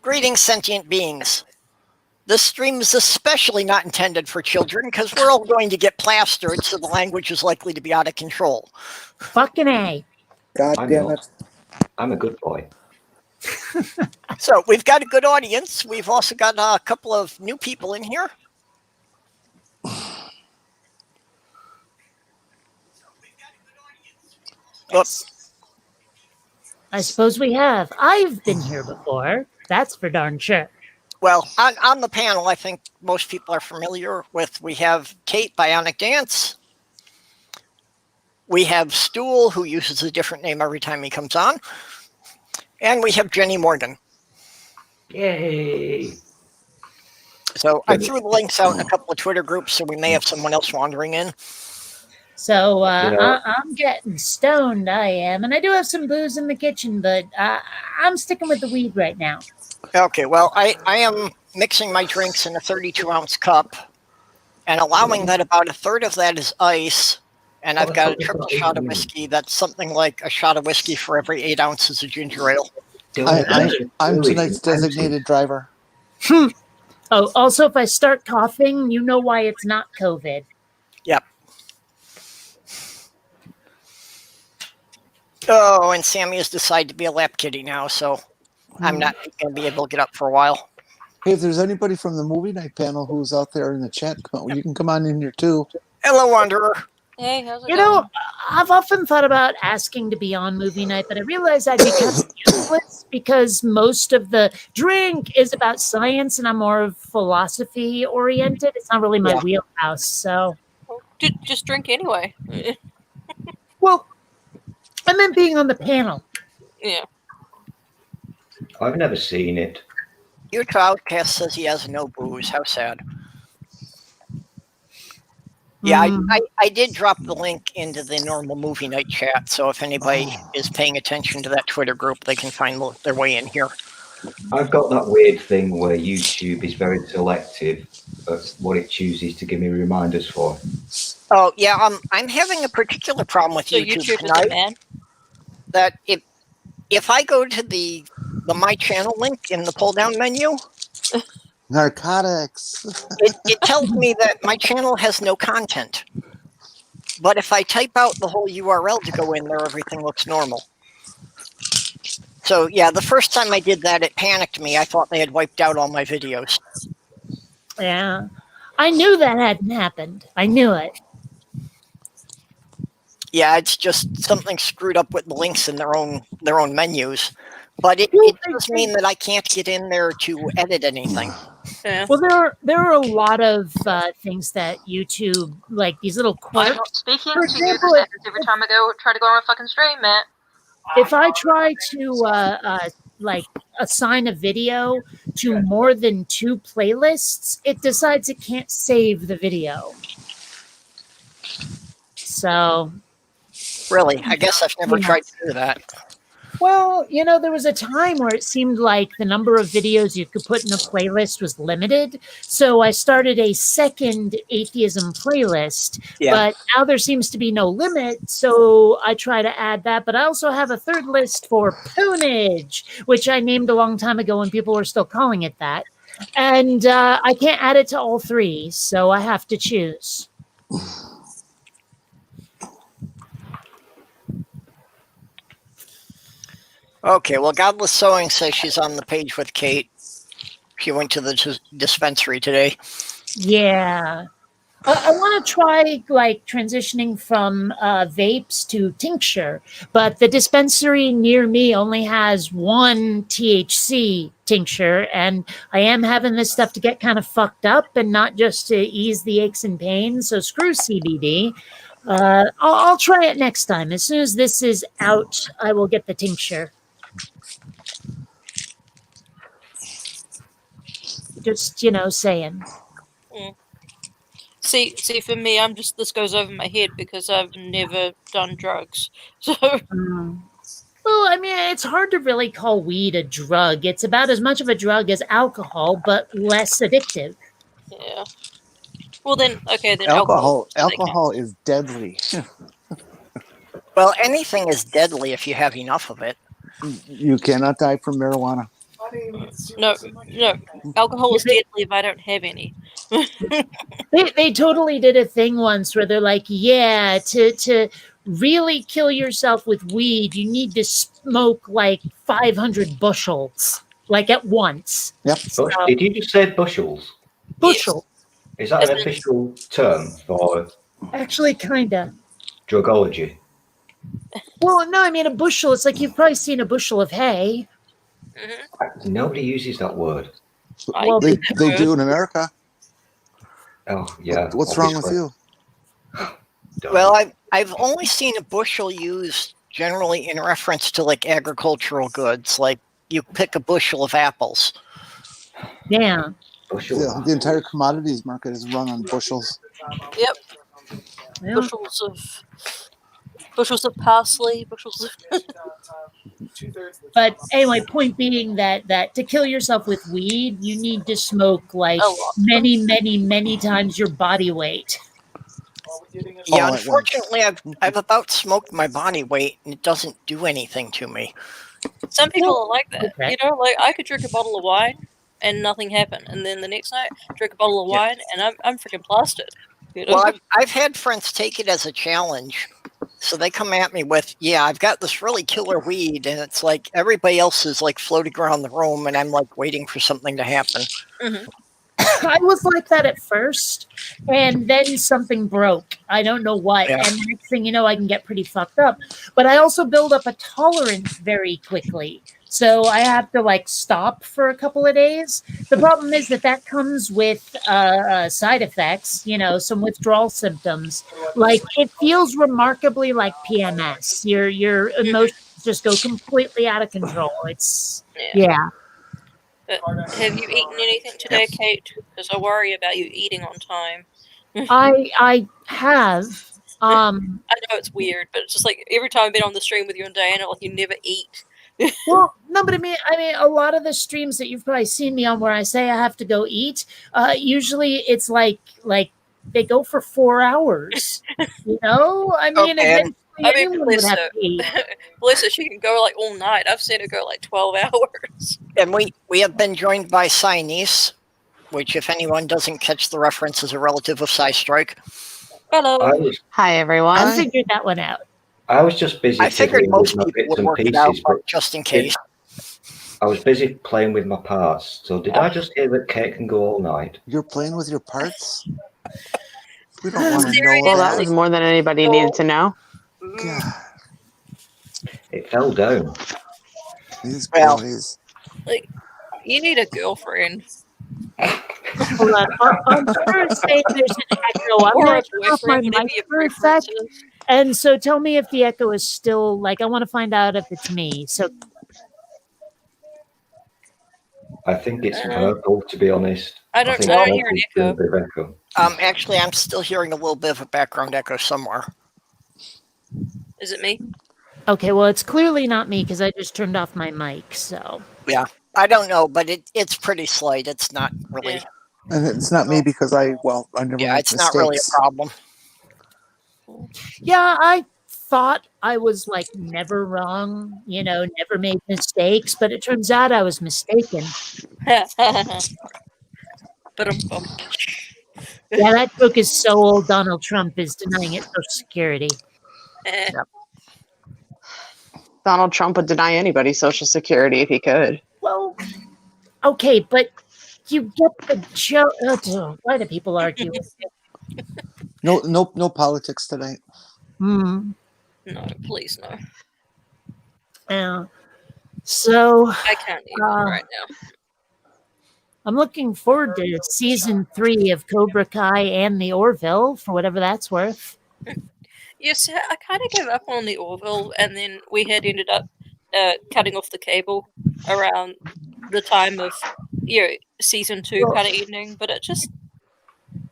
Greetings, sentient beings. This stream is especially not intended for children because we're all going to get plastered, so the language is likely to be out of control. Fucking A. God damn it. I'm a good boy. So we've got a good audience. We've also got a couple of new people in here. Oops. I suppose we have. I've been here before. That's for darn sure. Well, on the panel, I think most people are familiar with, we have Kate, Bionic Dance. We have Stool, who uses a different name every time he comes on. And we have Jenny Morgan. Yay! So I threw the links out in a couple of Twitter groups, so we may have someone else wandering in. So I'm getting stoned, I am. And I do have some booze in the kitchen, but I'm sticking with the weed right now. Okay, well, I am mixing my drinks in a 32-ounce cup and allowing that about a third of that is ice. And I've got a triple shot of whiskey. That's something like a shot of whiskey for every 8 ounces of ginger ale. I'm tonight's designated driver. Oh, also, if I start coughing, you know why it's not COVID. Yep. Oh, and Sammy has decided to be a lap kitty now, so I'm not going to be able to get up for a while. Hey, if there's anybody from the movie night panel who's out there in the chat, you can come on in here too. Hello, Wanderer. Hey, how's it You going? know, I've often thought about asking to be on movie night, but I realize I'd become useless because most of the drink is about science and I'm more of philosophy oriented. It's not really my wheelhouse, so. Just drink anyway. Well, I meant being on the panel. Yeah. I've never seen it. Utah Outcast says he has no booze. How sad. Yeah, I did drop the link into the normal movie night chat, so if anybody is paying attention to that Twitter group, they can find their way in here. I've got that weird thing where YouTube is very selective of what it chooses to give me reminders for. Oh, yeah, I'm having a particular problem with So YouTube YouTube tonight. is mad? That if I go to the My Channel link in the pull-down menu, Narcotics. it tells me that my channel has no content. But if I type out the whole URL to go in there, everything looks normal. So, yeah, the first time I did that, it panicked me. I thought they had wiped out all my videos. Yeah. I knew that hadn't happened. I knew it. Yeah, it's just something screwed up with the links in their own menus. But it does mean that I can't get in there to edit anything. Yeah. Well, there are a lot of things that YouTube, like these little quirks. Speaking For to example, users every time I try to go on a fucking stream, Matt. If I try to like assign a video to more than 2 playlists, it decides it can't save the video. So, Really, I guess I've never tried to do that. well, you know, there was a time where it seemed like the number of videos you could put in a playlist was limited. So I started a second atheism playlist, but now there seems to be no limit. So I try to add that. But I also have a third list for poonage, which I named a long time ago when people were still calling it that. And I can't add it to all 3, so I have to choose. Okay, well, Godless Sewing says she's on the page with Kate. She went to the dispensary today. Yeah. I want to try like transitioning from vapes to tincture, but the dispensary near me only has 1 THC tincture, and I am having this stuff to get kind of fucked up and not just to ease the aches and pains. So screw CBD. I'll try it next time. As soon as this is out, I will get the tincture. Just, saying. See, for me, this goes over my head because I've never done drugs. So, Well, I mean, it's hard to really call weed a drug. It's about as much of a drug as alcohol, but less addictive. yeah. Well, then, okay, then Alcohol is deadly. Well, anything is deadly if you have enough of it. You cannot die from marijuana. No, alcohol is deadly if I don't have any. They totally did a thing once where they're like, yeah, to really kill yourself with weed, you need to smoke like 500 bushels, like at once. Yep. So, Did you just say bushels? bushel. Is that an official term for Actually, kinda. drugology? Well, no, I mean a bushel. It's like you've probably seen a bushel of hay. Nobody uses that word. Well, They do in America. Oh, yeah. What's wrong with you? Well, I've only seen a bushel used generally in reference to like agricultural goods, like you pick a bushel of apples. yeah. Bushel. The entire commodities market is run on bushels. Yep. Yeah. Bushels of parsley, bushels of But anyway, point being that to kill yourself with weed, you need to smoke like A lot. many times your body weight. Yeah, All at unfortunately, I've about smoked my body weight, and it doesn't do anything to me. Some people are like that. Okay. You know, like I could drink a bottle of wine and nothing happened, and then the next night drink a bottle of wine and I'm freaking plastered. You know? Well, I've had friends take it as a challenge. So they come at me with, yeah, I've got this really killer weed, and it's like everybody else is like floating around the room, and I'm like waiting for something to happen. I was like that at first, and then something broke. I don't know what. Yeah. And the next thing you know, I can get pretty fucked up. But I also build up a tolerance very quickly. So I have to like stop for a couple of days. The problem is that comes with side effects, you know, some withdrawal symptoms. Like it feels remarkably like PMS. Your emotions just go completely out of control. It's yeah. But have you eaten anything today, Kate? Because I worry about you eating on time. I have. I know it's weird, but it's just like every time I've been on the stream with you and Diana, like you never eat. Well, no, but I mean, a lot of the streams that you've probably seen me on where I say I have to go eat, usually it's like they go for 4 hours. You know, I mean, eventually anyone would have to eat. Bless her, she can go like all night. I've seen her go like 12 hours. And we have been joined by Siamese, which, if anyone doesn't catch the reference, is a relative of SciStrike. Hello. Hi, everyone. I figured that one out. I was just busy. I figured fiddling most with my people bits would and work it pieces, out, but just in case. I was busy playing with my parts. So did I just hear that Kate can go all night? You're playing with your parts? We don't want to know Well, that that. was more than anybody needed to know. God, It fell down. these Well, boys. Like, you need a girlfriend. Hold on. I'm trying to say there's an echo. I'm Or going a to turn off my boyfriend, whatever mic your for a preference sec. is. And so tell me if the echo is still like I want to find out if it's me. So I think it's purple, to be honest. I don't think hear an purple's doing echo. a bit of echo. Actually, I'm still hearing a little bit of a background echo somewhere. Is it me? okay, well it's clearly not me because I just turned off my mic. So Yeah, I don't know, but it's pretty slight. It's not really. Yeah. And it's not me because I never Yeah, make it's mistakes. not really a problem. yeah, I thought I was like never wrong, you know, never made mistakes, but it turns out I was mistaken. But Yeah, that book is so old. Donald Trump is denying it Social Security. Donald Trump would deny anybody Social Security if he could. Well, okay, but you get the joke. Why do people argue? No politics tonight. Hmm. no, please no. Yeah. So I can't even right now. I'm looking forward to season 3 of Cobra Kai and the Orville for whatever that's worth. Yes, I kind of gave up on the Orville, and then we had ended up cutting off the cable around the time of season 2 kind of ending. But it just,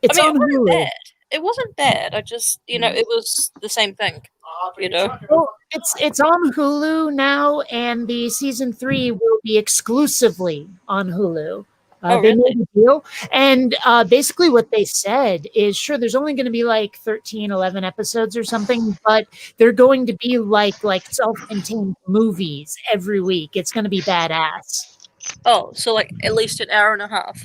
It's on it wasn't Hulu. bad. It wasn't bad. I just, it was the same thing. Well, it's on Hulu now, and the season 3 will be exclusively on Hulu. They made a deal, and basically what they said is, sure, there's only going to be like 13, 11 episodes or something, but they're going to be like self-contained movies every week. It's going to be badass. Oh, so like at least an hour and a half.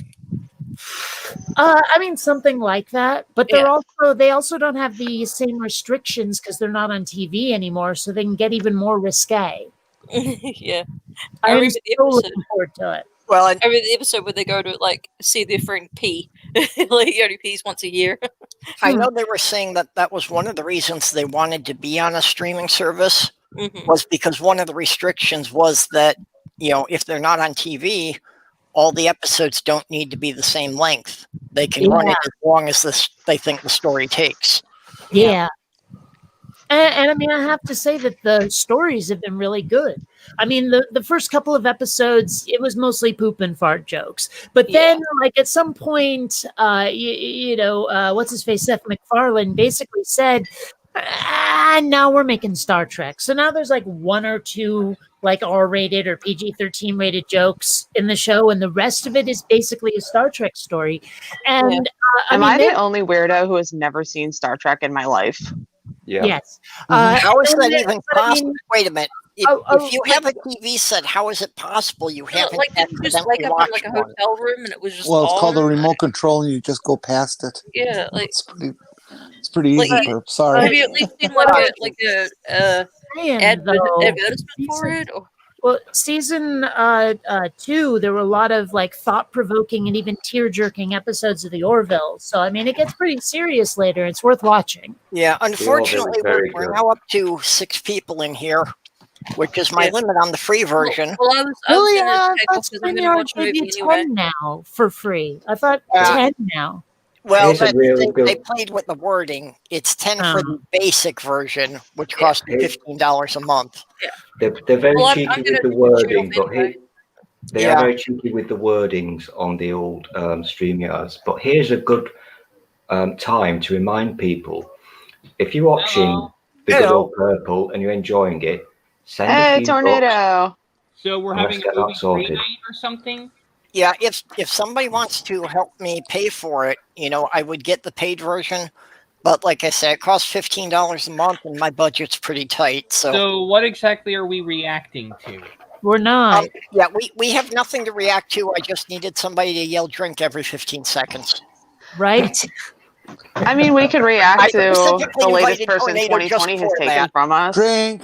I mean, something like that. But they're Yeah. they also don't have the same restrictions because they're not on TV anymore, so they can get even more risque. Yeah. I am remember the so episode. looking forward to it. Well, I remember the episode where they go to like see their friend P. Like he only pees once a year. I know they were saying that that was one of the reasons they wanted to be on a streaming service Mhm. was because one of the restrictions was that, if they're not on TV, all the episodes don't need to be the same length. They can run it as long as they think the story takes. Yeah. And I mean, I have to say that the stories have been really good. I mean, the first couple of episodes, it was mostly poop and fart jokes. But then, like, at some point, what's his face? Seth MacFarlane basically said, now we're making Star Trek. So now there's like one or two like R-rated or PG-13 rated jokes in the show, and the rest of it is basically a Star Trek story. And Am I the only weirdo who has never seen Star Trek in my life? Yeah. Yes. How is that even but I possible? mean- Wait a minute. If you have a TV set, how is it possible you haven't Like didn't you just accidentally wake up in watched like a one? hotel room and it was just Well, it's called a on? remote control, and you just go past it. Yeah, like It's pretty Like, easy, Perp. Sorry. have you at least seen like a saying, advertisement for season- it? Or Well, season 2, there were a lot of like thought-provoking and even tear-jerking episodes of the Orville. So I mean, it gets pretty serious later. It's worth watching. Yeah, unfortunately, very we're good. now up to 6 people in here, which is my limit on the free version. well, I was Really? gonna I take thought off because I'm gonna StreamYard watch a gave movie you anyway. 10 now for free. I thought Yeah. 10 now. Well, Here's a really they good- played with the wording. It's 10 for the basic version, which costs Yeah. $15 a month. They're very Well, I'm cheeky gonna with the shoot off wording, but anyway. they Yeah. are very cheeky with the wordings on the old StreamYards. But here's a good time to remind people: if you're watching the good Hello. old Purple and you're enjoying it, send a Hey, few tornado. bucks. So we're Let's having get a that movie sorted. free night or something? Yeah, if somebody wants to help me pay for it, I would get the paid version. But like I said, it costs $15 a month, and my budget's pretty tight. So what exactly are we reacting to? We're not. Yeah, we have nothing to react to. I just needed somebody to yell "drink" every 15 seconds. Right? I mean, we could react I to specifically the latest invited person Tornado just 2020 has for taken that. from us. Drink.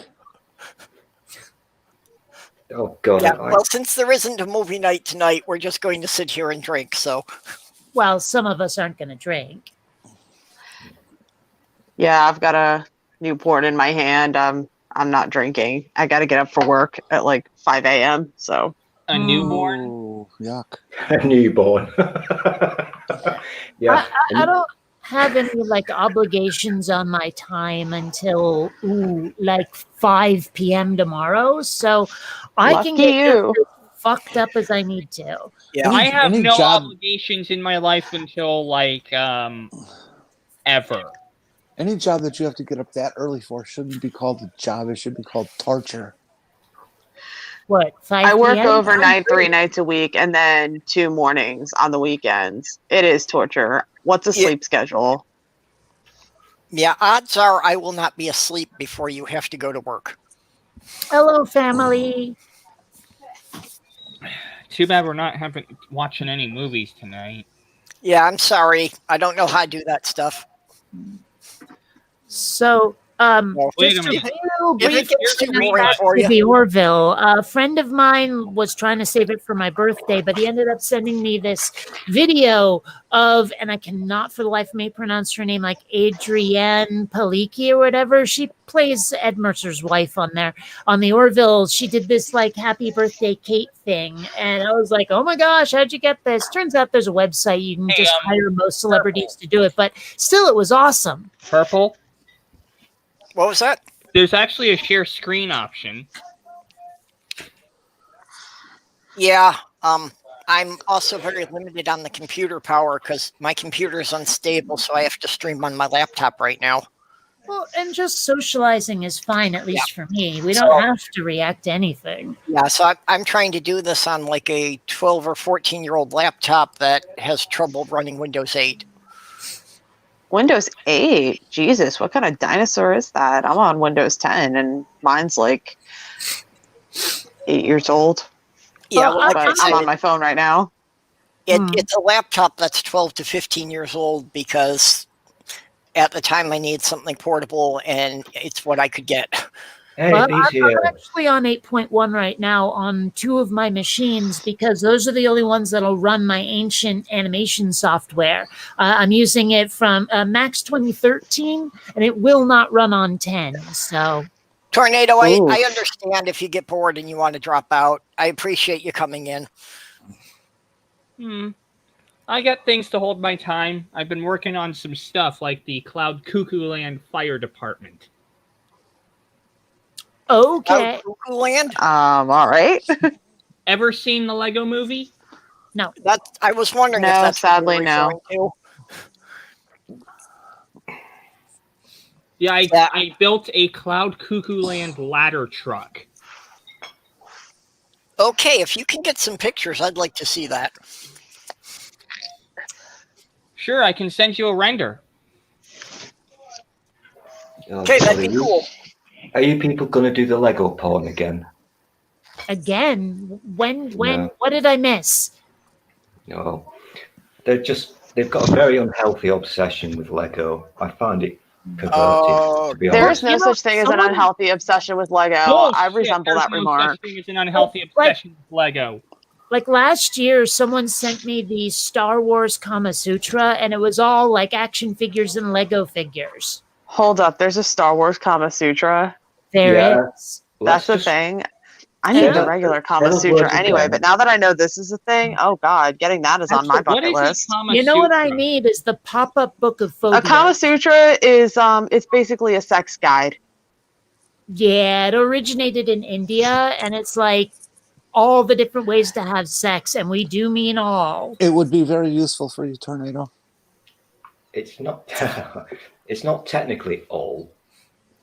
Oh God! Yeah, well, since there isn't a movie night tonight, we're just going to sit here and drink. So, Well, some of us aren't going to drink. Yeah, I've got a Newport in my hand. I'm not drinking. I got to get up for work at like 5 a.m. So A newborn? Ooh, yuck. A newborn. Yeah. I don't have any like obligations on my time until like 5 p.m. tomorrow. So I can Lucky get you. just as fucked up as I need to. yeah, I have any no job- obligations in my life until like ever. Any job that you have to get up that early for shouldn't be called a job. It should be called torture. What, 5 I work p.m.? overnight 3 nights a week and then 2 mornings on the weekends. It is torture. What's a Yeah. sleep schedule? yeah. Odds are I will not be asleep before you have to go to work. Hello, family. Too bad we're not watching any movies tonight. Yeah, I'm sorry. I don't know how to do that stuff. So, Well, Wait a just a minute. real if brief it gets too Here's- boring for to you, the Orville. A friend of mine was trying to save it for my birthday, but he ended up sending me this video of, and I cannot for the life of me pronounce her name, like Adrienne Paliki or whatever. She plays Ed Mercer's wife on there. On the Orville, she did this like happy birthday Kate thing. And I was like, oh my gosh, how'd you get this? Turns out there's a website. You can Hey, just hire most celebrities to do it. But still, it was awesome. Purple? what was that? There's actually a share screen option. Yeah, I'm also very limited on the computer power because my computer is unstable, so I have to stream on my laptop right now. Well, and just socializing is fine, at least for me. We don't have to react to anything. Yeah, so I'm trying to do this on like a 12 or 14-year-old laptop that has trouble running Windows 8. Windows 8? Jesus, what kind of dinosaur is that? I'm on Windows 10 and mine's like 8 years old. Yeah, Well, well, like But I I'm said, on my phone right now. it's a laptop that's 12 to 15 years old because at the time I needed something portable and it's what I could get. Hey, Well, these I'm here. actually on 8.1 right now on 2 of my machines because those are the only ones that'll run my ancient animation software. I'm using it from Max 2013, and it will not run on 10. So, Tornado, Ooh. I understand if you get bored and you want to drop out. I appreciate you coming in. I got things to hold my time. I've been working on some stuff like the Cloud Cuckoo Land Fire Department. okay. Cuckoo Land? All right. Ever seen the Lego movie? No. I was wondering if No, that's what sadly, you were no. referring to. Yeah, Yeah. I built a Cloud Cuckoo Land ladder truck. Okay, if you can get some pictures, I'd like to see that. Sure, I can send you a render. Oh, Okay, God, that'd be cool. Are you people going to do the Lego porn again? Again, when, No. what did I miss? No. They've got a very unhealthy obsession with Lego. I find it perverted, Oh, to be There honest. is no such thing as an unhealthy obsession with Lego. I Bullshit, resemble there's that no remark. such thing as an unhealthy obsession with Lego. Like last year, someone sent me the Star Wars Kama Sutra, and it was all like action figures and Lego figures. Hold up, there's a Star Wars Kama Sutra. There Yeah. is. That's the Let's just thing. I Yeah. need the regular Kama those Sutra words anyway, again. but now that I know this is a thing, oh god, getting that is on my What bucket is a list. Kama You know what I Sutra? need is the pop-up book of A phobias. Kama Sutra is it's basically a sex guide. Yeah, it originated in India, and it's like all the different ways to have sex, and we do mean all. It would be very useful for you, Tornado. It's not. It's not technically all.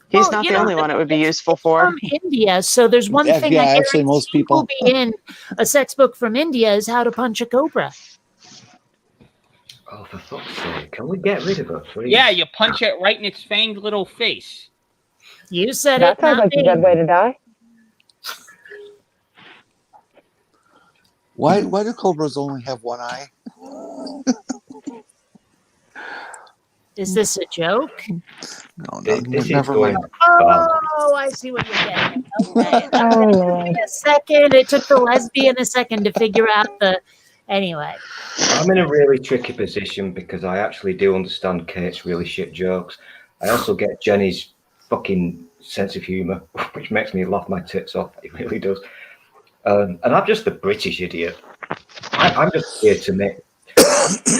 He's Well, not you the know, only one it would be it's useful for. from India, so there's one Yeah, thing yeah, I actually, most guarantee will people. be in a sex book from India is how to punch a cobra. Oh, for fuck's sake! Can we get rid of her, please? Yeah, you punch it right in its fanged little face. You said That it, sounds not like me. a good way to die. Why do cobras only have one eye? Is this a joke? No, This is never going mind. bad. Oh, I see what you're getting at. Okay. Oh, It took Lord. me a second. It took the lesbian a second to figure out the. Anyway. I'm in a really tricky position because I actually do understand Kate's really shit jokes. I also get Jenny's fucking sense of humour, which makes me laugh my tits off. It really does. And I'm just the British idiot. I'm just here to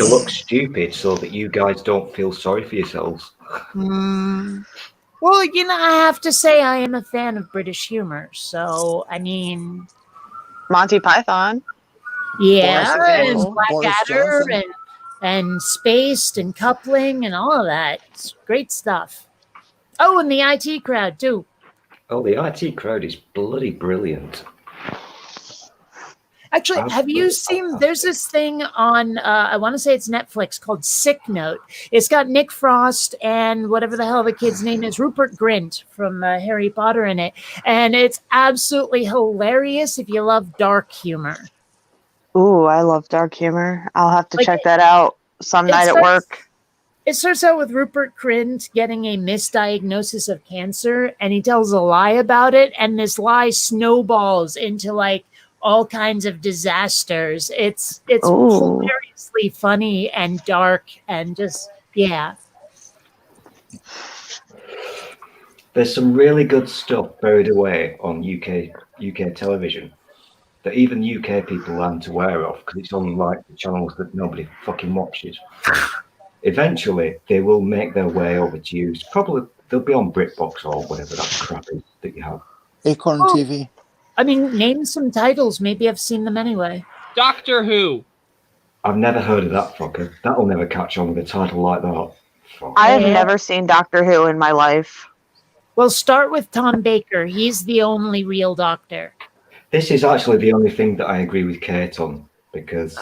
look stupid so that you guys don't feel sorry for yourselves. Well, you know, I have to say I am a fan of British humor. So, I mean, Monty Python. yeah, Boris and example. Boris Blackadder Johnson. and Spaced and Coupling and all of that. It's great stuff. Oh, and the IT crowd, too. Oh, the IT crowd is bloody brilliant. Actually, have you seen? There's this thing on, I want to say it's Netflix called Sick Note. It's got Nick Frost and whatever the hell the kid's name is, Rupert Grint from Harry Potter in it. And it's absolutely hilarious if you love dark humor. Ooh, I love dark humor. I'll have to Like, check that out some night at work. It starts out with Rupert Grint getting a misdiagnosis of cancer, and he tells a lie about it, and this lie snowballs into like all kinds of disasters. It's Ooh. hilariously funny and dark and just yeah. There's some really good stuff buried away on UK television that even UK people aren't aware of because it's on like the channels that nobody fucking watches. Eventually, they will make their way over to you. Probably they'll be on BritBox or whatever that crap is that you have. Acorn Oh. TV. I mean, name some titles. Maybe I've seen them anyway. Doctor Who. I've never heard of that fucker. That'll never catch on with a title like that. Fuck. I have Yeah. never seen Doctor Who in my life. Well, start with Tom Baker. He's the only real doctor. This is actually the only thing that I agree with Kate on because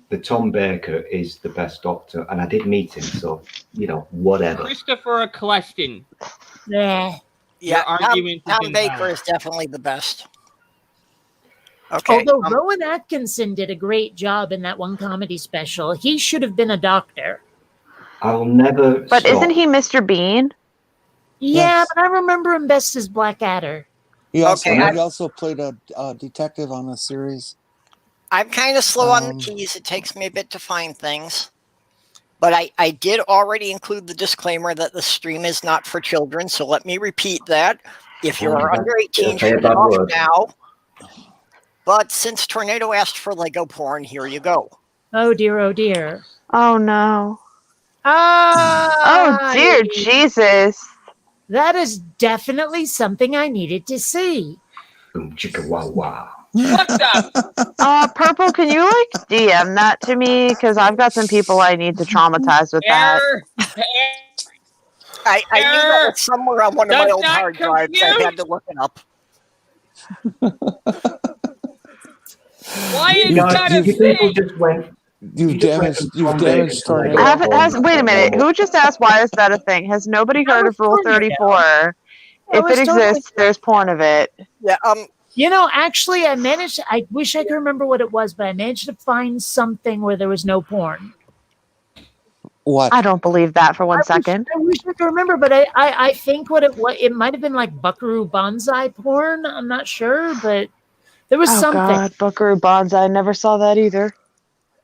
the Tom Baker is the best doctor, and I did meet him, so you know, whatever. Christopher Eccleston. Yeah. Yeah, Your argument is Tom Baker invalid. is definitely the best. Okay. Although Rowan Atkinson did a great job in that one comedy special, he should have been a doctor. I will never. But stop. isn't he Mr. Bean? Yeah, Yes. but I remember him best as Blackadder. He Okay, also played a detective on the series. I'm kind of slow on the keys. It takes me a bit to find things. But I did already include the disclaimer that the stream is not for children. So let me repeat that. If you are under 18, say a shut it bad off word. now. But since Tornado asked for Lego porn, here you go. Oh dear, oh dear. Oh no. Ah, Oh dear Jesus. that is definitely something I needed to see. Boom, chicka, wow, wow. What the? Purple, can you like DM that to me? Because I've got some people I need to traumatize with that. Error. I knew that was somewhere on one of my Does old not hard drives. I compute. had to look it up. Why is You- that a You people thing? just went. You've damaged Tornado. Wait a minute. Who just asked why is that a thing? Has nobody heard of Rule 34? If was it totally- exists, there's porn of it. Yeah. You know, actually, I wish I could remember what it was, but I managed to find something where there was no porn. What? I don't believe that for one second. I wish I could remember, but I think what it might have been like Buckaroo Banzai porn. I'm not sure, but there was something. God, Buckaroo Banzai. I never saw that either.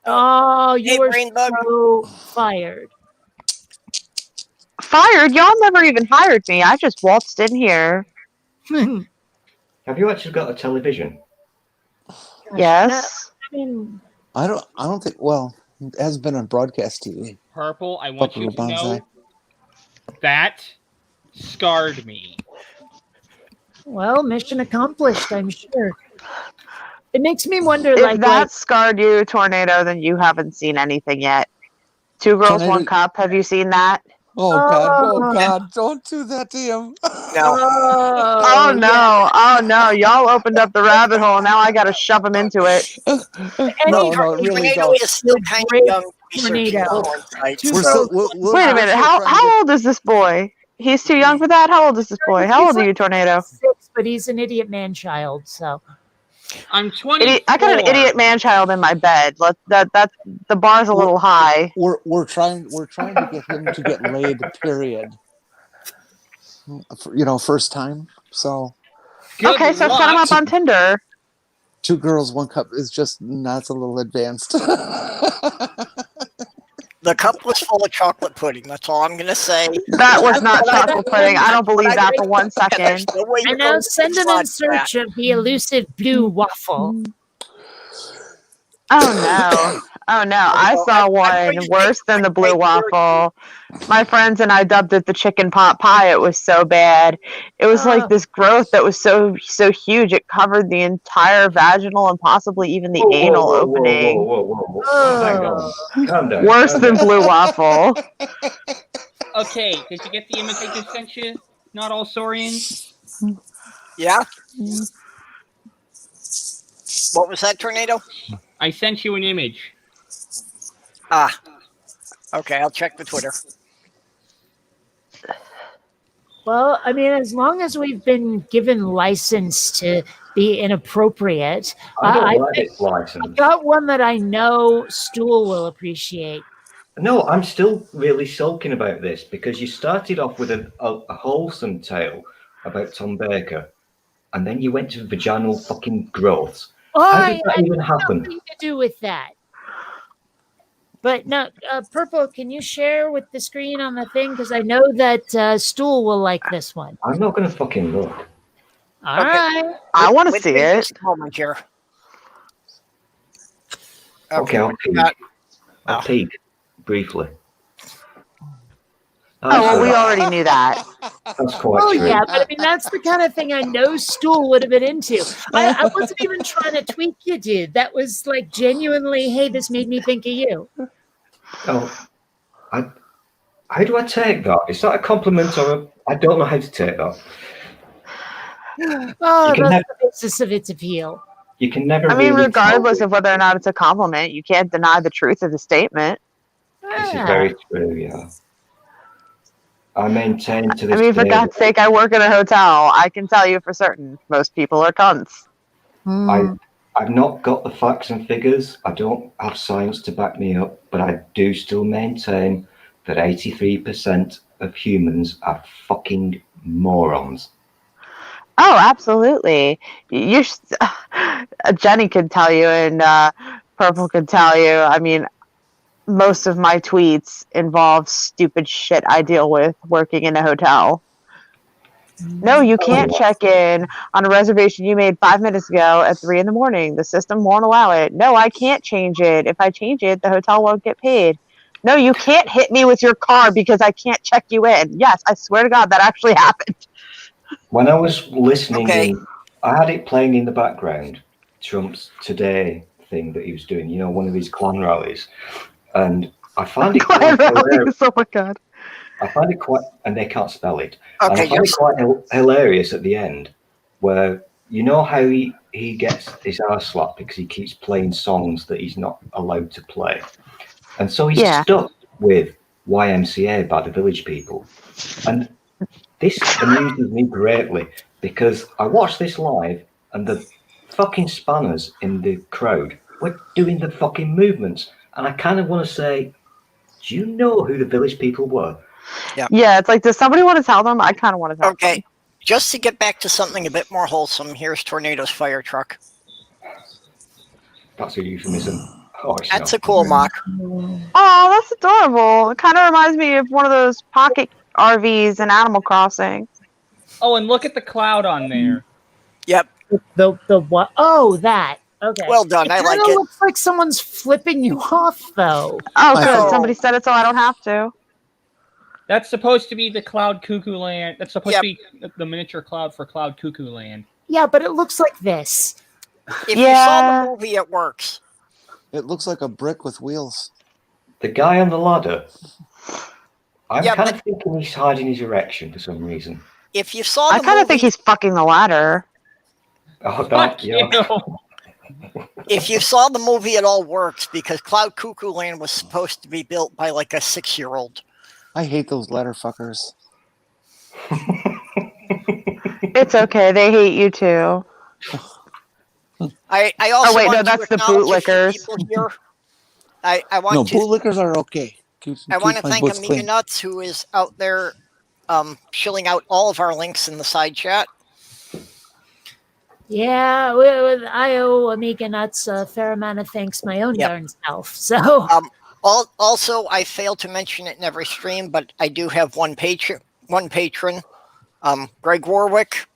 Oh, you Hey, were Brainbug. so fired. Fired? Y'all never even hired me. I just waltzed in here. Have you actually got a television? Yes. I mean, I don't think. Well, it has been on broadcast TV. Purple, I want you Buckaroo to Banzai. know that scarred me. well, mission accomplished, I'm sure. It makes me wonder, If that scarred you, Tornado, then you haven't seen anything yet. Two Girls, Tornado- One Cup. Have you seen that? Oh God! Oh. Oh God! Don't do that to him. No. Oh no! Oh no! Y'all opened up the rabbit hole. Now I got to shove them into it. No, really Tornado don't. is still kind of Great young to be searching Tornado. porn sites. Two We're So, still. Wait a minute. How old is this boy? He's too young for that. How old is this boy? How old are you, Tornado? 6, but he's an idiot man-child, so. I'm 24. I got an idiot man-child in my bed. That's the bar's a little high. We're trying to get him to get laid. Period. First time. So Good Okay, so set him luck. up on Tinder. 2 Girls, 1 Cup is just that's a little advanced. the cup was full of chocolate pudding. That's all I'm going to say. That was not chocolate pudding. I don't believe that for 1 second. There's no way you're And now going to send him in slot search of the elusive blue waffle. Oh no. Oh no. I saw one worse than the blue waffle. My friends and I dubbed it the chicken pot pie. It was so bad. It was like this growth that was so huge it covered the entire vaginal and possibly even the anal opening. Whoa. Hang on. Calm down. Worse than blue waffle. Okay, did you get the image I just sent you? Not all Saurians? Yeah. What was that, Tornado? I sent you an image. Ah. Okay, I'll check the Twitter. Well, I mean, as long as we've been given license to be inappropriate, I don't like think this license. I've got one that I know Stool will appreciate. No, I'm still really sulking about this because you started off with a wholesome tale about Tom Baker, and then you went to vaginal fucking growths. How did that even happen? Nothing to do with that. But no, Purple, can you share with the screen on the thing? Because I know that Stool will like this one. I'm not going to fucking look. All right. I want to Wait see just it. a moment here. Okay, I'll peek. I'll peek briefly. Oh, well, we already knew that. That's quite Oh, true. yeah, but I mean, that's the kind of thing I know Stool would have been into. I wasn't even trying to tweak you, dude. That was like genuinely, hey, this made me think of you. Oh, how do I take that? Is that a compliment or I don't know how to take that. Oh, You can that's have- the basis of its appeal. You can never I mean, really regardless tell. of whether or not it's a compliment, you can't deny the truth of the statement. This is very true, yeah. I maintain to this I mean, for day God's that sake, I work in a hotel. I can tell you for certain, most people are cunts. I I've not got the facts and figures. I don't have science to back me up, but I do still maintain that 83% of humans are fucking morons. Oh, absolutely. You're Jenny could tell you, and Purple could tell you. I mean, most of my tweets involve stupid shit I deal with working in a hotel. No, you can't check in on a reservation you made 5 minutes ago at 3 a.m. The system won't allow it. No, I can't change it. If I change it, the hotel won't get paid. No, you can't hit me with your car because I can't check you in. Yes, I swear to God, that actually happened. When I was listening in, I had it playing in the background, Trump's Today thing that he was doing, you know, one of his clan rallies. And I find it quite hilarious. Oh my God. I find it quite, and they can't spell it. Okay, and I find it quite hilarious at the end, where you know how he gets his arse slapped because he keeps playing songs that he's not allowed to play. And so he's stuck with YMCA by the Village People. And this amuses me greatly because I watched this live and the fucking spanners in the crowd were doing the fucking movements. And I kind of want to say, do you know who the Village People were? Yeah, it's like, does somebody want to tell them? I kind of want to tell them. Okay, just to get back to something a bit more wholesome, here's Tornado's fire truck. That's a euphemism. Oh, that's a cool mock. Oh, that's adorable. It kind of reminds me of one of those pocket RVs in Animal Crossing. Oh, and look at the cloud on there. Yep. The what? Oh, that. Okay. Well done. I like it. It looks like someone's flipping you off, though. Oh, good. Somebody said it so I don't have to. That's supposed to be the Cloud Cuckoo Land. That's supposed to be the miniature cloud for Cloud Cuckoo Land. Yeah, but it looks like this. If you saw the movie, it works. It looks like a brick with wheels. The guy on the ladder. I'm kind of thinking he's hiding his erection for some reason. If you saw the I kind of think he's fucking the ladder. Oh, that, If you saw the movie, it all works because Cloud Cuckoo Land was supposed to be built by like a 6-year-old. I hate those ladder fuckers. It's okay. They hate you too. I also wait, no, want that's to the bootlickers. people here. I want No, to. bootlickers are okay. I want to my thank butts Amiga clean. Nuts, who is out there shilling out all of our links in the side chat. Yeah, I owe Amiga Nuts a fair amount of thanks my own darn self. So, also, I failed to mention it in every stream, but I do have one patron, Greg Warwick.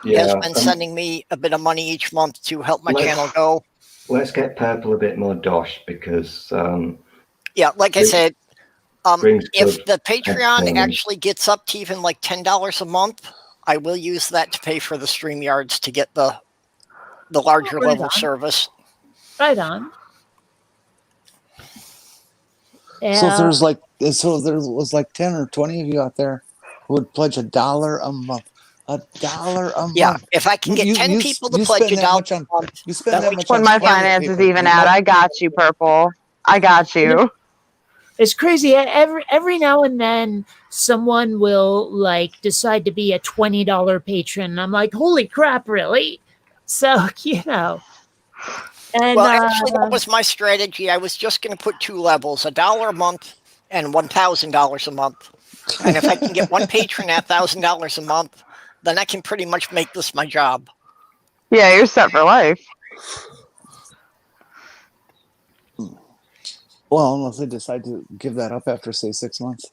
Has been sending me a bit of money each month to help my channel go. Let's get Purple a bit more dosh because like I said, if the good Patreon actually gets up to even like $10 a month, I will use that to pay for the StreamYards to get the larger level service. Right on. Yeah. So if there was like 10 or 20 of you out there who would pledge $1 a month. $1 a month. Yeah, if I can get 10 people to pledge $1 a month. You spend that much when on my toilet finances paper, even out. I got you, Purple. I got you. It's crazy. Every now and then, someone will like decide to be a $20 patron. I'm like, holy crap, really? So And, well, actually, that was my strategy. I was just going to put 2 levels: $1 a month and $1,000 a month. And if I can get one patron at $1,000 a month, then I can pretty much make this my job. Yeah, you're set for life. Well, unless they decide to give that up after, say, 6 months.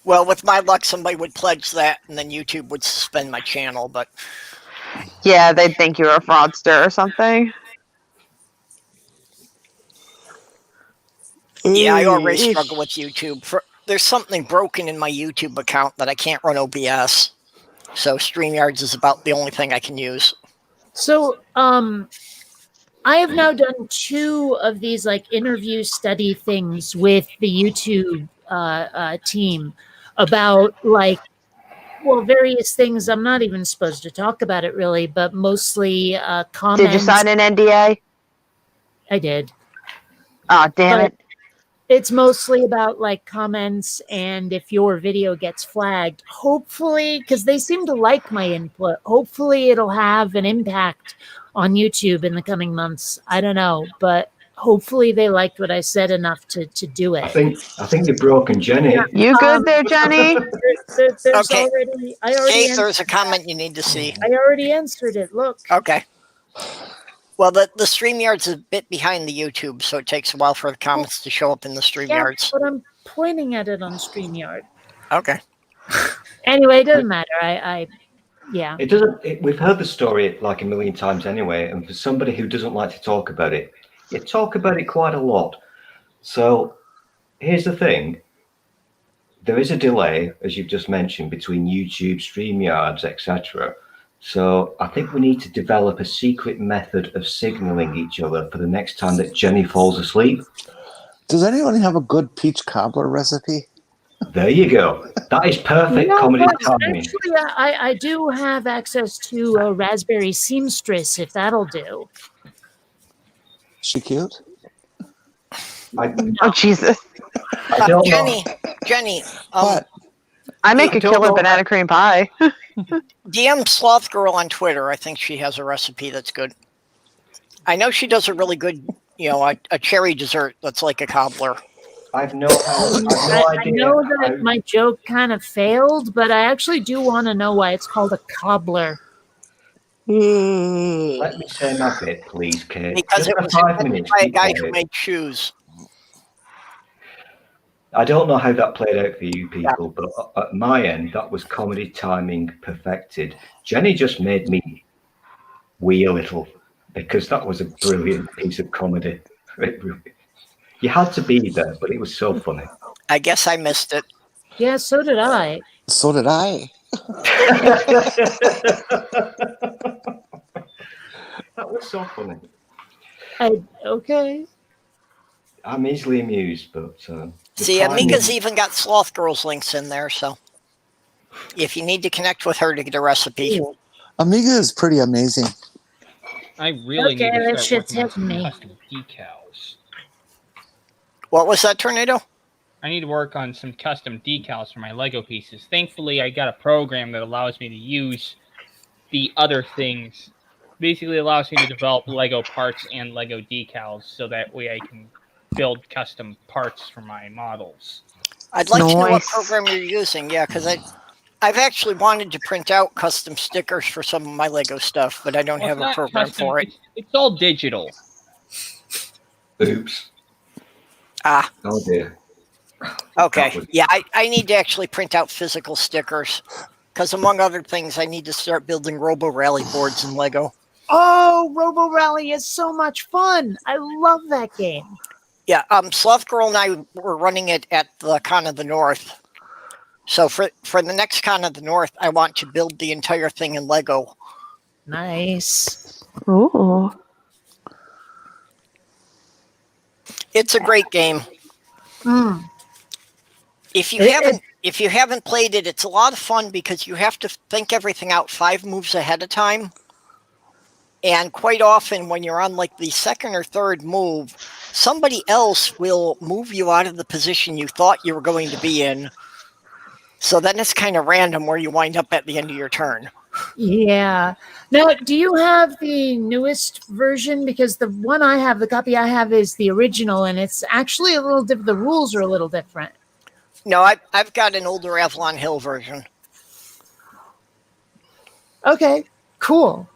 Well, with my luck, somebody would pledge that, and then YouTube would suspend my channel. But yeah, they'd think you were a fraudster or something. Yeah, I already struggle with YouTube. There's something broken in my YouTube account that I can't run OBS. So StreamYards is about the only thing I can use. So, I have now done 2 of these like interview study things with the YouTube team about various things. I'm not even supposed to talk about it really, but mostly comments. Did you sign an NDA? I did. Oh, damn it. It's mostly about like comments and if your video gets flagged. Hopefully, because they seem to like my input, hopefully it'll have an impact on YouTube in the coming months. I don't know, but hopefully they liked what I said enough to do it. I think you've broken Jenny. You good there, Jenny? There's Okay. already. I already. Kate, there's a comment you need to see. I already answered it. Look. Okay. Well, the StreamYard's a bit behind the YouTube, so it takes a while for the comments to show up in the Yeah, StreamYards. but I'm pointing at it on StreamYard. Okay. Anyway, it doesn't matter. Yeah. It doesn't. We've heard the story like a million times anyway, and for somebody who doesn't like to talk about it, you talk about it quite a lot. So here's the thing. There is a delay, as you've just mentioned, between YouTube, StreamYards, etc. So I think we need to develop a secret method of signaling each other for the next time that Jenny falls asleep. Does anyone have a good peach cobbler recipe? There you go. That is perfect comedy timing. Actually, I do have access to a raspberry seamstress, if that'll do. She cute? Oh, Jesus. I don't know. Jenny. What? I make a killer banana cream pie. DM Sloth Girl on Twitter. I think she has a recipe that's good. I know she does a really good, a cherry dessert that's like a cobbler. I've no idea. I know that my joke kind of failed, but I actually do want to know why it's called a cobbler. Let me say my bit, please, Kate. Because Just it was 5 invented minutes. by a guy who made shoes. I don't know how that played out for you people, but at my end, that was comedy timing perfected. Jenny just made me wee a little because that was a brilliant piece of comedy. You had to be there, but it was so funny. I guess I missed it. Yeah, so did I. So did I. That was so funny. Okay. I'm easily amused, but see, Amiga's even got Sloth Girl's links in there, so if you need to connect with her to get a recipe. Amiga is pretty amazing. I really need to start working on some me. custom decals. What was that, Tornado? I need to work on some custom decals for my Lego pieces. Thankfully, I got a program that allows me to use the other things. Basically allows me to develop Lego parts and Lego decals so that way I can build custom parts for my models. I'd like to know what program you're using, yeah, because I've actually wanted to print out custom stickers for some of my Lego stuff, but I don't have a program for it. It's all digital. Oops. Ah. Oh dear. Okay. Yeah, I need to actually print out physical stickers because, among other things, I need to start building Robo Rally boards in Lego. Oh, Robo Rally is so much fun. I love that game. Yeah, Sloth Girl and I were running it at the Con of the North. So for the next Con of the North, I want to build the entire thing in Lego. Nice. Ooh. It's a great game. Mm. If you haven't played it, it's a lot of fun because you have to think everything out 5 moves ahead of time. And quite often when you're on like the second or third move, somebody else will move you out of the position you thought you were going to be in. So then it's kind of random where you wind up at the end of your turn. Yeah. Now, do you have the newest version? Because the one I have, the copy I have is the original, and it's actually a little different. The rules are a little different. No, I've got an older Avalon Hill version. Okay, cool.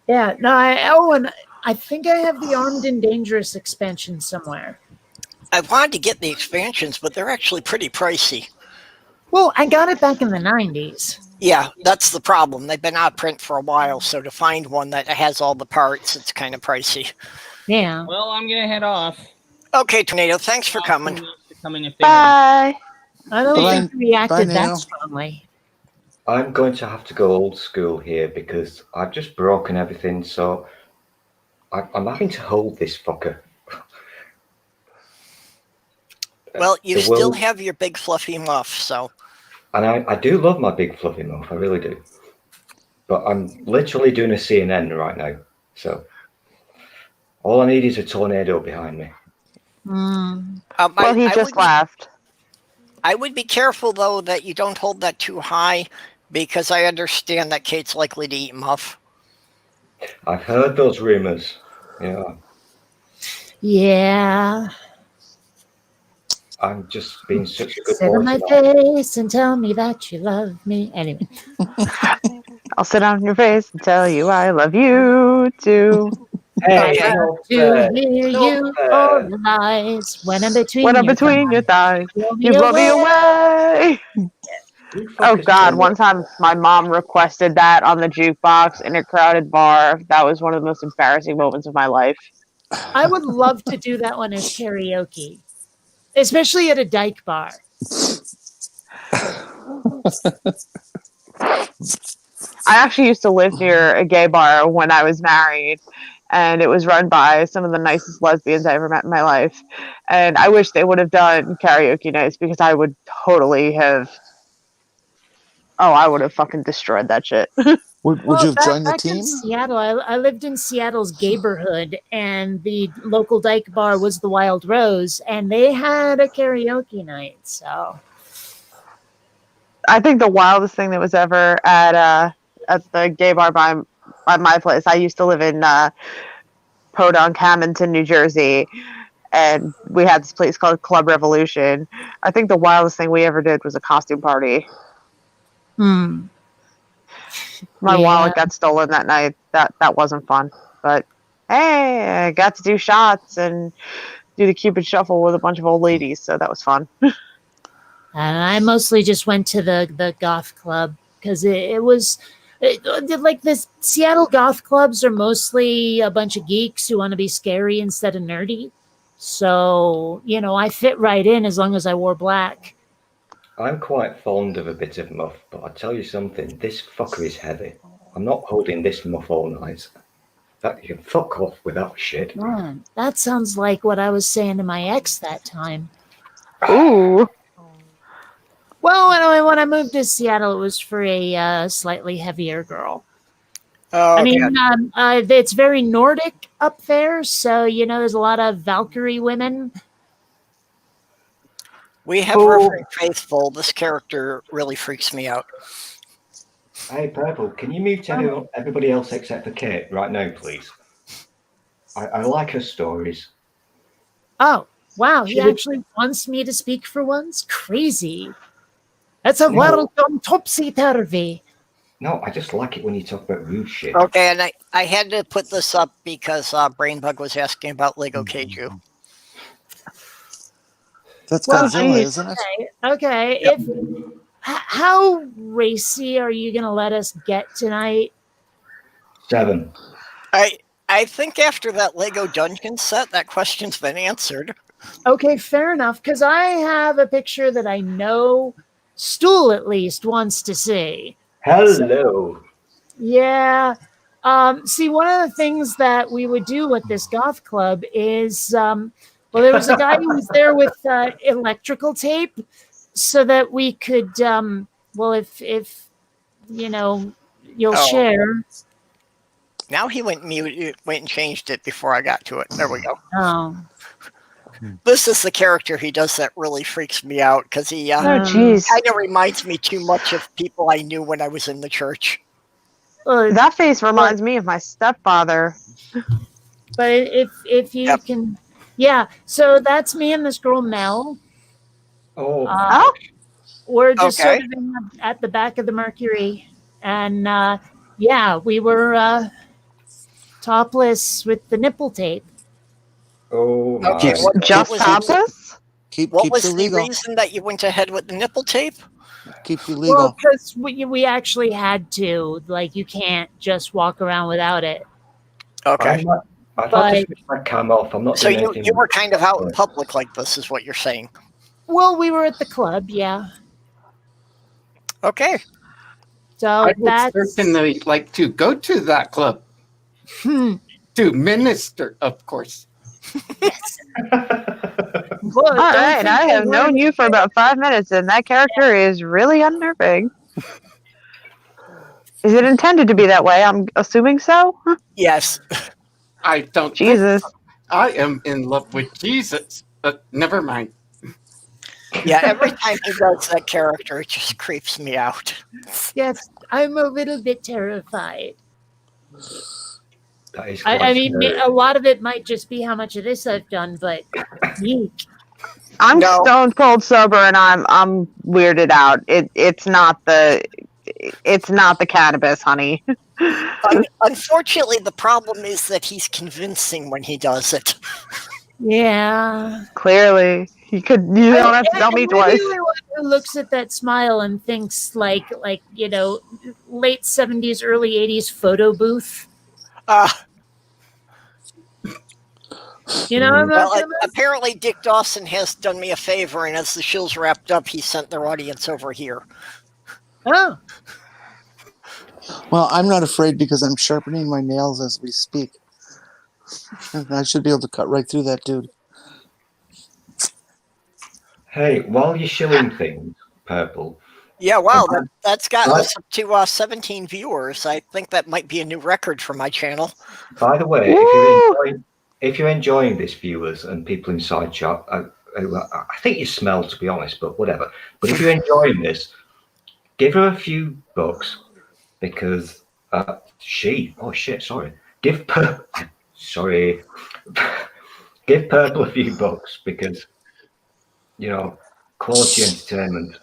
Yeah, no, and I think I have the Armed and Dangerous expansion somewhere. I wanted to get the expansions, but they're actually pretty pricey. Well, I got it back in the 90s. Yeah, that's the problem. They've been out of print for a while, so to find one that has all the parts, it's kind of pricey. Yeah. Well, I'm going to head off. Okay, Tornado, thanks for coming. Bye. I don't think you reacted that strongly. I'm going to have to go old school here because I've just broken everything, so I'm having to hold this fucker. Well, you still have your big fluffy muff, so... And I do love my big fluffy muff, I really do. But I'm literally doing a CNN right now, so... All I need is a tornado behind me. Well, he just laughed. I would be careful, though, that you don't hold that too high, because I understand that Kate's likely to eat Muff. I've heard those rumors. Yeah. Yeah. I'm just being such a good Sit boy. on my face and tell me that you love me. Anyway. I'll sit on your face and tell you I love you too. Hey, I love to hear you all the lies when I'm between your thighs. You blow me away. Oh God! One time, my mom requested that on the jukebox in a crowded bar. That was one of the most embarrassing moments of my life. I would love to do that one as karaoke, especially at a dyke bar. I actually used to live near a gay bar when I was married, and it was run by some of the nicest lesbians I ever met in my life. And I wish they would have done karaoke nights because I would totally have. Oh, I would have fucking destroyed that shit. Would you have joined the back team? in Seattle, I lived in Seattle's gayborhood, and the local dyke bar was the Wild Rose, and they had a karaoke night. So, I think the wildest thing that was ever at the gay bar by my place. I used to live in Podunk, Hamilton, New Jersey, and we had this place called Club Revolution. I think the wildest thing we ever did was a costume party. My wallet got stolen that night. That wasn't fun. But hey, I got to do shots and do the Cupid Shuffle with a bunch of old ladies, so that was fun. And I mostly just went to the goth club because it was like this. Seattle goth clubs are mostly a bunch of geeks who want to be scary instead of nerdy. So, I fit right in as long as I wore black. I'm quite fond of a bit of Muff, but I tell you something, this fucker is heavy. I'm not holding this Muff all night. That you can fuck off with that shit. Man, that sounds like what I was saying to my ex that time. Ooh. Well, when I moved to Seattle, it was for a slightly heavier girl. Oh, I mean, it's very Nordic up there, so there's a lot of Valkyrie women. We have her very faithful. This character really freaks me out. Hey, Purple, can you mute everybody else except for Kate right now, please? I like her stories. Oh, wow. He actually wants me to speak for once? Crazy. That's a world gone topsy-turvy. No, I just like it when you talk about rude shit. Okay, and I had to put this up because Brainbug was asking about Lego Keiju. That's Godzilla, isn't it? Okay. Yep. How racy are you going to let us get tonight? 7. I think after that Lego Dungeon set, that question's been answered. Okay, fair enough, because I have a picture that I know Stool at least wants to see. Hello. So, yeah. See, one of the things that we would do with this goth club is, there was a guy who was there with electrical tape so that we could, if you'll share. Now he went and changed it before I got to it. There we go. Oh. This is the character he does that really freaks me out because he kind of reminds me too much of people I knew when I was in the church. That face reminds me of my stepfather. But if you can, yeah. So that's me and this girl Mel. We're just sort of at the back of the Mercury, and we were topless with the nipple tape. Oh, my. Okay. Just topless? What was the reason that you went ahead with the nipple tape? Keep you legal. Well, because we actually had to. Like, you can't just walk around without it. Okay. I'd like to switch my cam off. I'm not. So you were kind of out in public like this, is what you're saying? Well, we were at the club, yeah. Okay. So I would certainly like to go to that club. To minister, of course. Yes. All right, I have known you for about 5 minutes, and that character is really unnerving. Is it intended to be that way? I'm assuming so. Yes. I don't. Jesus. I am in love with Jesus. Never mind. Yeah, every time he does that character, it just creeps me out. Yes, I'm a little bit terrified. That is I mean, a lot of it might just be how much of this I've done, but yeek. I'm stone cold sober and I'm weirded out. It's not the cannabis, honey. Unfortunately, the problem is that he's convincing when he does it. Yeah. Clearly, you don't have to tell me twice. Anyone who looks at that smile and thinks like late 70s, early 80s photo booth. Apparently Dick Dawson has done me a favor, and as the show's wrapped up, he sent their audience over here. Oh. Well, I'm not afraid because I'm sharpening my nails as we speak. I should be able to cut right through that dude. Hey, while you're shilling things, Purple. Yeah, wow, that's gotten us up to 17 viewers. I think that might be a new record for my channel. By the way, if you're enjoying this, viewers and people inside chat, I think you smell, to be honest, but whatever. But if you're enjoying this, give her a few bucks because give Purple a few bucks because quality entertainment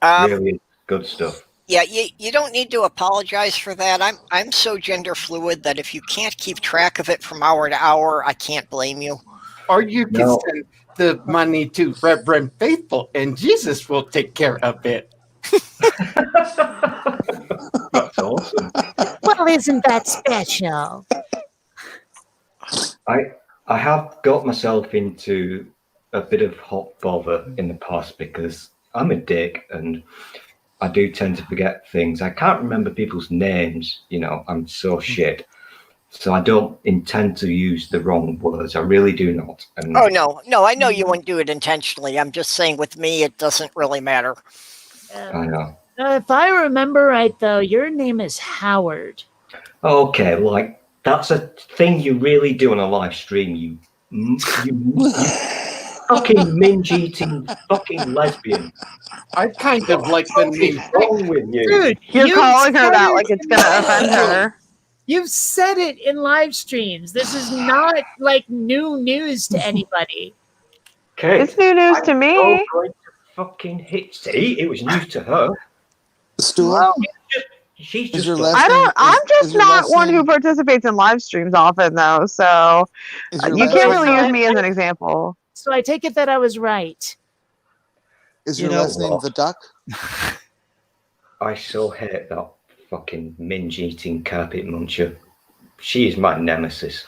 really is good stuff. Yeah, you don't need to apologize for that. I'm so gender fluid that if you can't keep track of it from hour to hour, I can't blame you. Or you can send the money to Reverend Faithful, and Jesus will take care of it. That's awesome. Well, isn't that special? I have got myself into a bit of hot bother in the past because I'm a dick and I do tend to forget things. I can't remember people's names, I'm so shit. So I don't intend to use the wrong words. I really do not. And no, I know you wouldn't do it intentionally. I'm just saying with me, it doesn't really matter. I know. If I remember right, though, your name is Howard. Okay, that's a thing you really do on a live stream, you fucking minge-eating fucking lesbian. I kind of like the name. What's wrong with you? Dude, you're calling her that like it's going to offend her. You've said it in live streams. This is not new news to anybody. Okay, it's new news to me. I'm going to fucking hit. See, it was news to her. Stool. Well, she's just. I'm just not one who participates in live streams often, though. So you can't really use me as an example. So I take it that I was right. Is your last name the Duck? I so hate that fucking minge-eating carpet muncher. She is my nemesis.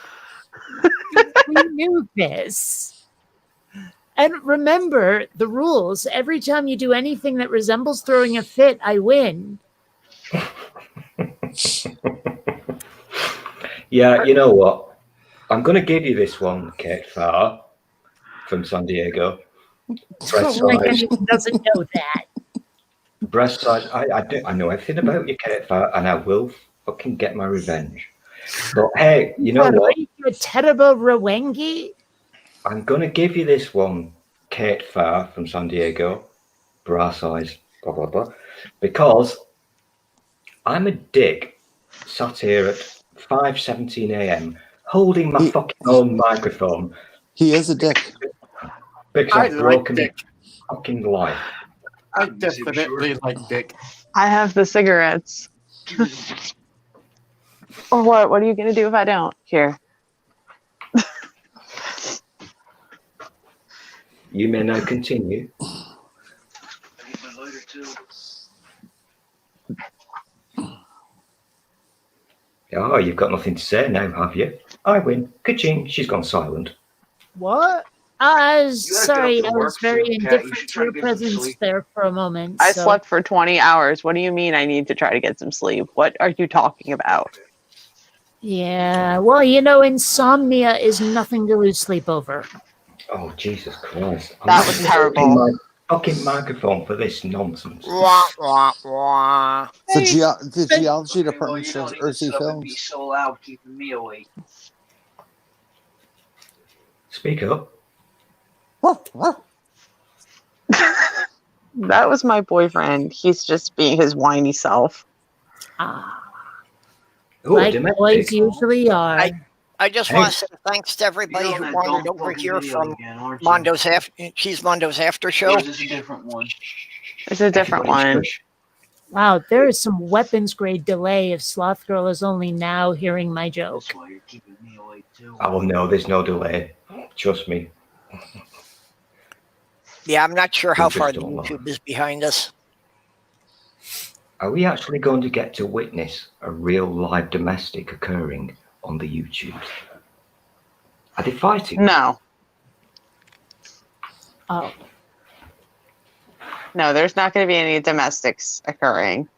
We knew this. And remember the rules. Every time you do anything that resembles throwing a fit, I win. Yeah, you know what? I'm going to give you this one, Kate Farr from San Diego. Breast size. Doesn't know that. Breast size. I know everything about you, Kate Farr, and I will fucking get my revenge. But hey, you know what? Are you a terrible Rwengi? I'm going to give you this one, Kate Farr from San Diego. Bra size, blah, blah, blah. Because I'm a dick sat here at 5:17 a.m. holding my fucking own microphone. He is a dick. Because I've broken my fucking life. I definitely like dick. I have the cigarettes. Or what? What are you going to do if I don't? Here. You may now continue. Oh, you've got nothing to say now, have you? I win. Ka-ching. She's gone silent. What? Sorry, I was very indifferent to your presence there for a moment. I slept for 20 hours. What do you mean I need to try to get some sleep? What are you talking about? Yeah, well, insomnia is nothing to lose sleep over. Oh, Jesus Christ. That was terrible. My fucking microphone for this nonsense. The geology department shows earthy films. Be so loud, keeping me awake. Speak up. That was my boyfriend. He's just being his whiny self. Like boys usually are. I just want to say thanks to everybody who wandered over here from Mondo's Cheese Mondo's after show. Or is this a different one? It's a different one. Wow, there is some weapons grade delay if Sloth Girl is only now hearing my joke. That's why you're keeping me awake too. Oh no, there's no delay. Trust me. Yeah, I'm not sure how far the YouTube is behind us. Are we actually going to get to witness a real live domestic occurring on the YouTube? Are they fighting? No. Oh. No, there's not going to be any domestics occurring.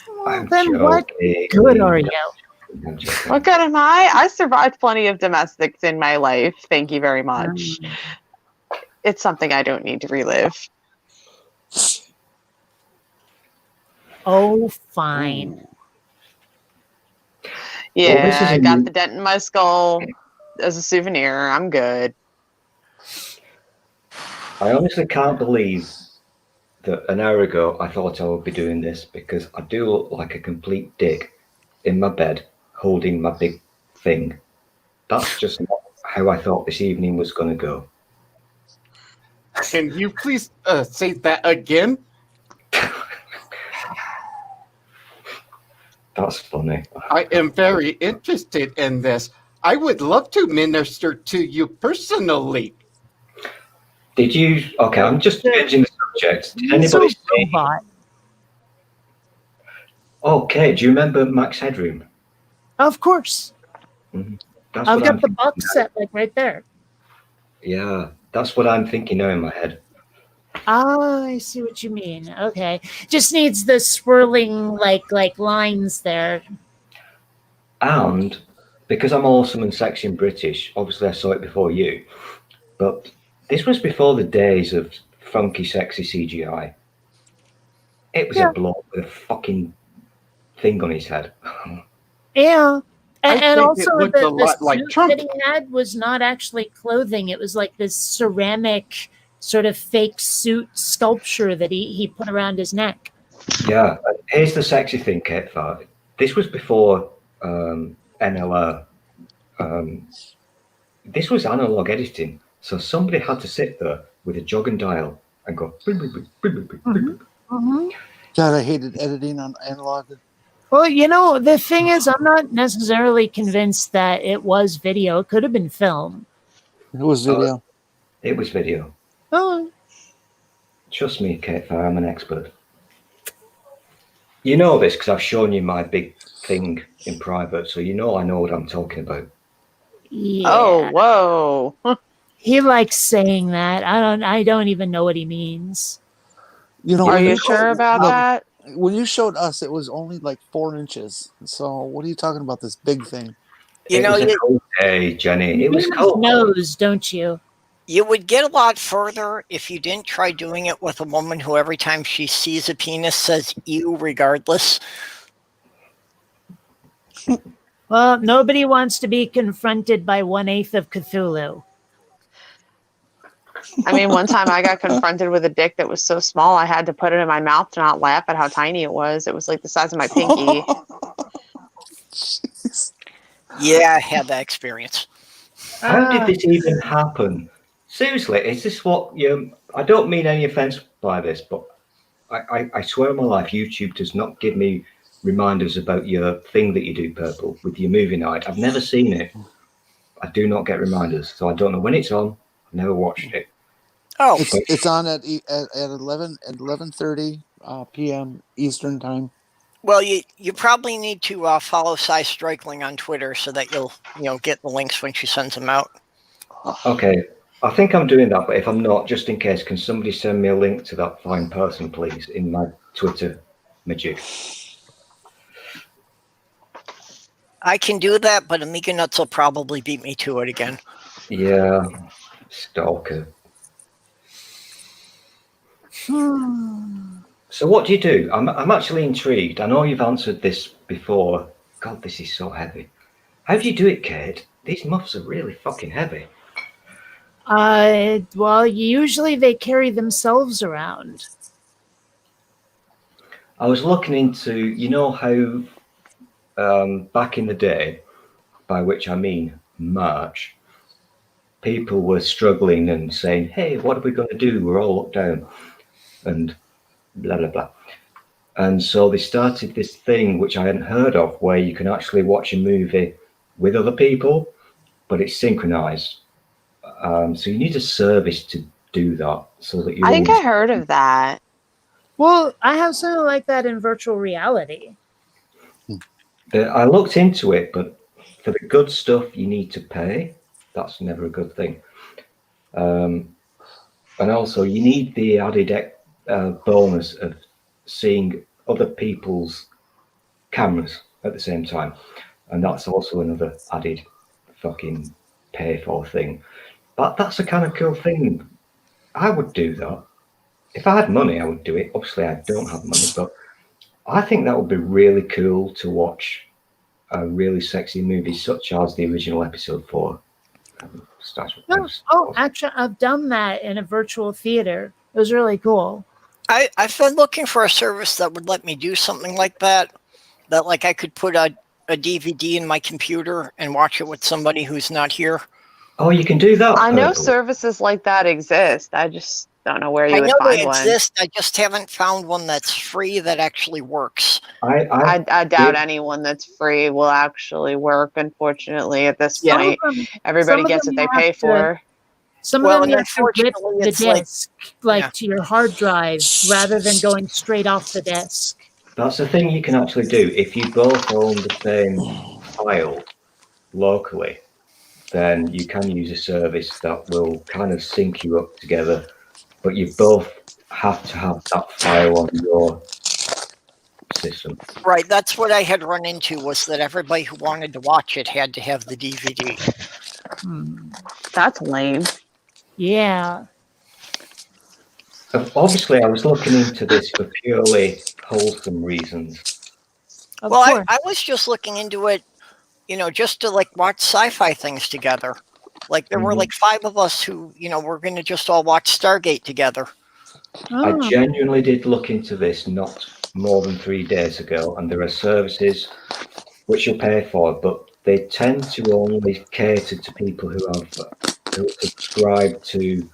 Well, then what good are you? What good am I? I survived plenty of domestics in my life. Thank you very much. It's something I don't need to relive. Oh, fine. Yeah, I got the dent in my skull as a souvenir. I'm good. I honestly can't believe that an hour ago I thought I would be doing this, because I do look like a complete dick in my bed holding my big thing. That's just not how I thought this evening was going to go. Can you please say that again? That's funny. I am very interested in this. I would love to minister to you personally. Did you? Okay, I'm just changing the subject. Did anybody say? Robot. Okay, do you remember Max Headroom? Of course. Mm-hmm. I've got the box set like right there. Yeah, that's what I'm thinking now in my head. Oh, I see what you mean. Okay. Just needs the swirling like lines there. And because I'm awesome and sexy and British, obviously I saw it before you, but this was before the days of funky, sexy CGI. It was a bloke with a fucking thing on his head. Yeah. And also the suit that he had was not actually clothing. It was like this ceramic sort of fake suit sculpture that he put around his neck. Yeah. Here's the sexy thing, Kate. This was before NLR. This was analog editing. So somebody had to sit there with a jog and dial and go. God, I hated editing on analog. Well, the thing is, I'm not necessarily convinced that it was video. It could have been film. It was video. It was video. Oh. Trust me, Kate, I'm an expert. You know this because I've shown you my big thing in private, so I know what I'm talking about. Yeah. Oh, whoa. He likes saying that. I don't even know what he means. Are you sure about that? When you showed us, it was only like 4 inches. So what are you talking about, this big thing? It was a cold day, Jenny. It was cold. Knows, don't you? You would get a lot further if you didn't try doing it with a woman who every time she sees a penis says ew regardless. Well, nobody wants to be confronted by 1/8 of Cthulhu. I mean, one time I got confronted with a dick that was so small I had to put it in my mouth to not laugh at how tiny it was. It was like the size of my pinky. Yeah, I had that experience. How did this even happen? Seriously, is this what you... I don't mean any offense by this, but I swear on my life, YouTube does not give me reminders about your thing that you do, Purple, with your movie night. I've never seen it. I do not get reminders, so I don't know when it's on. I've never watched it. Oh, it's on at 11:30 p.m. Eastern time. Well, you probably need to follow SciStrike on Twitter so that you'll get the links when she sends them out. Okay, I think I'm doing that, but if I'm not, just in case, can somebody send me a link to that fine person, please, in my Twitter magic? I can do that, but Amiga Nuts will probably beat me to it again. Yeah, stalker. So what do you do? I'm actually intrigued. I know you've answered this before. God, this is so heavy. How do you do it, Kate? These muffs are really fucking heavy. Well, usually they carry themselves around. I was looking into, you know how back in the day, by which I mean March, people were struggling and saying, hey, what are we going to do? We're all locked down and blah, blah, blah. And so they started this thing, which I hadn't heard of, where you can actually watch a movie with other people, but it's synchronized. So you need a service to do that so that you. I think I heard of that. Well, I have something like that in virtual reality. I looked into it, but for the good stuff, you need to pay. That's never a good thing. And also, you need the added bonus of seeing other people's cameras at the same time. And that's also another added fucking pay for thing. But that's a kind of cool thing. I would do that. If I had money, I would do it. Obviously, I don't have money, but I think that would be really cool to watch a really sexy movie such as the original episode 4. Actually, I've done that in a virtual theater. It was really cool. I've been looking for a service that would let me do something like that. That like I could put a DVD in my computer and watch it with somebody who's not here. Oh, you can do that. I know services like that exist. I just don't know where you would find one. I know they exist. I just haven't found one that's free that actually works. I doubt anyone that's free will actually work, unfortunately, at this point. Everybody gets what they pay for. Some of them you have to rip the disk to your hard drive rather than going straight off the disk. That's the thing you can actually do. If you both own the same file locally, then you can use a service that will kind of sync you up together, but you both have to have that file on your system. Right, that's what I had run into, was that everybody who wanted to watch it had to have the DVD. That's lame. Yeah. Obviously, I was looking into this for purely wholesome reasons. Well, I was just looking into it, just to like watch sci-fi things together. Like there were like 5 of us who, were going to just all watch Stargate together. I genuinely did look into this not more than 3 days ago, and there are services which you'll pay for, but they tend to only cater to people who subscribe to.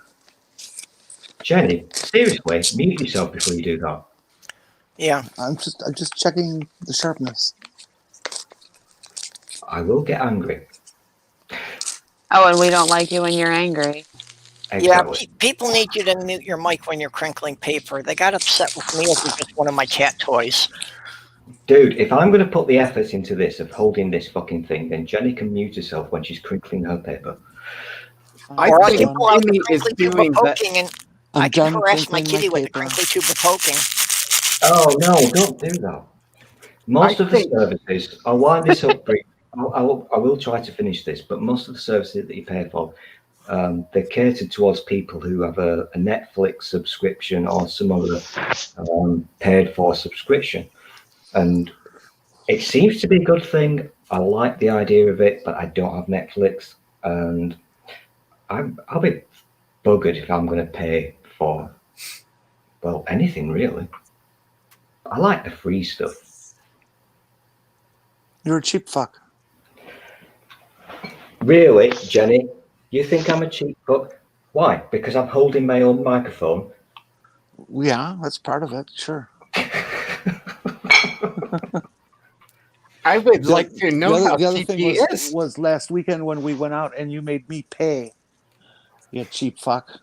Jenny, seriously, mute yourself before you do that. Yeah, I'm just checking the sharpness. I will get angry. Oh, and we don't like you when you're angry. Exactly. Yeah, people need you to mute your mic when you're crinkling paper. They got upset with me over just one of my cat toys. Dude, if I'm going to put the effort into this of holding this fucking thing, then Jenny can mute herself when she's crinkling her paper. I think Amy is doing that. And I can harass my kitty with the crinkly tube of poking. Oh, no, don't do that. Most of the services, I'll wind this up brief. I will try to finish this, but most of the services that you pay for, they're catered towards people who have a Netflix subscription or some other paid for subscription. And it seems to be a good thing. I like the idea of it, but I don't have Netflix. And I'll be buggered if I'm going to pay for, well, anything really. I like the free stuff. You're a cheap fuck. Really, Jenny? You think I'm a cheap fuck? Why? Because I'm holding my own microphone? Yeah, that's part of it, sure. I would like to know how the other cheap thing he is. was last weekend when we went out and you made me pay. You cheap fuck.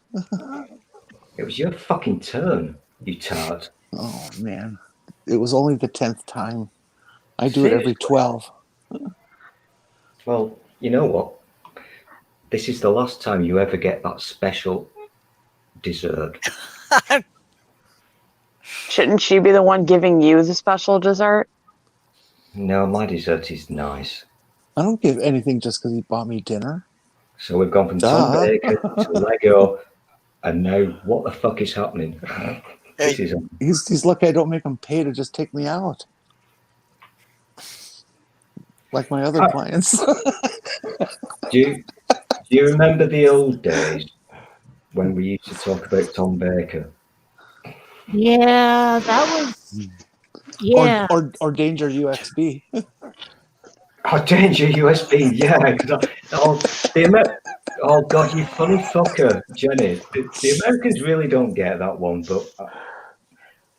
It was your fucking turn, you tart. Oh, man. It was only the 10th time. I do it every 12. Well, you know what? This is the last time you ever get that special dessert. Shouldn't she be the one giving you the special dessert? No, my dessert is nice. I don't give anything just because he bought me dinner. So we've gone from Tom Baker to Lego, and now what the fuck is happening? He's lucky I don't make him pay to just take me out. Like my other clients. Do you remember the old days when we used to talk about Tom Baker. Yeah, that was. Yeah. Or Danger UXB. Oh, Danger USB, yeah. Oh God, you funny fucker, Jenny. The Americans really don't get that one, but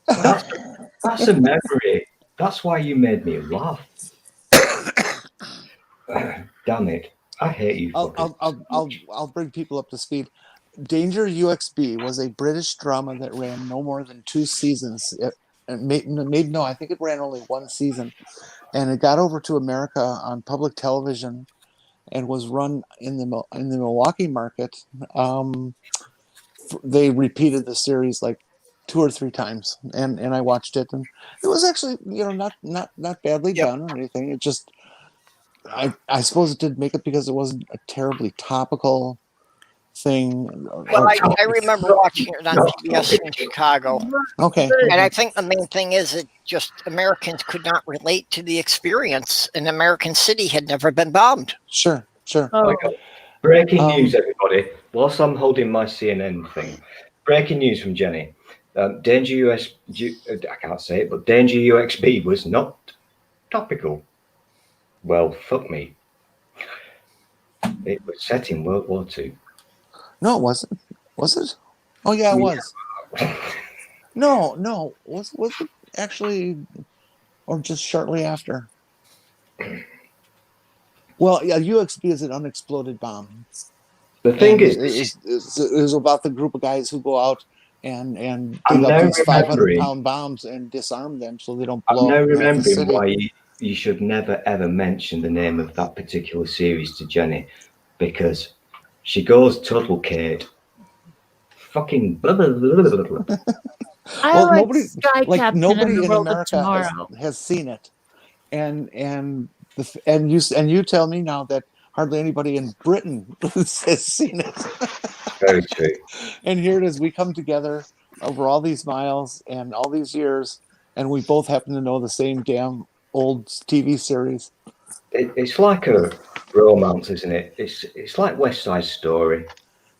that's a memory. That's why you made me laugh. Damn it! I hate you fuckers. I'll bring people up to speed. Danger UXB was a British drama that ran no more than 2 seasons. I think it ran only 1 season, and it got over to America on public television and was run in the Milwaukee market. They repeated the series like 2 or 3 times, and I watched it, and it was actually not badly done or anything. It just I suppose it didn't make it because it wasn't a terribly topical thing. Well, I remember watching it on PBS in Chicago. Okay. And I think the main thing is that just Americans could not relate to the experience. An American city had never been bombed. Sure. Oh. Breaking news, everybody. Whilst I'm holding my CNN thing, breaking news from Jenny. Danger I can't say it, but Danger UXB was not topical. Well, fuck me. It was set in World War II. No, it wasn't. Was it? Oh yeah, it was. No. Was it actually, or just shortly after? Well, yeah, UXB is an unexploded bomb. The thing is, it was about the group of guys who go out and dig up these 500-pound bombs and disarm them so they don't blow up. I'm now remembering why you should never ever mention the name of that particular series to Jenny, because she goes total Kate. Fucking blah, blah, blah, blah, blah. Well, nobody in America has seen it, and you tell me now that hardly anybody in Britain has seen it. Very true. And here it is. We come together over all these miles and all these years, and we both happen to know the same damn old TV series. It's like a romance, isn't it? It's like West Side Story.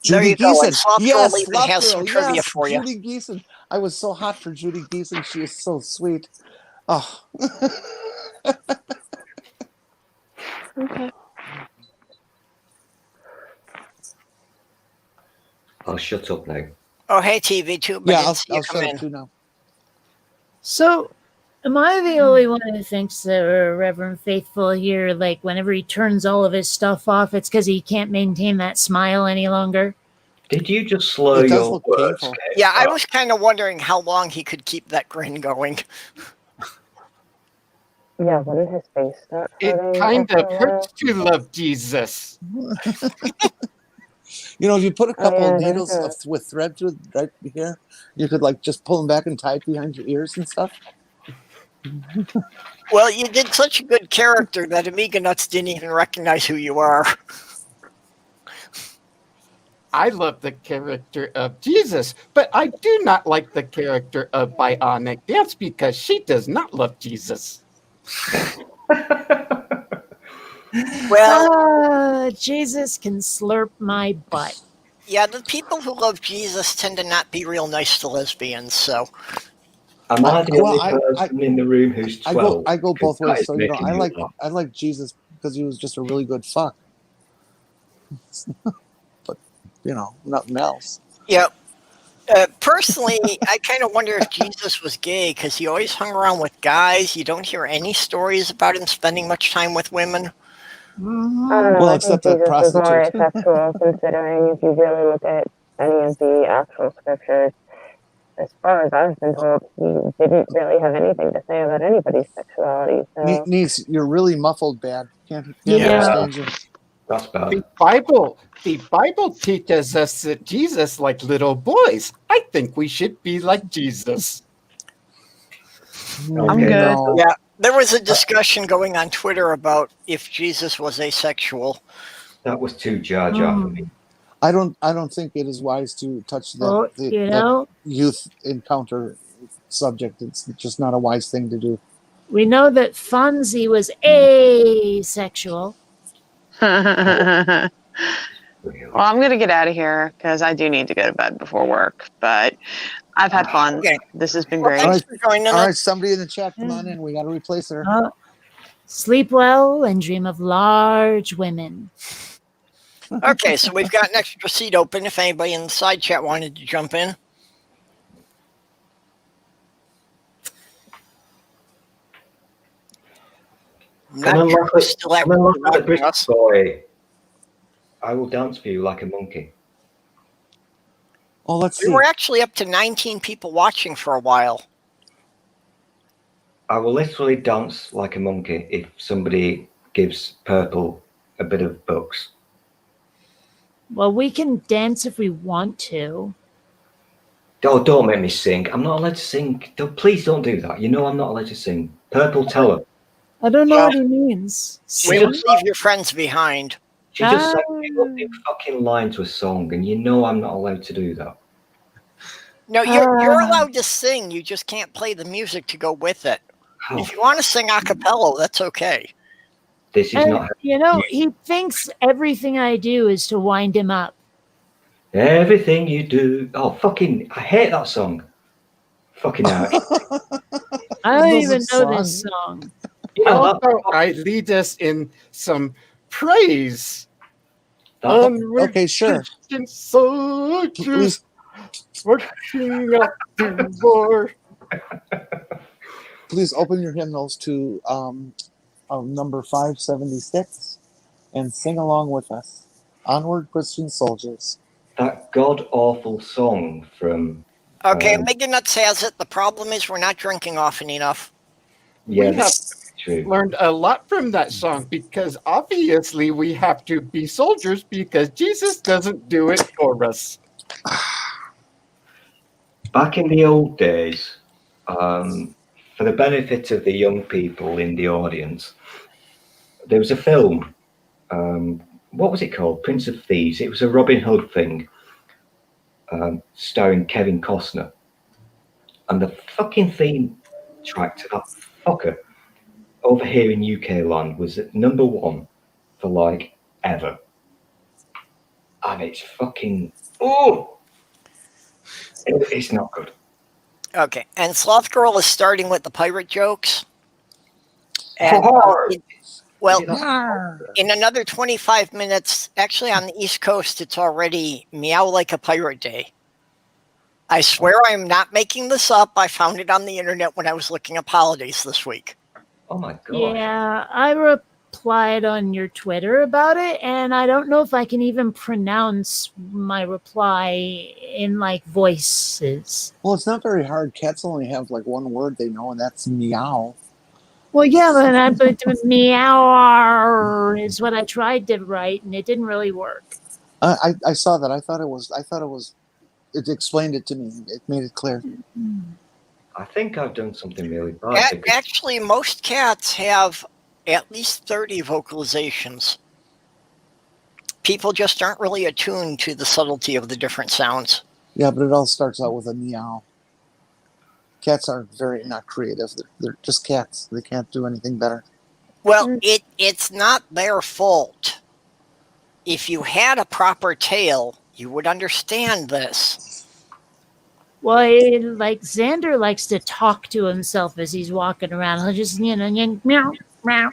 Judy Geeson. Yes, even has some trivia for you. Judy Geeson. I was so hot for Judy Geeson. She is so sweet. Oh. Okay. I'll shut up now. Oh, hey, TV too. Yeah, I'll shut up too now. So, am I the only one who thinks that Reverend Faithful here, like whenever he turns all of his stuff off, it's because he can't maintain that smile any longer? Did you just slow your words? Yeah, I was kind of wondering how long he could keep that grin going. Yeah, when did his face start? It kind of hurts to love Jesus. If you put a couple of needles with thread through right here, you could like just pull them back and tie it behind your ears and stuff. Well, you did such a good character that Amiga Nuts didn't even recognize who you are. I love the character of Jesus, but I do not like the character of Bionic Dance because she does not love Jesus. Well, Jesus can slurp my butt. Yeah, the people who love Jesus tend to not be real nice to lesbians, so. Am I the only person in the room who's 12? I go both ways. So I like Jesus because he was just a really good fuck. But nothing else. Yeah. Personally, I kind of wonder if Jesus was gay because he always hung around with guys. You don't hear any stories about him spending much time with women. I don't know. I think Jesus was more asexual, considering if you really look at any of the actual scriptures. As far as I've been told, he didn't really have anything to say about anybody's sexuality. So. Niece, you're really muffled bad. Can't understand you. That's bad. The Bible teaches us that Jesus like little boys. I think we should be like Jesus. I'm good. No. Yeah, there was a discussion going on Twitter about if Jesus was asexual. That was too Jar Jar for me. I don't think it is wise to touch that youth encounter subject. It's just not a wise thing to do. We know that Fonzie was asexual. Well, I'm going to get out of here because I do need to go to bed before work. But I've had fun. Okay. This has been Well, great. thanks for joining All us. right, somebody in the chat, come on in. We got to replace her. Sleep well and dream of large women. Okay, so we've got an extra seat open if anybody in the side chat wanted to jump in. Come on, Not sure who's still come on, actively laugh at the watching British us. boy. I will dance for you like a monkey. Oh, let's We see. were actually up to 19 people watching for a while. I will literally dance like a monkey if somebody gives Purple a bit of bucks. Well, we can dance if we want to. Oh, don't make me sing. I'm not allowed to sing. Please don't do that. You know I'm not allowed to sing. Purple, tell her. I don't know Well, what he means. We will Sing? leave your friends behind. She just sang the opening fucking line to a song, and you know I'm not allowed to do that. No, you're allowed to sing. You just can't play the music to go with it. Oh, If you want to sing a cappella, that's okay. this is not. You know, he thinks everything I do is to wind him up. Everything you do. Oh, fucking. I hate that song. Fucking out. I don't Those even are know this songs. song. You know that. Also, I lead us in some praise. Okay, sure. Christian soldiers marching up to war. Please open your hymnals to number 576 and sing along with us. Onward, Christian soldiers. That god awful song from. Okay, Mega Nuts has it. The problem is we're not drinking often enough. Yeah, We have true. learned a lot from that song because obviously we have to be soldiers because Jesus doesn't do it for us. Back in the old days, for the benefit of the young people in the audience, there was a film. What was it called? Prince of Thieves. It was a Robin Hood thing, starring Kevin Costner. And the fucking theme track to that fucker over here in UK land was at #1 for like ever. And it's fucking it's not good. Okay, and Sloth Girl is starting with the pirate jokes. And well, in another 25 minutes, actually on the East Coast, it's already Meow Like a Pirate Day. I swear I am not making this up. I found it on the internet when I was looking up holidays this week. Oh my gosh. Yeah, I replied on your Twitter about it, and I don't know if I can even pronounce my reply in like voices. Well, it's not very hard. Cats only have like one word they know, and that's meow. Well, yeah, but meow is what I tried to write, and it didn't really work. I saw that. I thought it was. It explained it to me. It made it clear. I think I've done something really bad. Actually, most cats have at least 30 vocalizations. People just aren't really attuned to the subtlety of the different sounds. Yeah, but it all starts out with a meow. Cats are very not creative. They're just cats. They can't do anything better. Well, it's not their fault. If you had a proper tail, you would understand this. Well, like Xander likes to talk to himself as he's walking around. He'll just, meow, meow, meow,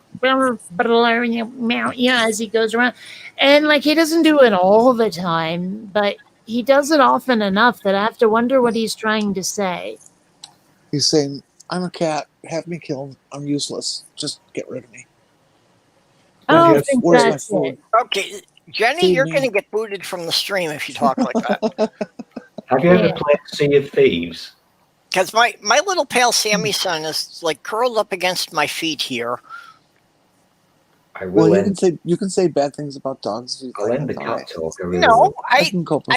as he goes around. And like he doesn't do it all the time, but he does it often enough that I have to wonder what he's trying to say. He's saying, I'm a cat. Have me killed. I'm useless. Just get rid of me. I don't think that's it. Okay, Jenny, you're going to get booted from the stream if you talk like that. Have you ever played Sea of Thieves? Because my little pale Sammy-son is like curled up against my feet here. Well, you can say bad things about dogs. I'll end the cat talk. No, I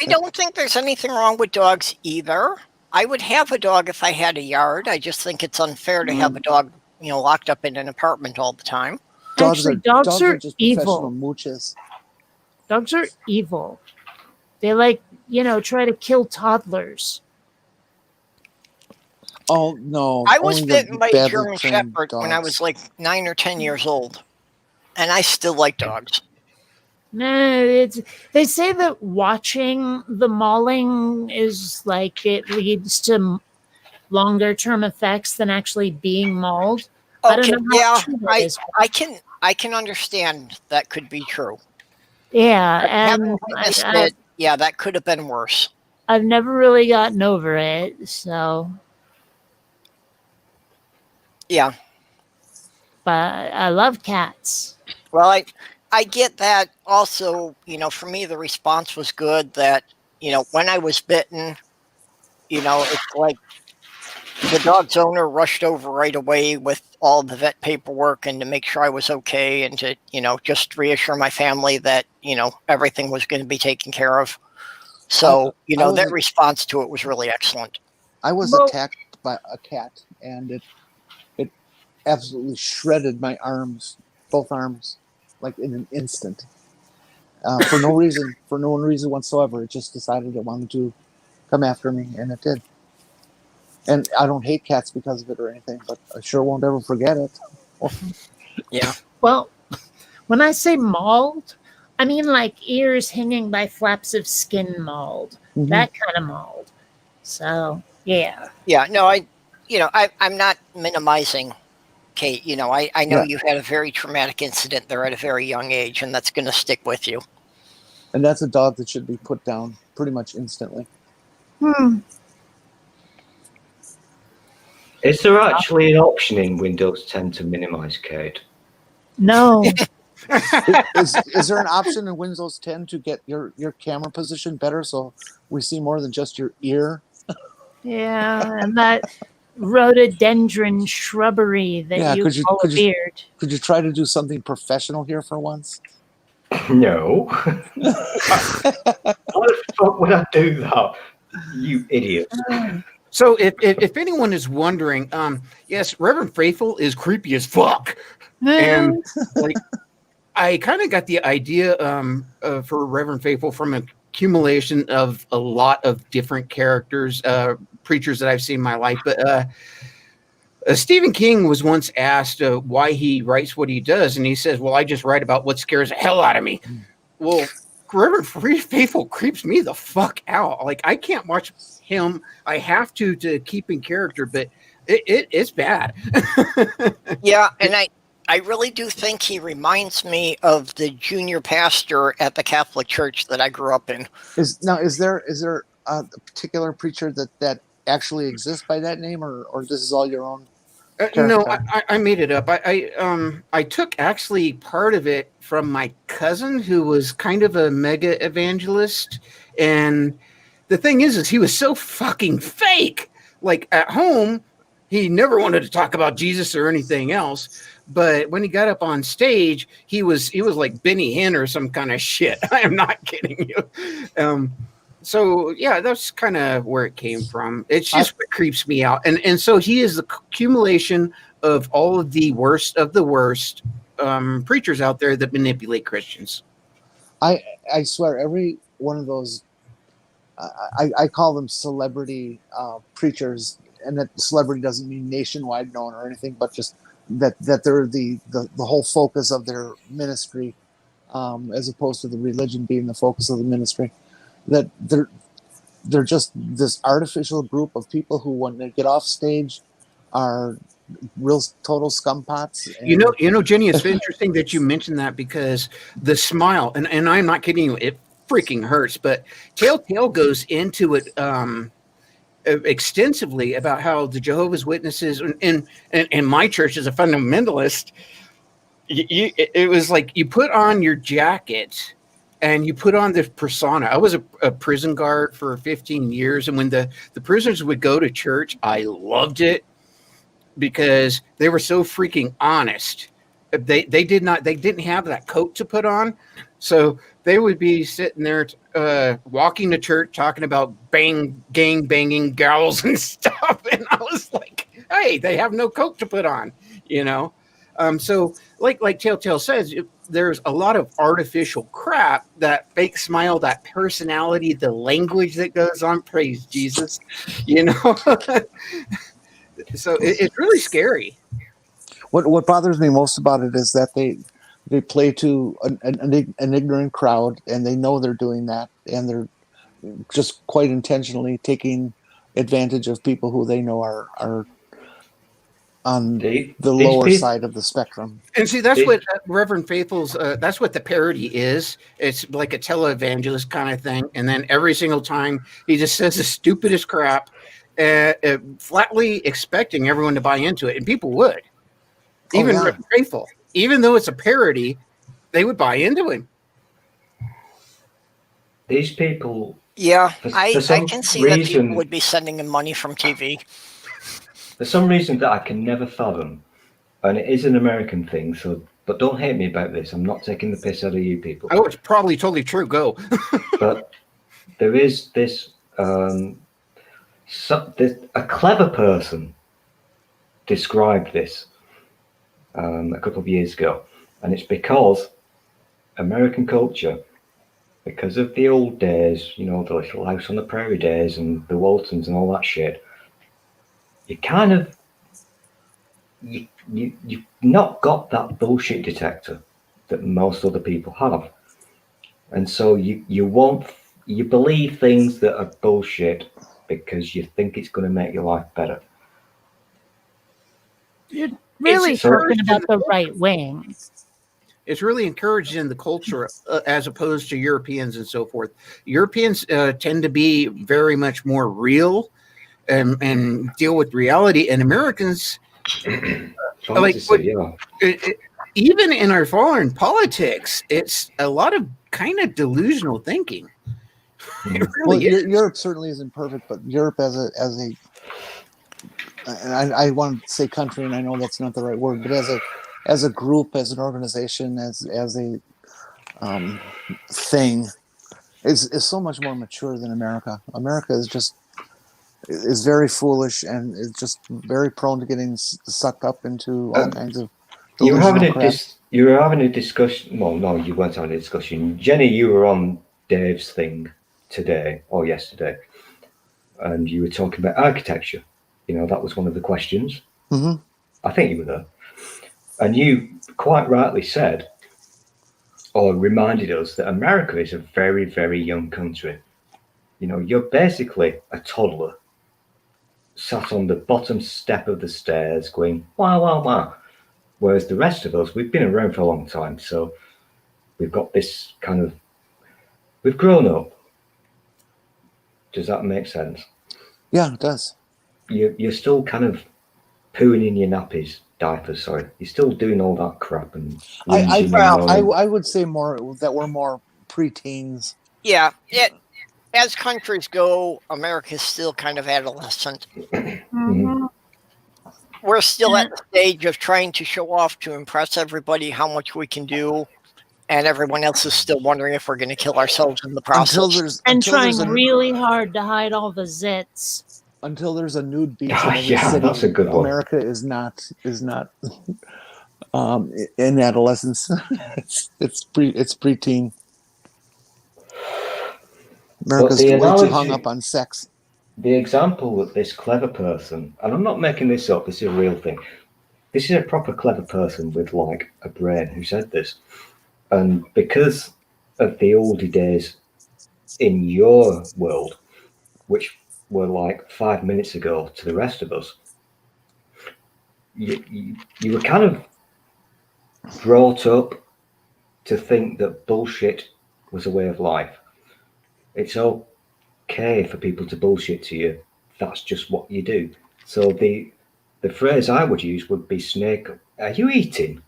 don't think there's anything wrong with dogs either. I would have a dog if I had a yard. I just think it's unfair to have a dog, locked up in an apartment all the time. Dogs are just evil. professional mooches. Dogs are evil. They try to kill toddlers. Oh no! I was bitten by a German Shepherd when I was like 9 or 10 years old, and I still like dogs. No, they say that watching the mauling is like it leads to longer term effects than actually being mauled. I don't Okay, know how yeah, true that is. I can understand that could be true. Yeah, But having and witnessed it, yeah, that could have been worse. I've never really gotten over it. So, Yeah. but I love cats. Well, I get that. Also, for me, the response was good. That when I was bitten, it's like the dog's owner rushed over right away with all the vet paperwork and to make sure I was okay and to just reassure my family that everything was going to be taken care of. So that response to it was really excellent. I was attacked by a cat, and it absolutely shredded my arms, both arms, like in an instant. For no reason whatsoever. It just decided it wanted to come after me, and it did. And I don't hate cats because of it or anything, but I sure won't ever forget it. Yeah. Well, when I say mauled, I mean like ears hanging by flaps of skin mauled. Mm-hmm. That kind of mauled. So, yeah. Yeah, no, I'm not minimizing Kate. I know you had a very traumatic incident there at a very young age, and that's going to stick with you. And that's a dog that should be put down pretty much instantly. Is there actually an option in Windows 10 to minimize Kate? No. Is there an option in Windows 10 to get your camera position better so we see more than just your ear? Yeah, and that rhododendron shrubbery that you call a beard. Could you try to do something professional here for once? No. How the fuck would I do that? You idiot. So if anyone is wondering, yes, Reverend Faithful is creepy as fuck. And like I kind of got the idea for Reverend Faithful from an accumulation of a lot of different characters, preachers that I've seen in my life. But Stephen King was once asked why he writes what he does, and he says, well, I just write about what scares the hell out of me. Well, Reverend Faithful creeps me the fuck out. Like, I can't watch him. I have to keep in character, but it's bad. Yeah, and I really do think he reminds me of the junior pastor at the Catholic Church that I grew up in. Is there a particular preacher that actually exists by that name, or this is all your own? No, I made it up. I took actually part of it from my cousin, who was kind of a mega evangelist, and the thing is he was so fucking fake. Like at home, he never wanted to talk about Jesus or anything else. But when he got up on stage, he was like Benny Hinn or some kind of shit. I am not kidding you. So yeah, that's kind of where it came from. It's just what creeps me out. And so he is the accumulation of all of the worst preachers out there that manipulate Christians. I swear every one of those, I call them celebrity preachers, and that celebrity doesn't mean nationwide known or anything, but just that they're the whole focus of their ministry, as opposed to the religion being the focus of the ministry. That they're just this artificial group of people who, when they get off stage, are real total scumpots. You know, Jenny, it's interesting that you mentioned that, because the smile, and I'm not kidding you, it freaking hurts. But Telltale goes into it extensively about how the Jehovah's Witnesses and my church is a fundamentalist. It was like you put on your jacket and you put on the persona. I was a prison guard for 15 years, and when the prisoners would go to church, I loved it because they were so freaking honest. They didn't have that coat to put on, so they would be sitting there walking to church talking about gang banging gals and stuff, and I was like, hey, they have no coat to put on, you know. So like Telltale says, there's a lot of artificial crap, that fake smile, that personality, the language that goes on. Praise Jesus, you know. So it's really scary. What bothers me most about it is that they play to an ignorant crowd, and they know they're doing that, and they're just quite intentionally taking advantage of people who they know are on the lower side of the spectrum. And see, that's what Reverend Faithful's, that's what the parody is. It's like a televangelist kind of thing. And then every single time he just says the stupidest crap, flatly expecting everyone to buy into it. And people would. Even Reverend Faithful. Even though it's a parody, they would buy into him. These people... Yeah, I can see that people would be sending him money from TV. For some reason that I can never fathom, and it is an American thing, but don't hate me about this. I'm not taking the piss out of you people. Oh, it's probably totally true. Go. But there is this, a clever person described this a couple of years ago, and it's because American culture, because of the old days, you know, the Little House on the Prairie days and the Waltons and all that shit, you kind of, you've not got that bullshit detector that most other people have. And so you believe things that are bullshit because you think it's going to make your life better. You're really talking about the right wing. It's really encouraged in the culture as opposed to Europeans and so forth. Europeans tend to be very much more real and deal with reality, and Americans even in our foreign politics, it's a lot of kind of delusional thinking. Europe certainly isn't perfect, but Europe as a and I want to say country, and I know that's not the right word, but as a group, as an organization, as a thing, is so much more mature than America. America is very foolish and is just very prone to getting sucked up into all kinds of. You were having a discussion. Well, no, you weren't having a discussion. Jenny, you were on Dave's thing today or yesterday, and you were talking about architecture. You know, that was one of the questions. Mm-hmm. I think you were there, and you quite rightly said, or reminded us that America is a very, very young country. You know, you're basically a toddler sat on the bottom step of the stairs going, wow, wow, wow. Whereas the rest of us, we've been around for a long time. So we've got this kind of, we've grown up. Does that make sense? Yeah, it does. You're still kind of pooing in your diapers, sorry. You're still doing all that crap. And I would say more that we're more preteens. Yeah, as countries go, America's still kind of adolescent. Mm-hmm. We're still at the stage of trying to show off to impress everybody how much we can do, and everyone else is still wondering if we're going to kill ourselves in the process. Trying really hard to hide all the zits. Until there's a nude beach in every city, that's a good one. America is not in adolescence. it's preteen. America's way too hung up on sex. The example of this clever person, and I'm not making this up, this is a real thing. This is a proper clever person with like a brain who said this. And because of the oldie days in your world, which were like 5 minutes ago to the rest of us, you were kind of brought up to think that bullshit was a way of life. It's okay for people to bullshit to you. That's just what you do. So the phrase I would use would be snake. Are you eating?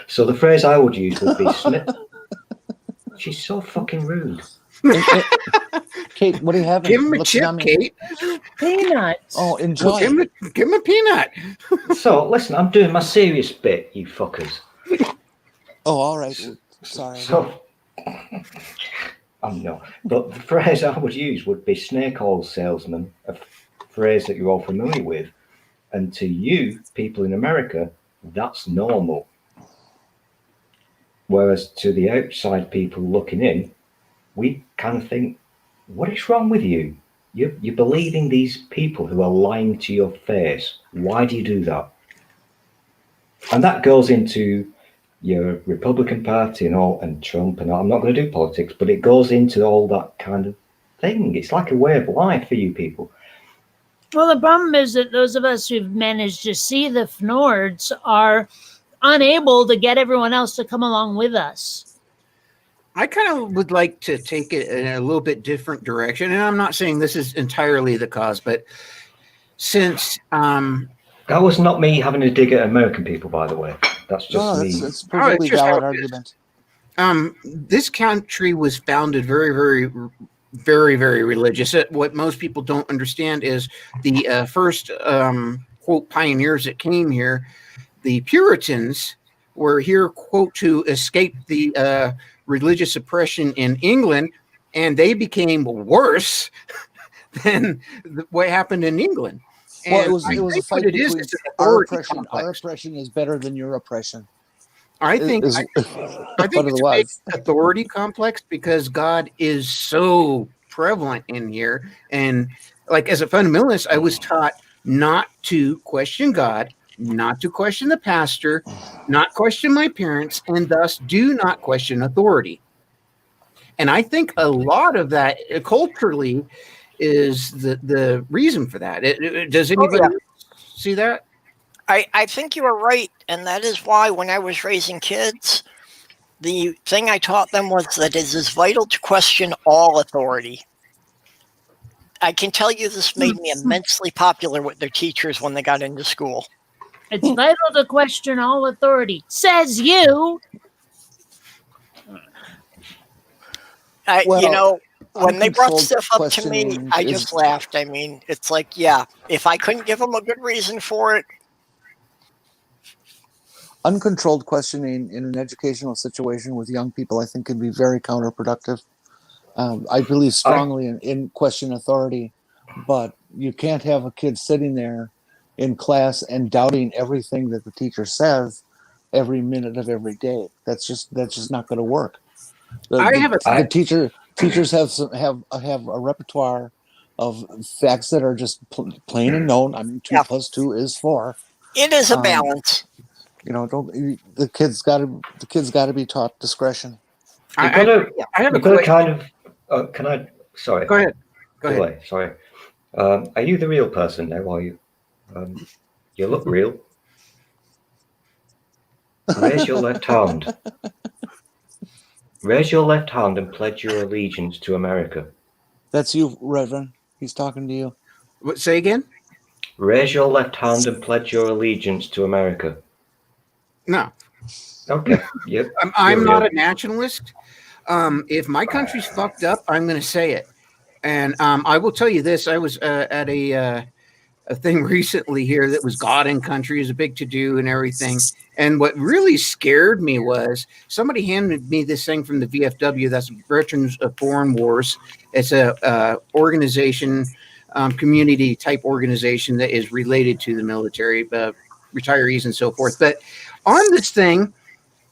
So the phrase I would use would be snake. She's so fucking rude. Kate, what do you have? Give him a chip, Kate. Peanuts. Oh, enjoy. Well, give him a peanut. So listen, I'm doing my serious bit, you fuckers. Oh, all right. Sorry. So I'm not. But the phrase I would use would be snake oil salesman, a phrase that you're all familiar with. And to you, people in America, that's normal. Whereas to the outside people looking in, we kind of think, what is wrong with you? You're believing these people who are lying to your face. Why do you do that? And that goes into your Republican Party and all, and Trump and all. I'm not going to do politics, but it goes into all that kind of thing. It's like a way of life for you people. Well, the problem is that those of us who've managed to see the Fnords are unable to get everyone else to come along with us. I kind of would like to take it in a little bit different direction, and I'm not saying this is entirely the cause, but since that was not me having a dig at American people, by the way. That's just me. It's a perfectly valid argument. This country was founded very, very, very, very religious. What most people don't understand is the first quote pioneers that came here, the Puritans, were here quote to escape the religious oppression in England, and they became worse than what happened in England. Well, it was a fight between our oppression. Our oppression is better than your oppression. I think it's a authority complex because God is so prevalent in here. And like as a fundamentalist, I was taught not to question God, not to question the pastor, not question my parents, and thus do not question authority. And I think a lot of that culturally is the reason for that. Does anybody see that? I think you are right, and that is why when I was raising kids, the thing I taught them was that it is vital to question all authority. I can tell you this made me immensely popular with their teachers when they got into school. It's vital to question all authority, says you. When they brought stuff up to me, I just laughed. I mean, it's like, yeah, if I couldn't give them a good reason for it. Uncontrolled questioning in an educational situation with young people, I think, can be very counterproductive. I believe strongly in question authority, but you can't have a kid sitting there in class and doubting everything that the teacher says every minute of every day. That's just not going to work. Teachers have a repertoire of facts that are just plain and known. I mean, 2 + 2 is 4. It is a balance. The kids got to be taught discretion. I have a question. Can I? Sorry. Go ahead. Sorry. Are you the real person now? Are you? You look real. Raise your left hand. Raise your left hand and pledge your allegiance to America. That's you, Reverend. He's talking to you. What? Say again? Raise your left hand and pledge your allegiance to America. No. Okay. Yep. I'm not a nationalist. If my country's fucked up, I'm going to say it. And I will tell you this. I was at a thing recently here that was God and Country, is a big to-do and everything. And what really scared me was somebody handed me this thing from the VFW. That's Veterans of Foreign Wars. It's a organization, community type organization that is related to the military, retirees and so forth. But on this thing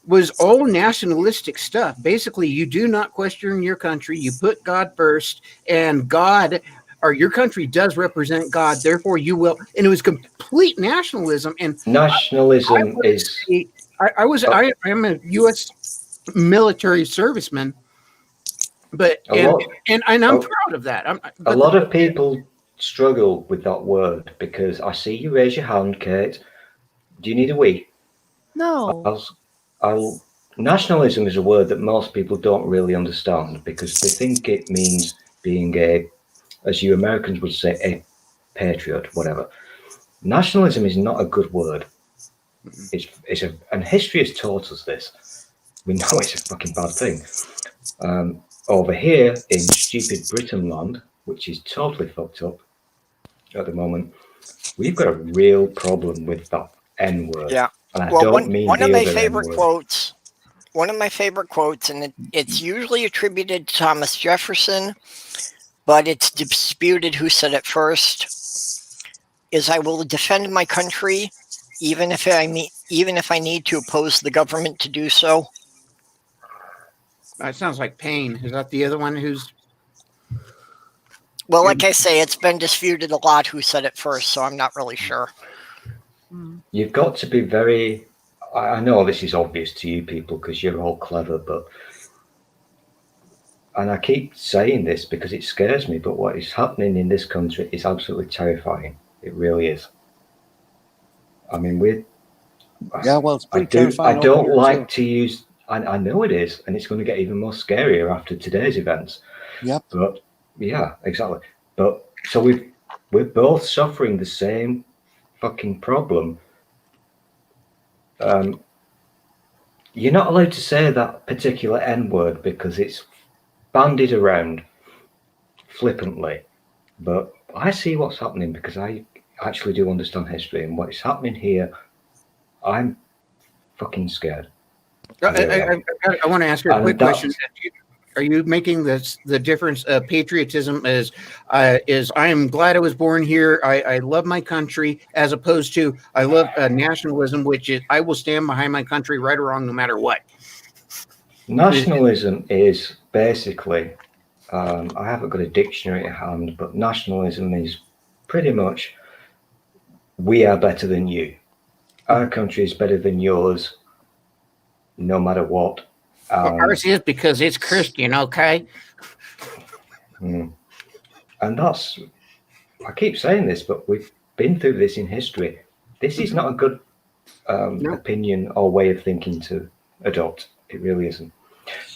was all nationalistic stuff. Basically, you do not question your country. You put God first, and God, or your country does represent God. Therefore, you will. And it was complete nationalism. And nationalism I am a U.S. military serviceman, but and I'm proud of that. A lot of people struggle with that word because I see you raise your hand, Kate. Do you need a wee? No. Nationalism is a word that most people don't really understand because they think it means being a, as you Americans would say, a patriot, whatever. Nationalism is not a good word. And history has taught us this. We know it's a fucking bad thing. Over here in stupid Britain land, which is totally fucked up at the moment, we've got a real problem with that N word. Yeah. And I don't mean one of my favorite N-word. quotes. One of my favorite quotes, and it's usually attributed to Thomas Jefferson, but it's disputed who said it first, is "I will defend my country, even if I need to oppose the government to do so." It sounds like Payne. Is that the other one who's? Well, like I say, it's been disputed a lot who said it first, so I'm not really sure. You've got to be very. I know this is obvious to you people because you're all clever, but, and I keep saying this because it scares me, but what is happening in this country is absolutely terrifying. It really is. I mean, well, it's pretty I terrifying. don't like to use. I know it is, and it's going to get even more scarier after today's events. Yep. But yeah, exactly. But so we're both suffering the same fucking problem. You're not allowed to say that particular N word because it's bandied around flippantly. But I see what's happening because I actually do understand history, and what's happening here, I'm fucking scared. I want to ask you a quick question. Are you making the difference of patriotism as I am glad I was born here, I love my country, as opposed to I love nationalism, which is I will stand behind my country right or wrong no matter what? Nationalism is basically, I haven't got a dictionary at hand, but nationalism is pretty much we are better than you. Our country is better than yours, no matter what. Well, ours is because it's Christian, okay? And that's, I keep saying this, but we've been through this in history. This is not a good opinion or way of thinking to adopt. It really isn't.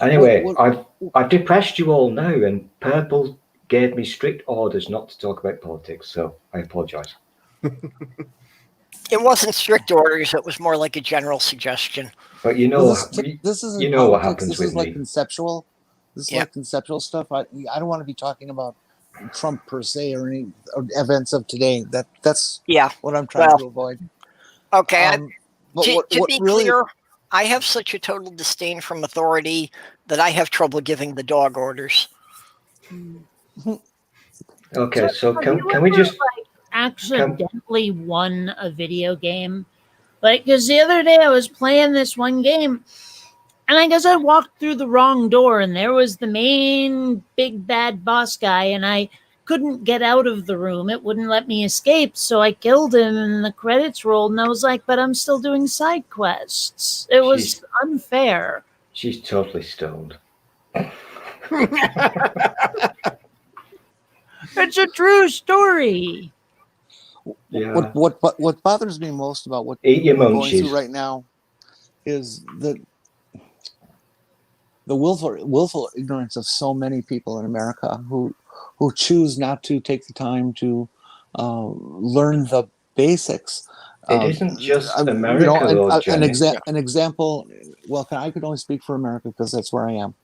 Anyway, I've depressed you all now, and Purple gave me strict orders not to talk about politics, so I apologise. It wasn't strict orders. It was more like a general suggestion. But you know, this isn't you know politics, what happens this with is like me. conceptual. This is like conceptual stuff. I don't want to be talking about Trump per se or any events of today. That's what I'm trying to avoid. Okay. But to be clear, I have such a total disdain from authority that I have trouble giving the dog orders. Okay, so can we just accidentally won a video game? Like, because the other day I was playing this one game, and I guess I walked through the wrong door, and there was the main big bad boss guy, and I couldn't get out of the room. It wouldn't let me escape, so I killed him, and the credits rolled, and I was like, but I'm still doing side quests. It was unfair. She's totally stoned. It's a true story. Yeah. What bothers me most about what we're going through right now is the willful ignorance of so many people in America who choose not to take the time to learn the basics. It isn't just America, an example. Well, I could only speak for America because that's where I am.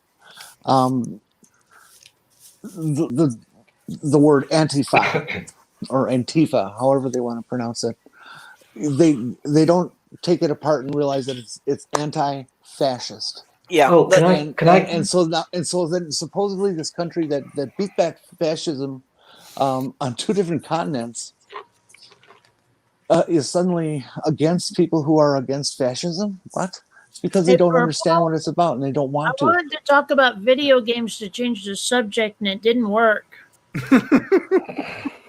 The word Antifa or Antifa, however they want to pronounce it, they don't take it apart and realize that it's anti-fascist. Yeah. Oh, and so then supposedly this country that beat back fascism on two different continents is suddenly against people who are against fascism. What? It's because they don't understand what it's about and they don't want to. I wanted to talk about video games to change the subject, and it didn't work.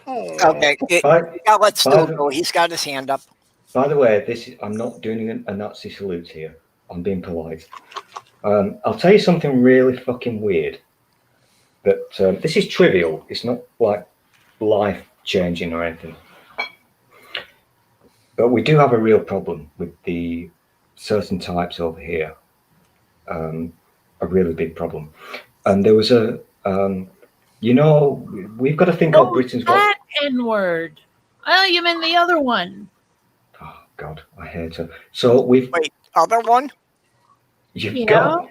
Okay. Let's still go. He's got his hand up. By the way, I'm not doing a Nazi salute here. I'm being polite. I'll tell you something really fucking weird. But this is trivial. It's not like life-changing or anything. But we do have a real problem with the certain types over here. A really big problem. And there was we've got to think of Britain's got that N-word. Oh, you mean the other one? Oh God, I hate her. So wait, other one? You've got.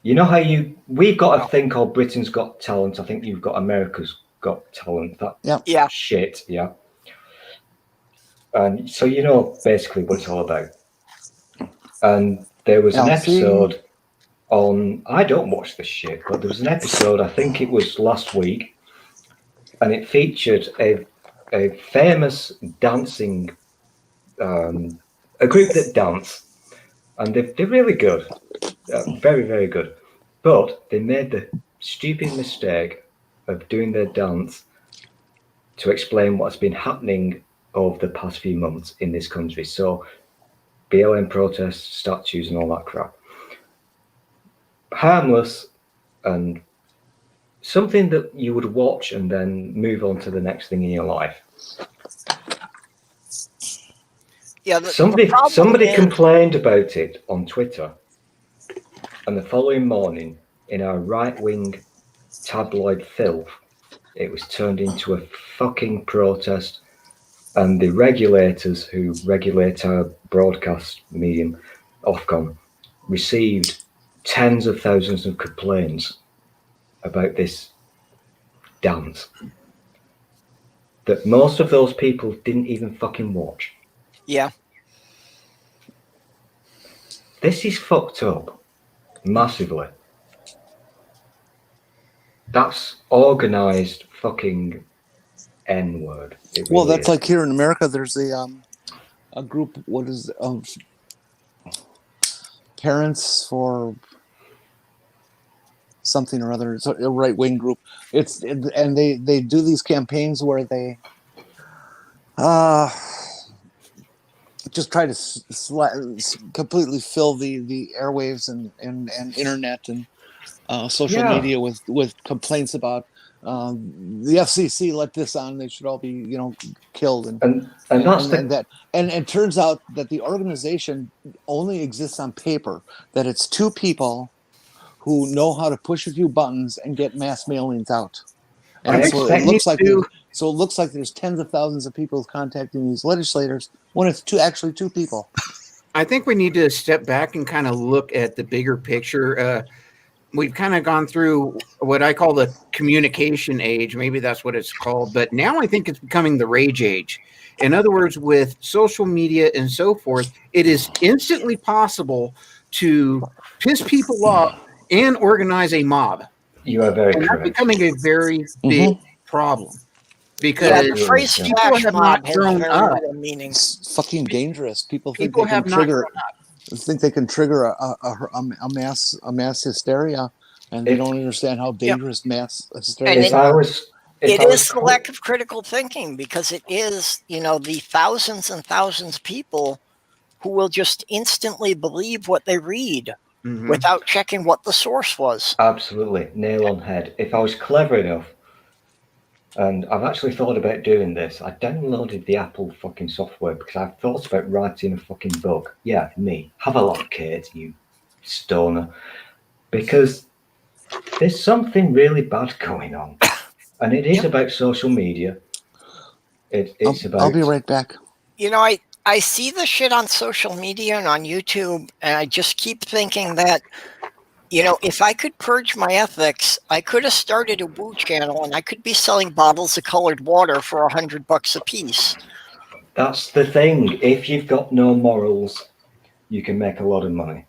You know how we've got a thing called Britain's Got Talent. I think you've got America's Got Talent. That shit, yeah. And so you know basically what it's all about. And there was an episode on. I don't watch this shit, but there was an episode. I think it was last week, and it featured a famous dancing, a group that dance, and they're really good, very very good. But they made the stupid mistake of doing their dance to explain what's been happening over the past few months in this country. So BLM protests, statues, and all that crap. Harmless and something that you would watch and then move on to the next thing in your life. Yeah, somebody complained about it on Twitter, and the following morning, in our right-wing tabloid filth, it was turned into a fucking protest, and the regulators who regulate our broadcast medium, Ofcom, received tens of thousands of complaints about this dance that most of those people didn't even fucking watch. Yeah. This is fucked up massively. That's organized fucking N-word. Well, that's like here in America. There's a group. What is Parents for something or other? It's a right-wing group. And they do these campaigns where they just try to completely fill the airwaves and internet and social media with complaints about the FCC let this on. They should all be killed and it turns out that the organization only exists on paper. That it's two people who know how to push a few buttons and get mass mailings out. And so it looks like there's tens of thousands of people contacting these legislators when it's actually two people. I think we need to step back and kind of look at the bigger picture. We've kind of gone through what I call the communication age. Maybe that's what it's called. But now I think it's becoming the rage age. In other words, with social media and so forth, it is instantly possible to piss people off and organize a mob. You are very correct. That's becoming a very big problem. Because the phrase people have not grown up. It's fucking dangerous. People think they can trigger a mass hysteria, and they don't understand how dangerous mass hysteria is. It is the lack of critical thinking, because it is, the thousands and thousands of people who will just instantly believe what they read without checking what the source was. Absolutely. Nail on head. If I was clever enough, and I've actually thought about doing this, I downloaded the Apple fucking software because I've thought about writing a fucking book. Yeah, me. Have a lot, Kate, you stoner. Because there's something really bad going on. And it is about social media. It's about... I'll be right back. I see the shit on social media and on YouTube, and I just keep thinking that, if I could purge my ethics, I could have started a Woo channel, and I could be selling bottles of colored water for $100 a piece. That's the thing. If you've got no morals, you can make a lot of money.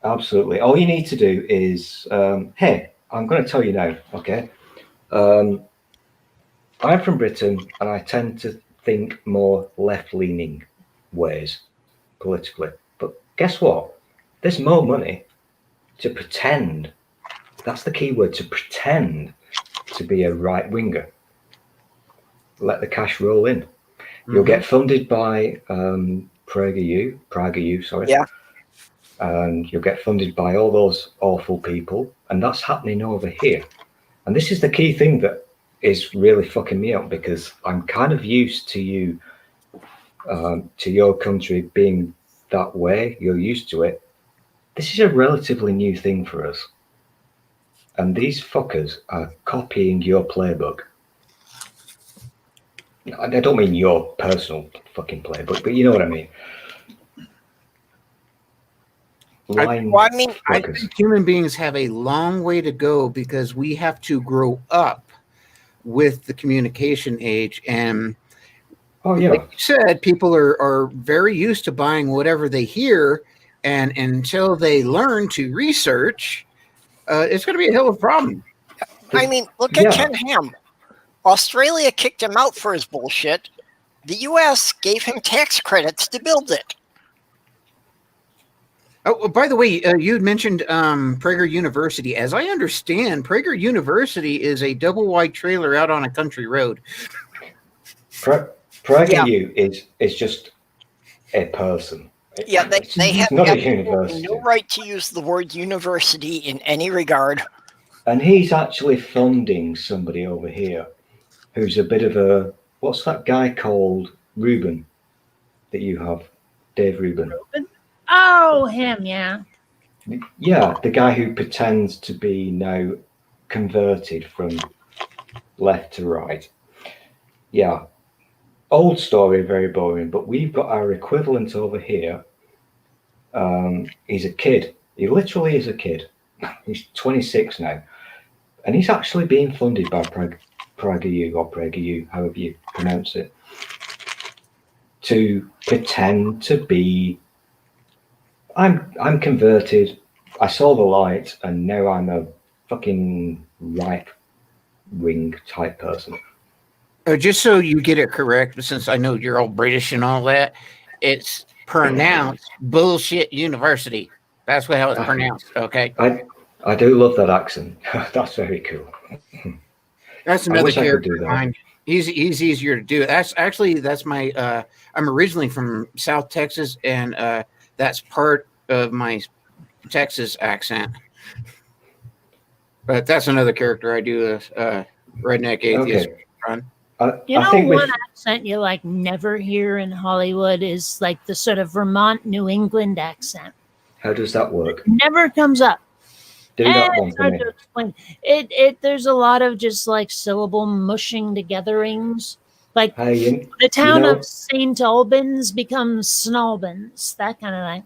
Absolutely. All you need to do is, hey, I'm going to tell you now, okay? I'm from Britain, and I tend to think more left-leaning ways politically. But guess what? There's more money to pretend. That's the key word, to pretend to be a right-winger. Let the cash roll in. You'll get funded by PragerU, sorry. Yeah. And you'll get funded by all those awful people. And that's happening over here. And this is the key thing that is really fucking me up, because I'm kind of used to you, to your country being that way. You're used to it. This is a relatively new thing for us. And these fuckers are copying your playbook. I don't mean your personal fucking playbook, but you know what I mean. I think human beings have a long way to go, because we have to grow up with the communication age. And like you said, people are very used to buying whatever they hear, and until they learn to research, it's going to be a hell of a problem. I mean, look at Ken Ham. Australia kicked him out for his bullshit. The U.S. gave him tax credits to build it. Oh, by the way, you had mentioned Prager University. As I understand, Prager University is a double-wide trailer out on a country road. PragerU is just a person. Yeah, they have not a absolutely university. no right to use the word university in any regard. And he's actually funding somebody over here who's a bit of a, what's that guy called, Ruben, that you have, Dave Rubin? Oh, him, yeah. Yeah, the guy who pretends to be now converted from left to right. Yeah, old story, very boring, but we've got our equivalent over here. He's a kid. He literally is a kid. He's 26 now. And he's actually being funded by PragerU, or PragerU, however you pronounce it, to pretend to be, I'm converted, I saw the light, and now I'm a fucking right wing type person. Just so you get it correct, since I know you're all British and all that, it's pronounced bullshit university. That's how it's pronounced. Okay. I do love that accent. That's very cool. That's another character of mine. He's easier to do. That's my. I'm originally from South Texas, and that's part of my Texas accent. But that's another character I do. Redneck atheist. Okay. You know, one accent you like never hear in Hollywood is like the sort of Vermont, New England accent. How does that work? Never comes up. Do that one for me. To explain. There's a lot of just like syllable mushing togetherings. Like the town of St. Albans becomes Snalbans, that kind of thing.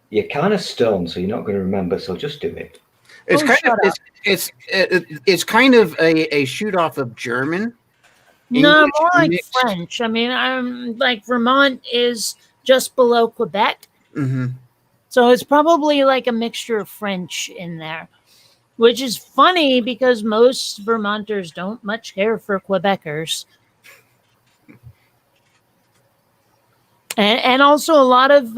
You're kind of stoned, so you're not going to remember. So just do it. It's kind of a shoot off of German. No, more like French. I mean, I'm like Vermont is just below Quebec. Mm-hmm. So it's probably like a mixture of French in there, which is funny because most Vermonters don't much care for Quebecers. And also a lot of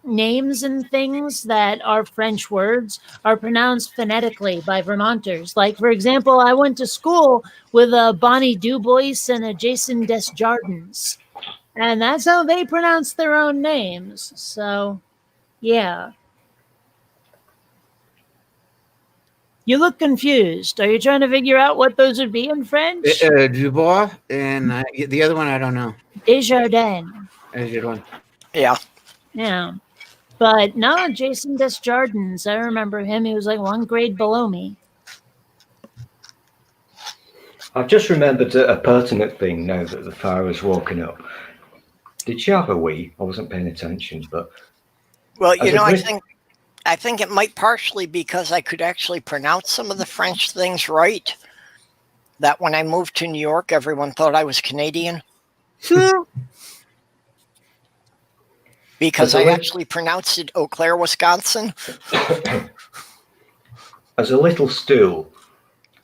names and things that are French words are pronounced phonetically by Vermonters. Like, for example, I went to school with a Bonnie Dubois and a Jason Desjardins, and that's how they pronounce their own names. So, yeah. You look confused. Are you trying to figure out what those would be in French? Dubois, and the other one I don't know. Desjardins. Desjardins. Yeah. Yeah. But no, Jason Desjardins, I remember him. He was like one grade below me. I've just remembered a pertinent thing now that the fire is walking up. Did she have a wee? I wasn't paying attention, but... Well, you know, I think it might partially because I could actually pronounce some of the French things right. That when I moved to New York, everyone thought I was Canadian. Because I actually pronounced it Eau Claire, Wisconsin. As a little stool,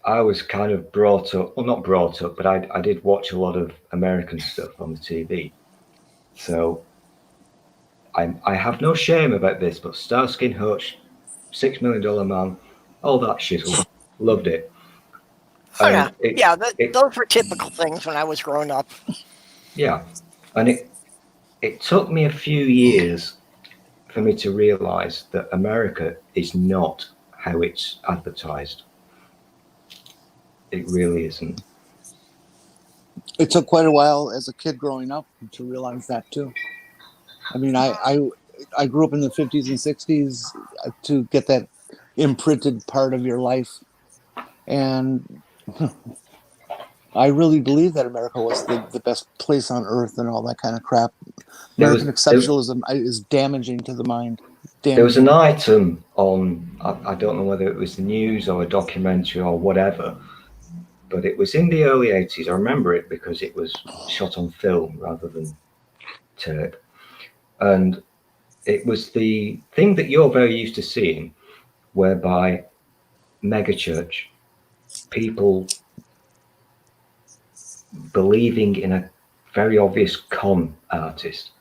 I was kind of brought up, well, not brought up, but I did watch a lot of American stuff on the TV. So I have no shame about this, but Starsky and Hutch, $6 Million Man, all that shit, loved it. Oh, yeah. Those were typical things when I was growing up. Yeah, and it took me a few years for me to realize that America is not how it's advertised. It really isn't. It took quite a while as a kid growing up to realize that too. I mean, I grew up in the 50s and 60s to get that imprinted part of your life. And I really believe that America was the best place on earth and all that kind of crap. American exceptionalism is damaging to the mind. There was an item on, I don't know whether it was the news or a documentary or whatever, but it was in the early 80s. I remember it because it was shot on film rather than tape. And it was the thing that you're very used to seeing, whereby megachurch, people believing in a very obvious con artist.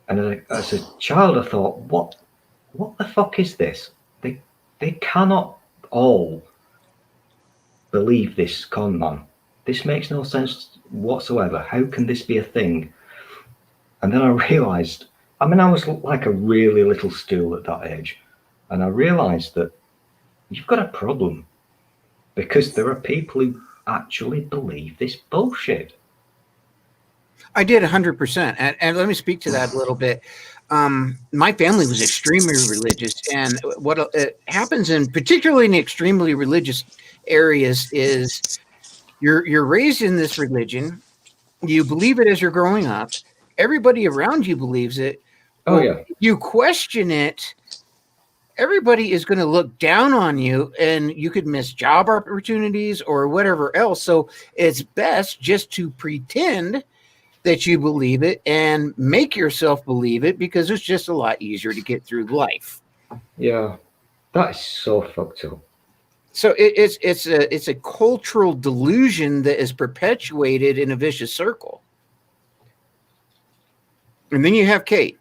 And as a child, I thought, what the fuck is this? They cannot all believe this con man. This makes no sense whatsoever. How can this be a thing? And then I realised, I mean, I was like a really little stool at that age. And I realised that you've got a problem because there are people who actually believe this bullshit. I did 100%. And let me speak to that a little bit. My family was extremely religious. And what happens particularly in extremely religious areas is you're raised in this religion. You believe it as you're growing up. Everybody around you believes it. Oh, yeah. You question it. Everybody is going to look down on you, and you could miss job opportunities or whatever else. So it's best just to pretend that you believe it and make yourself believe it, because it's just a lot easier to get through life. Yeah, that is so fucked up. So it's a cultural delusion that is perpetuated in a vicious circle. And then you have Kate.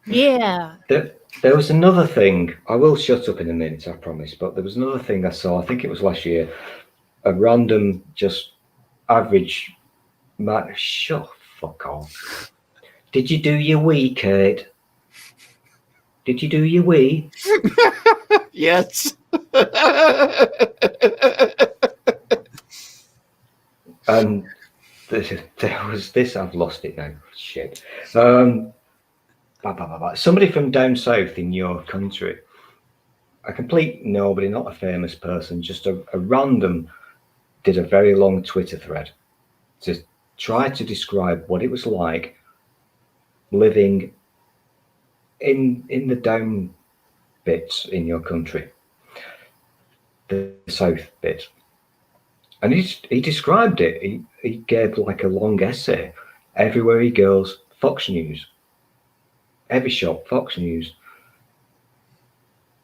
Yeah. There was another thing. I will shut up in a minute, I promise. But there was another thing I saw. I think it was last year. A random, just average man. Shut fuck off. Did you do your wee, Kate? Did you do your wee? Yes. And there was this. I've lost it now. Shit. Somebody from down south in your country, a complete nobody, not a famous person, just a random, did a very long Twitter thread to try to describe what it was like living in the down bits in your country, the south bit. And he described it. He gave like a long essay. Everywhere he goes, Fox News. Every shop, Fox News.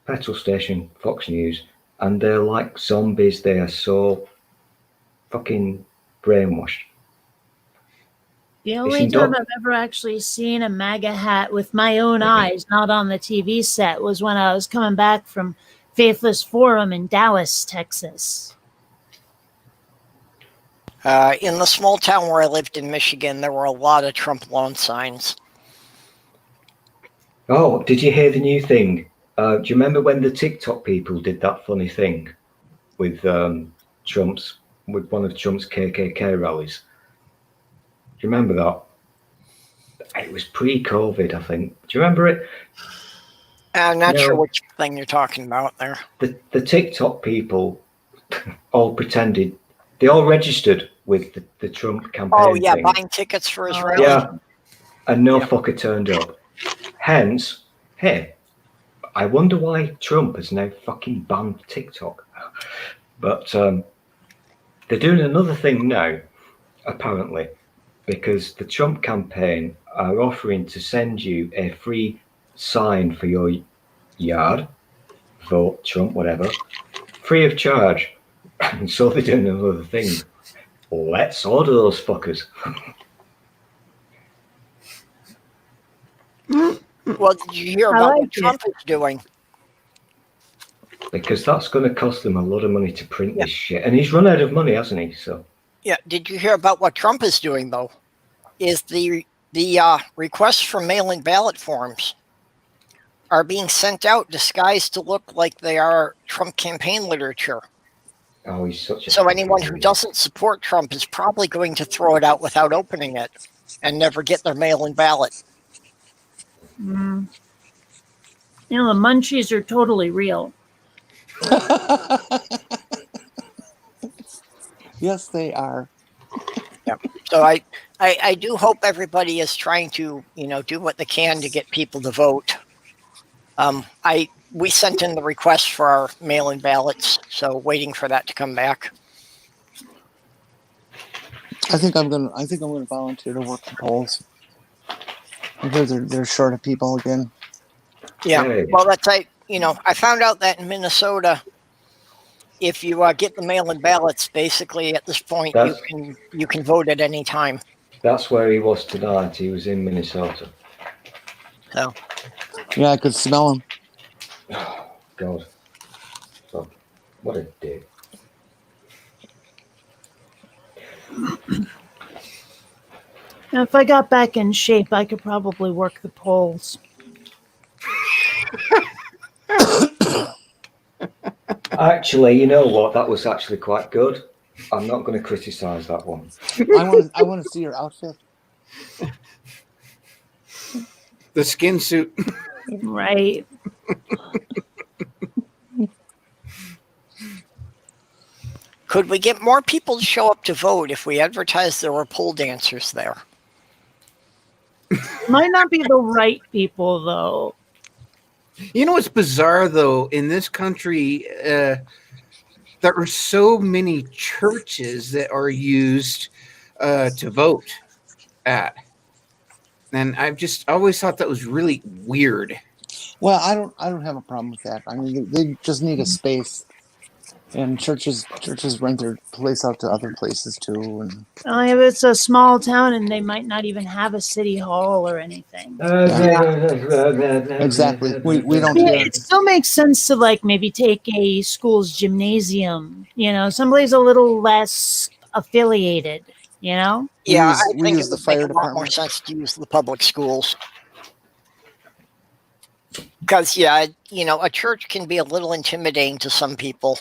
Petrol station, Fox News. And they're like zombies. They are so fucking brainwashed. The only time I've ever actually seen a MAGA hat with my own eyes, not on the TV set, was when I was coming back from Faithless Forum in Dallas, Texas. In the small town where I lived in Michigan, there were a lot of Trump lawn signs. Oh, did you hear the new thing? Do you remember when the TikTok people did that funny thing with one of Trump's KKK rallies? Do you remember that? It was pre-COVID, I think. Do you remember it? I'm not sure which thing you're talking about there. The TikTok people all pretended, they all registered with the Trump campaign. Oh, yeah, thing. buying tickets for his rally. Yeah, and no fucker turned up. Hence, hey, I wonder why Trump has now fucking banned TikTok. But they're doing another thing now, apparently, because the Trump campaign are offering to send you a free sign for your yard, vote Trump, whatever, free of charge. And so they're doing another thing. Let's order those fuckers. Well, did you hear about what Trump is doing? Because that's going to cost them a lot of money to print this shit. And he's run out of money, hasn't he? So. Yeah, did you hear about what Trump is doing, though? Is the requests for mail-in ballot forms are being sent out disguised to look like they are Trump campaign literature. Oh, he's such a... So anyone who doesn't support Trump is probably going to throw it out without opening it and never get their mail-in ballot. You know, the munchies are totally real. Yes, they are. Yeah. So I do hope everybody is trying to, do what they can to get people to vote. We sent in the request for our mail-in ballots, so waiting for that to come back. I think I'm gonna volunteer to work the polls because they're short of people again. Yeah. Well, that's I found out that in Minnesota, if you get the mail-in ballots, basically at this point you can vote at any time. That's where he was tonight. He was in Minnesota. So. Yeah, I could smell him. Oh, God. So, what a dick. Now, if I got back in shape, I could probably work the polls. Actually, you know what? That was actually quite good. I'm not going to criticize that one. I want to see your outfit. The skin suit. Right. Could we get more people to show up to vote if we advertised there were pole dancers there? Might not be the right people, though. You know what's bizarre, though? In this country, there are so many churches that are used to vote at. And I've just always thought that was really weird. Well, I don't have a problem with that. I mean, they just need a space, and churches rent their place out to other places too. And If it's a small town and they might not even have a city hall or anything. exactly, we don't Yeah, care. it still makes sense to like maybe take a school's gymnasium, someplace a little less affiliated, Yeah, We I use think it the would fire make a lot more department. sense to use the public schools. Because, yeah, a church can be a little intimidating to some people.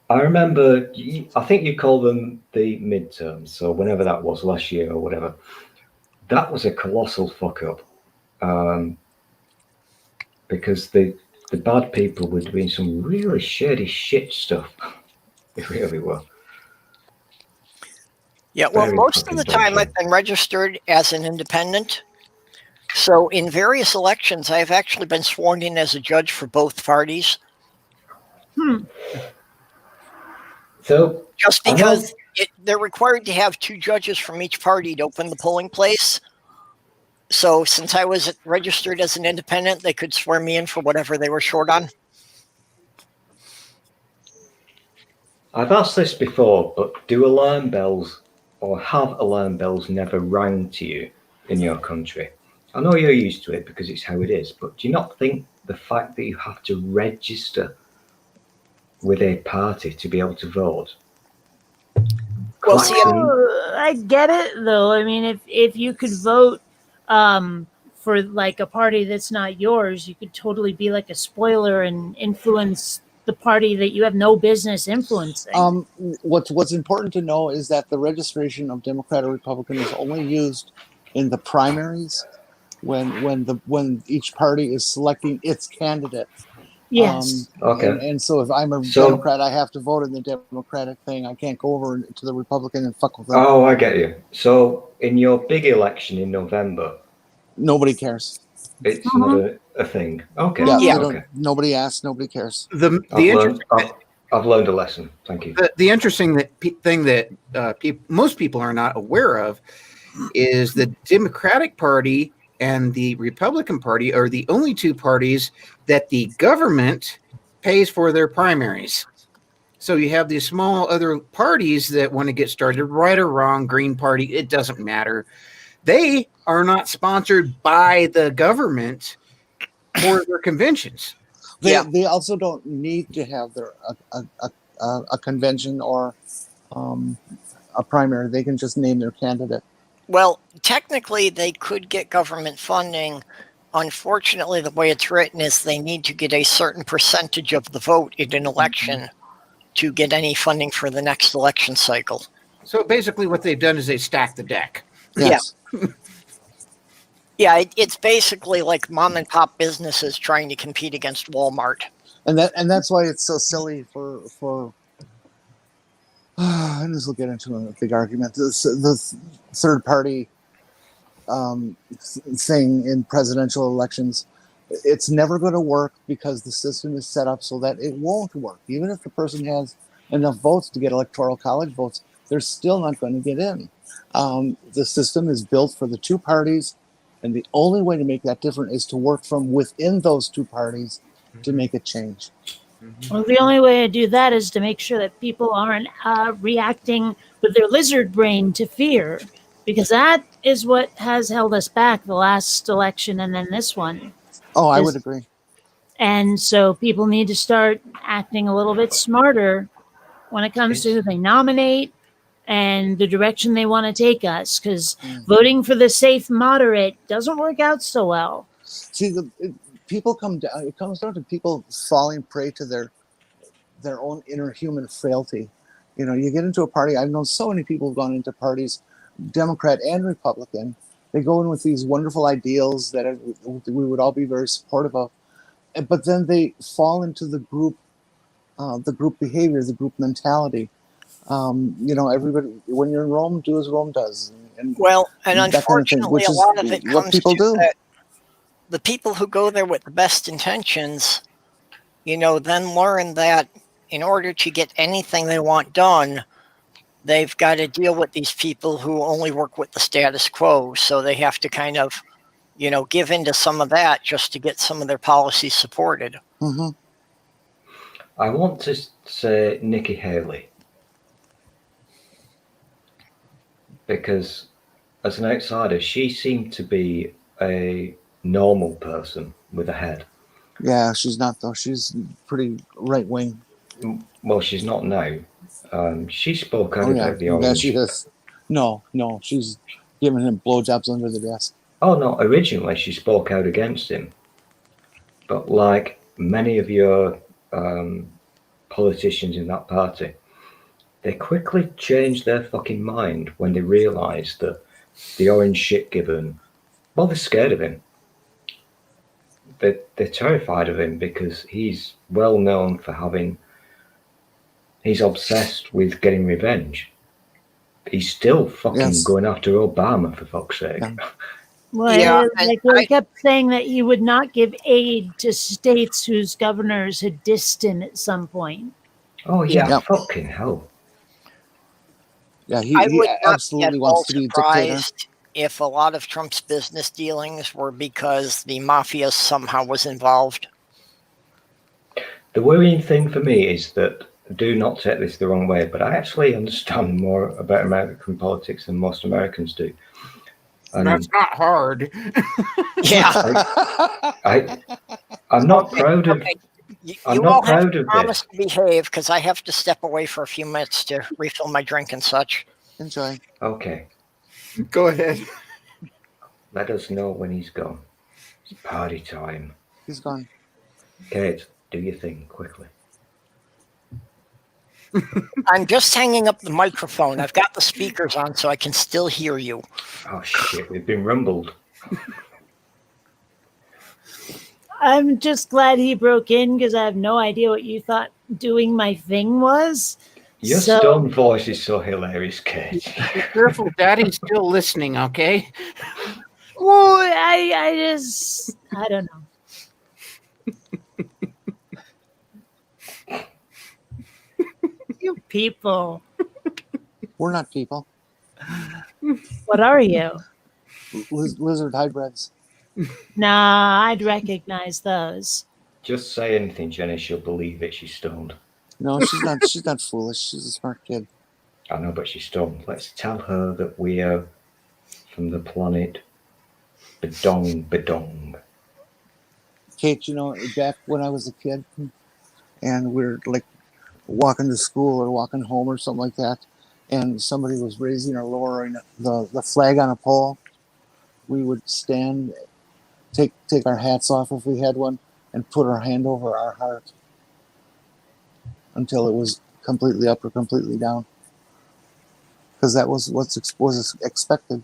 I remember, I think you called them the midterms, so whenever that was, last year or whatever. That was a colossal fuck up. Because the bad people were doing some really shady shit stuff. They really were. Yeah, well, Very most of fucking the time bullshit. I've been registered as an independent. So in various elections, I've actually been sworn in as a judge for both parties. So Just because they're required to have 2 judges from each party to open the polling place. So since I was registered as an independent, they could swear me in for whatever they were short on. I've asked this before, but do alarm bells or have alarm bells never rang to you in your country? I know you're used to it because it's how it is, but do you not think the fact that you have to register with a party to be able to vote? Well, see, I get it though. I mean, if you could vote for like a party that's not yours, you could totally be like a spoiler and influence the party that you have no business influencing. What's important to know is that the registration of Democrat or Republican is only used in the primaries when each party is selecting its candidate. Yes. Okay. And so if I'm a Democrat, I have to vote in the Democratic thing. I can't go over to the Republican and fuck with them. Oh, I get you. So in your big election in November, nobody cares. It's not a thing. Okay. Yeah. Okay. Nobody asks. Nobody cares. I've learned a lesson. Thank you. The interesting thing that most people are not aware of is the Democratic Party and the Republican Party are the only 2 parties that the government pays for their primaries. So you have these small other parties that want to get started, right or wrong, Green Party, it doesn't matter. They are not sponsored by the government for their conventions. They also don't need to have a convention or a primary. They can just name their candidate. Well, technically, they could get government funding. Unfortunately, the way it's written is they need to get a certain percentage of the vote in an election to get any funding for the next election cycle. So basically what they've done is they stacked the deck. Yes. Yeah, it's basically like mom and pop businesses trying to compete against Walmart. And that's why it's so silly for and this will get into a big argument. The third party thing in presidential elections, it's never going to work because the system is set up so that it won't work. Even if the person has enough votes to get electoral college votes, they're still not going to get in. The system is built for the 2 parties, and the only way to make that different is to work from within those 2 parties to make a change. Well, the only way to do that is to make sure that people aren't reacting with their lizard brain to fear, because that is what has held us back the last election and then this one. Oh, I would agree. And so people need to start acting a little bit smarter when it comes to who they nominate and the direction they want to take us, because voting for the safe moderate doesn't work out so well. See, people come down. It comes down to people falling prey to their own inner human frailty. You know, you get into a party. I've known so many people who've gone into parties, Democrat and Republican. They go in with these wonderful ideals that we would all be very supportive of, but then they fall into the group behavior, the group mentality. You know, everybody, when you're in Rome, do as Rome does. And Unfortunately, a lot of it what comes people to do. that the people who go there with the best intentions, you know, then learn that in order to get anything they want done, they've got to deal with these people who only work with the status quo. So they have to kind of, you know, give into some of that just to get some of their policies supported. Mm-hmm. I want to say Nikki Haley, because as an outsider, she seemed to be a normal person with a head. Yeah, she's not though. She's pretty right wing. Well, she's not now. She spoke out about the orange. Yeah, she is. No, she's giving him blowjobs under the desk. Oh no! Originally, she spoke out against him, but like many of your politicians in that party, they quickly changed their fucking mind when they realised that the orange shit given. Well, they're scared of him. They're terrified of him because he's well known for having. He's obsessed with getting revenge. He's still fucking going after Obama, for fuck's sake. Yeah. Well, they kept saying that he would not give aid to states whose governors had dissed him at some point. Oh, yeah. Fucking hell. Yeah, he absolutely wants to be a dictator. If a lot of Trump's business dealings were because the mafia somehow was involved. The worrying thing for me is that, do not take this the wrong way, but I actually understand more about American politics than most Americans do. And that's not hard. Yeah. I'm not proud of. I'm not proud of promise this. To behave, because I have to step away for a few minutes to refill my drink and such. Enjoy. Okay. Go ahead. Let us know when he's gone. It's party time. He's gone. Kate, do your thing quickly. I'm just hanging up the microphone. I've got the speakers on so I can still hear you. Oh shit, we've been rumbled. I'm just glad he broke in because I have no idea what you thought doing my thing was. Your stone voice is so hilarious, Kate. Be careful, Daddy's still listening, okay? Well, I don't know. You people. We're not people. What are you? Lizard hybrids. Nah, I'd recognize those. Just say anything, Jenny. She'll believe it. She's stoned. No, she's not. She's not foolish. She's a smart kid. I know, but she's stoned. Let's tell her that we are from the planet Bedong. Kate, you know, back when I was a kid, and we're like walking to school or walking home or something like that, and somebody was raising or lowering the flag on a pole, we would stand, take our hats off if we had one, and put our hand over our heart until it was completely up or completely down, because that was what was expected.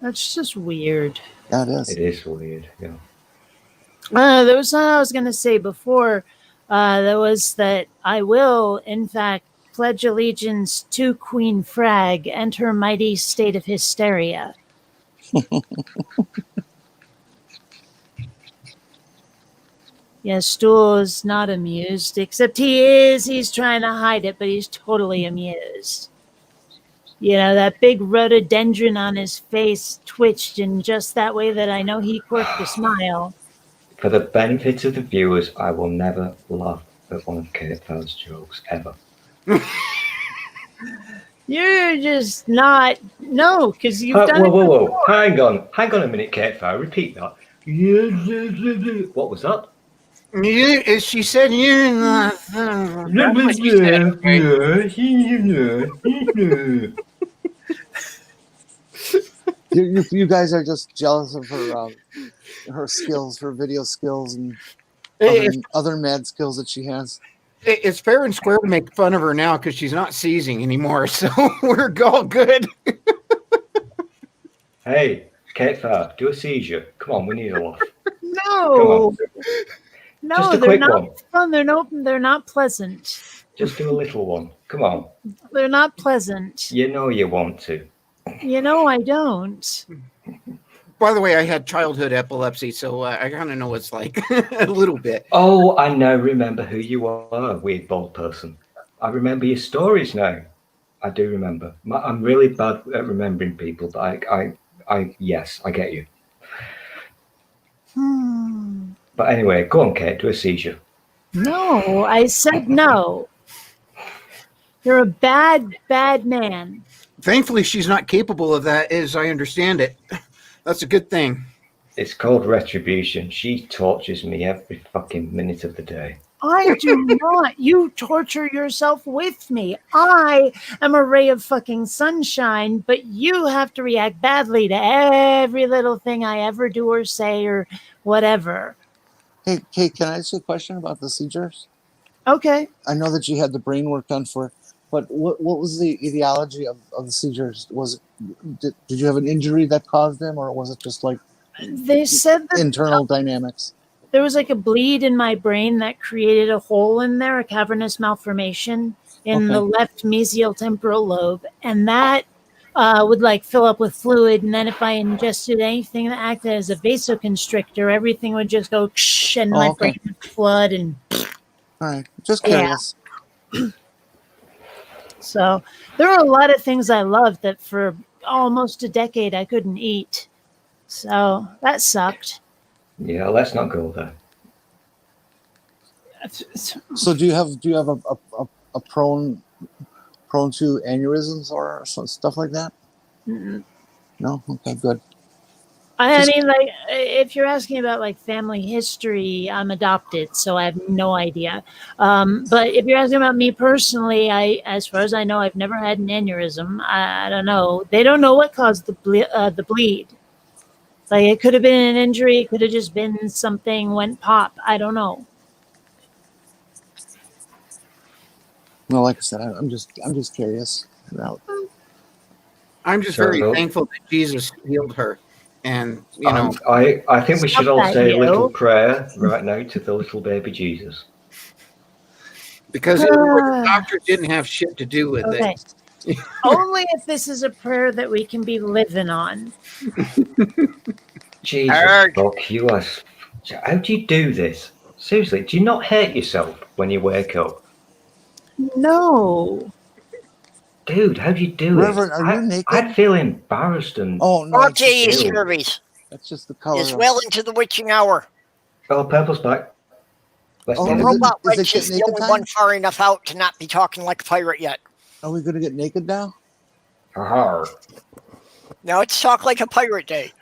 That's just weird. Yeah, it is. It is weird, yeah. There was something I was going to say before. There was that I will, in fact, pledge allegiance to Queen Frag and her mighty state of hysteria. Yeah, Stool is not amused, except he's trying to hide it, but he's totally amused. You know, that big rhododendron on his face twitched in just that way that I know he quirked a smile. For the benefit of the viewers, I will never laugh at one of Kate Fell's jokes, ever. You're just not... No, because you've done it Whoa. before. Hang on a minute, Kate Fell. Repeat that. What was that? She said you're not. That's what she said. Okay. You guys are just jealous of her skills, her video skills, and other mad skills that she has. It's fair and square to make fun of her now because she's not seizing anymore, so we're all good. Hey, Kate Farr, do a seizure. Come on, we need a laugh. No, no, Just a they're quick not one. fun. They're not pleasant. Just do a little one. Come on. They're not pleasant. You know you want to. You know I don't. By the way, I had childhood epilepsy, so I kind of know what it's like a little bit. Oh, I now remember who you are, weird bald person. I remember your stories now. I do remember. I'm really bad at remembering people, but yes, I get you. But anyway, go on, Kate, do a seizure. No, I said no. You're a bad, bad man. Thankfully, she's not capable of that, as I understand it. That's a good thing. It's called retribution. She tortures me every fucking minute of the day. I do not. You torture yourself with me. I am a ray of fucking sunshine, but you have to react badly to every little thing I ever do or say or whatever. Hey, Kate, can I ask you a question about the seizures? Okay. I know that you had the brain work done for, but what was the etiology of the seizures? Did you have an injury that caused them, or was it just like they said that internal dynamics? There was like a bleed in my brain that created a hole in there, a cavernous malformation in the left mesial temporal lobe, and that would like fill up with fluid, and then if I ingested anything that acted as a vasoconstrictor, everything would just go and my brain would flood. And all right, just curious. Yeah. So there were a lot of things I loved that for almost a decade I couldn't eat. So that sucked. Yeah, let's not go there. So do you have a prone to aneurysms or stuff like that? Mm-mm. No? Okay, good. I mean, like, if you're asking about like family history, I'm adopted, so I have no idea. But if you're asking about me personally, as far as I know, I've never had an aneurysm. I don't know. They don't know what caused the bleed. Like, it could have been an injury. It could have just been something went pop. I don't know. Well, like I said, I'm just curious about. I'm just very thankful that Jesus healed her. And, you know, I think we should all say a little prayer right now to the little baby Jesus. Because the doctor didn't have shit to do with it. Only if this is a prayer that we can be living on. Jesus, fuck you. How do you do this? Seriously, do you not hate yourself when you wake up? No. Dude, how do you do Reverend, it? are you naked? I'd feel embarrassed and... Oh, no. Scurvies. That's just the color. Is well into the witching hour. Oh, Purple's back. The robot witch is the only one far enough out to not be talking like a pirate yet. Are we going to get naked now? No, it's Talk Like a Pirate Day.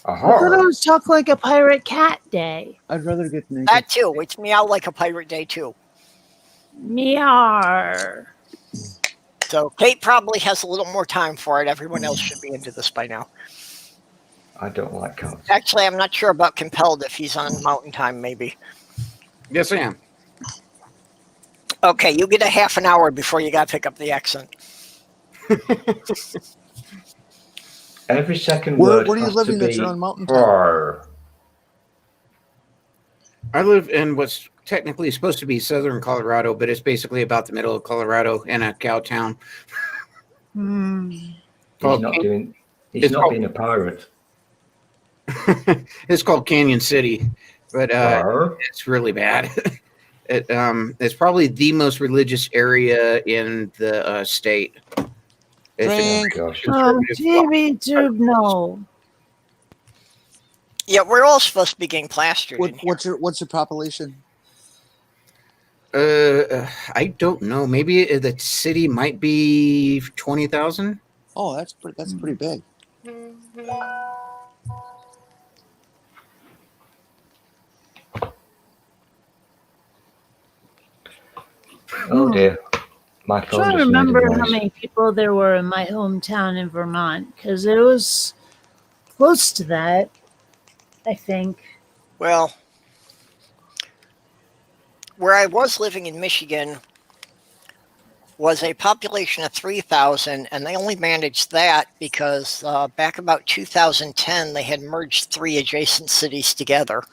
I thought it was Talk Like a Pirate Cat Day. I'd rather get naked. That too. It's Meow Like a Pirate Day too. Meow. So Kate probably has a little more time for it. Everyone else should be into this by now. I don't like cats. Actually, I'm not sure about Compelled if he's on Mountain Time, maybe. Yes, I am. Okay, you get a half an hour before you got to pick up the accent. Every second word. Where are you has living to that be you're on Mountain Time? I live in what's technically supposed to be southern Colorado, but it's basically about the middle of Colorado in a cow town. He's not being a pirate. It's called Canyon City, but it's really bad. It's probably the most religious area in the state. TV tube, no. Yeah, we're all supposed to be getting plastered. What's your population? I don't know. Maybe the city might be 20,000. Oh, that's pretty big. Oh dear. My I'm phone trying to just made a remember how noise. many people there were in my hometown in Vermont, because it was close to that, I think. Well, where I was living in Michigan was a population of 3,000, and they only managed that because back about 2010, they had merged 3 adjacent cities together.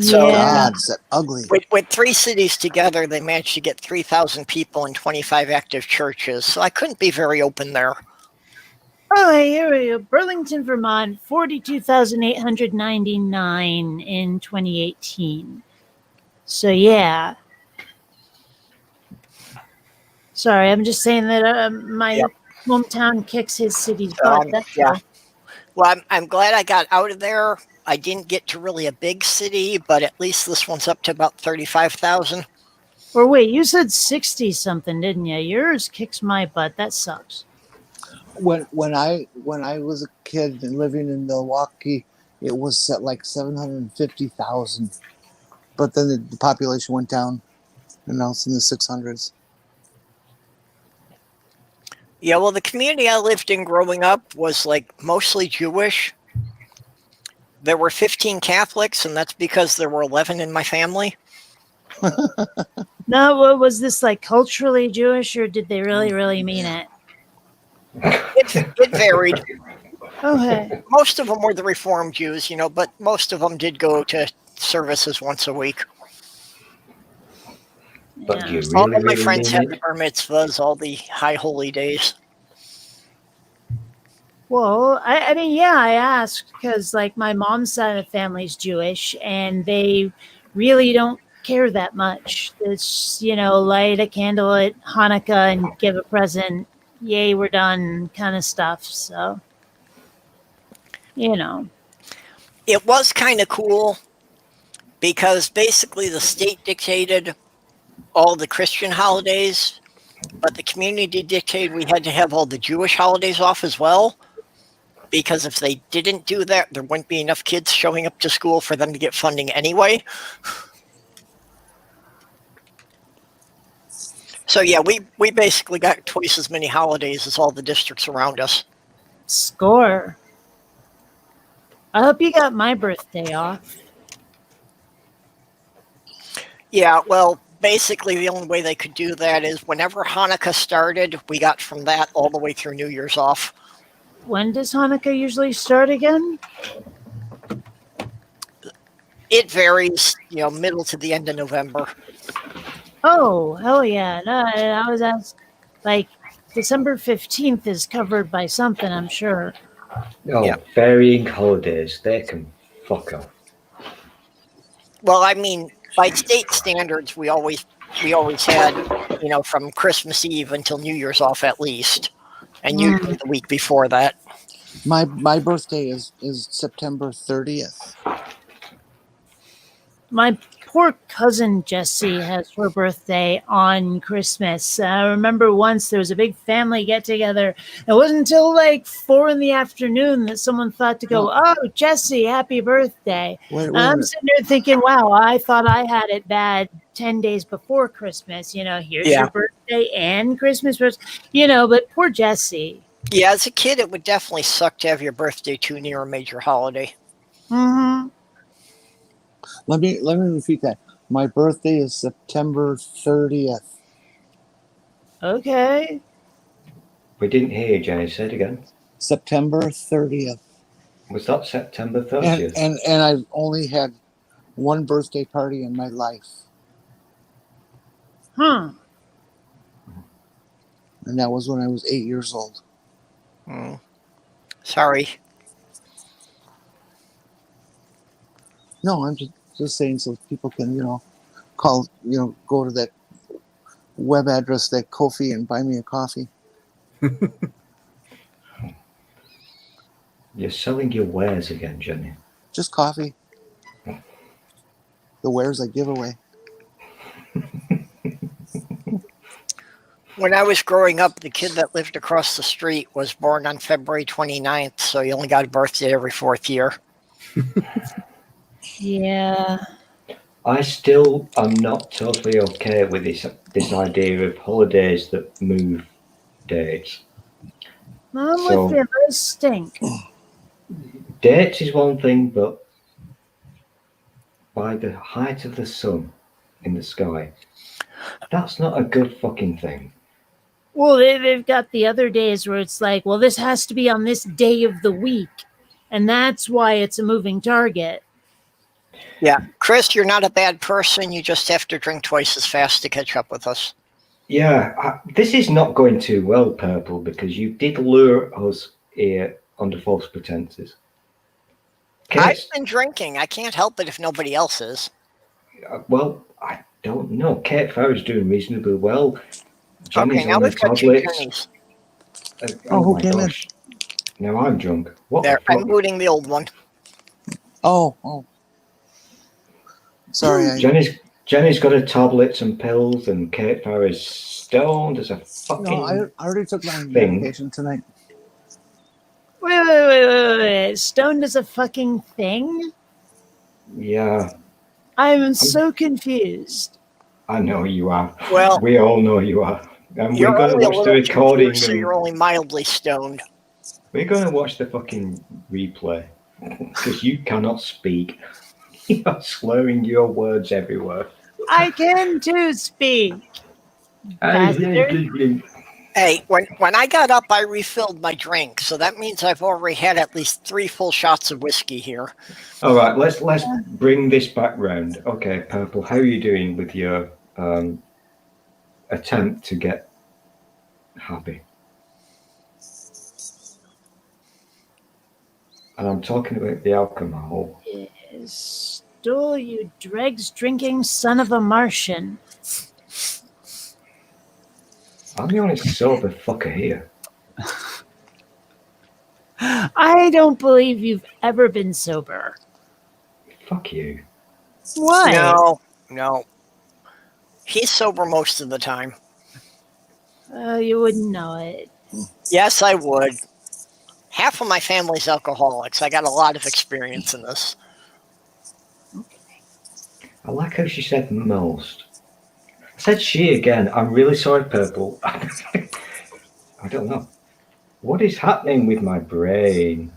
So, Yeah. God, is that ugly? With 3 cities together, they managed to get 3,000 people and 25 active churches. So I couldn't be very open there. Oh, here we go. Burlington, Vermont, 42,899 in 2018. So, yeah. Sorry, I'm just saying that my hometown kicks his city's butt. That's all. Well, I'm glad I got out of there. I didn't get to really a big city, but at least this one's up to about 35,000. Or wait, you said 60 something, didn't you? Yours kicks my butt. That sucks. When I was a kid and living in Milwaukee, it was set like 750,000, but then the population went down, and now it's in the 600s. Yeah, well, the community I lived in growing up was like mostly Jewish. There were 15 Catholics, and that's because there were 11 in my family. No, was this like culturally Jewish, or did they really mean it? It varied. Okay. Most of them were the Reformed Jews, but most of them did go to services once a week. But do you really, All of my really friends mean had the it? bar mitzvahs, all the high holy days. Well, I mean, yeah, I asked because, like, my mom's side of the family's Jewish, and they really don't care that much. It's, light a candle at Hanukkah and give a present. Yay, we're done kind of stuff. So, It was kind of cool because basically the state dictated all the Christian holidays, but the community dictated we had to have all the Jewish holidays off as well. Because if they didn't do that, there wouldn't be enough kids showing up to school for them to get funding anyway. So yeah, we basically got twice as many holidays as all the districts around us. Score. I hope you got my birthday off. Yeah, well, basically the only way they could do that is whenever Hanukkah started, we got from that all the way through New Year's off. When does Hanukkah usually start again? It varies, middle to the end of November. Oh, hell yeah. No, I was asked, like, December 15th is covered by something, I'm sure. Varying holidays, they can fuck off. Well, I mean, by state standards, we always had, from Christmas Eve until New Year's off at least, and usually the week before that. My birthday is September 30th. My poor cousin Jessie has her birthday on Christmas. I remember once there was a big family get together. It wasn't until like 4 p.m. that someone thought to go, "Oh, Jessie, happy birthday!" I'm sitting there thinking, "Wow, I thought I had it bad 10 days before Christmas. Here's your birthday and Christmas, but poor Jessie." Yeah, as a kid, it would definitely suck to have your birthday too near a major holiday. Mm-hmm. Let me repeat that. My birthday is September 30th. Okay. We didn't hear you, Jenny. Say it again. September 30th. Was that September 30th? And I've only had one birthday party in my life. Huh. And that was when I was 8 years old. Sorry. No, I'm just saying so people can, call, go to that web address, that Ko-fi, and buy me a coffee. You're selling your wares again, Jenny. Just coffee. The wares I give away. When I was growing up, the kid that lived across the street was born on February 29th, so he only got a birthday every 4th year. Yeah. I still am not totally okay with this idea of holidays that move dates. I'm So- with you. Those stink. Dates is one thing, but by the height of the sun in the sky, that's not a good fucking thing. Well, they've got the other days where it's like, well, this has to be on this day of the week, and that's why it's a moving target. Yeah, Chris, you're not a bad person. You just have to drink twice as fast to catch up with us. Yeah, this is not going too well, Purple, because you did lure us here under false pretenses. I've been drinking. I can't help it if nobody else is. Well, I don't know. Kate Farrow's doing reasonably well. Jenny's Okay, now on the we've got two tablets. Jennies. Oh who my came in? gosh. Now I'm drunk. What There, the I'm fuck? booting the old one. Oh. Sorry, Jenny's got her tablets and pills, and Kate Farrow's stoned as a fucking no, I already took my thing. medication tonight. Wait. Stoned is a fucking thing? Yeah, I'm so confused. I know you are. Well, we all know you are. And you're we're going to only a watch the little recording. confused, so And you're only mildly stoned. we're going to watch the fucking replay because you cannot speak. You're slurring your words everywhere. I can too speak. Bastard. Hey, when I got up, I refilled my drink, so that means I've already had at least 3 full shots of whiskey here. All right, let's bring this back round. Okay, Purple, how are you doing with your attempt to get happy? And I'm talking about the alcohol. Stole, you dregs drinking son of a Martian. I'm the only sober fucker here. I don't believe you've ever been sober. Fuck you. Why? No. He's sober most of the time. You wouldn't know it. Yes, I would. Half of my family's alcoholics. I got a lot of experience in this. I like how she said most. I said she again. I'm really sorry, Purple. I don't know. What is happening with my brain?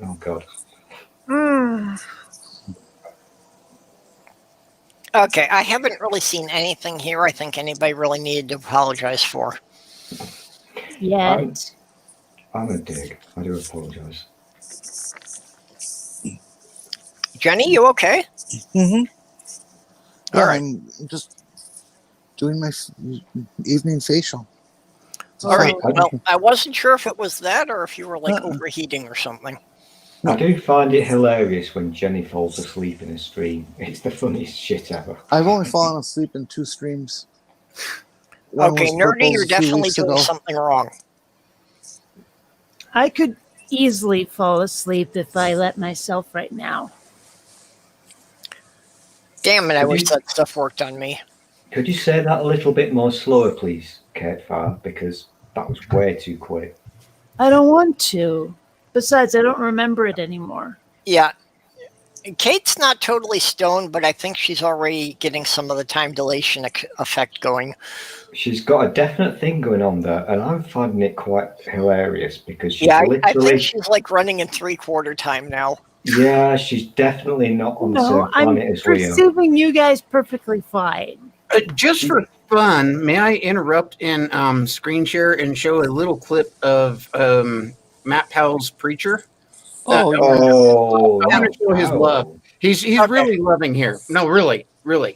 Oh, God. Okay, I haven't really seen anything here I think anybody really needed to apologize for. Yet. I'm a dig. I do apologize. Jenny, you okay? Mm-hmm. Yeah, All right. I'm just doing my evening facial. All right. Well, I wasn't sure if it was that or if you were like overheating or something. I do find it hilarious when Jenny falls asleep in a stream. It's the funniest shit ever. I've only fallen asleep in 2 streams. Okay, Nerdy, you're definitely doing something wrong. I could easily fall asleep if I let myself right now. Damn it, I wish that stuff worked on me. Could you say that a little bit more slower, please, Kate Farr? Because that was way too quick. I don't want to. Besides, I don't remember it anymore. Yeah. Kate's not totally stoned, but I think she's already getting some of the time dilation effect going. She's got a definite thing going on there, and I'm finding it quite hilarious because she's literally... I think she's like running in 3/4 time now. Yeah, she's definitely not on the same planet as we are. I'm perceiving you guys perfectly fine. Just for fun, may I interrupt and screen share and show a little clip of Matt Powell's Preacher? I want to show his love. He's really loving here. No, really.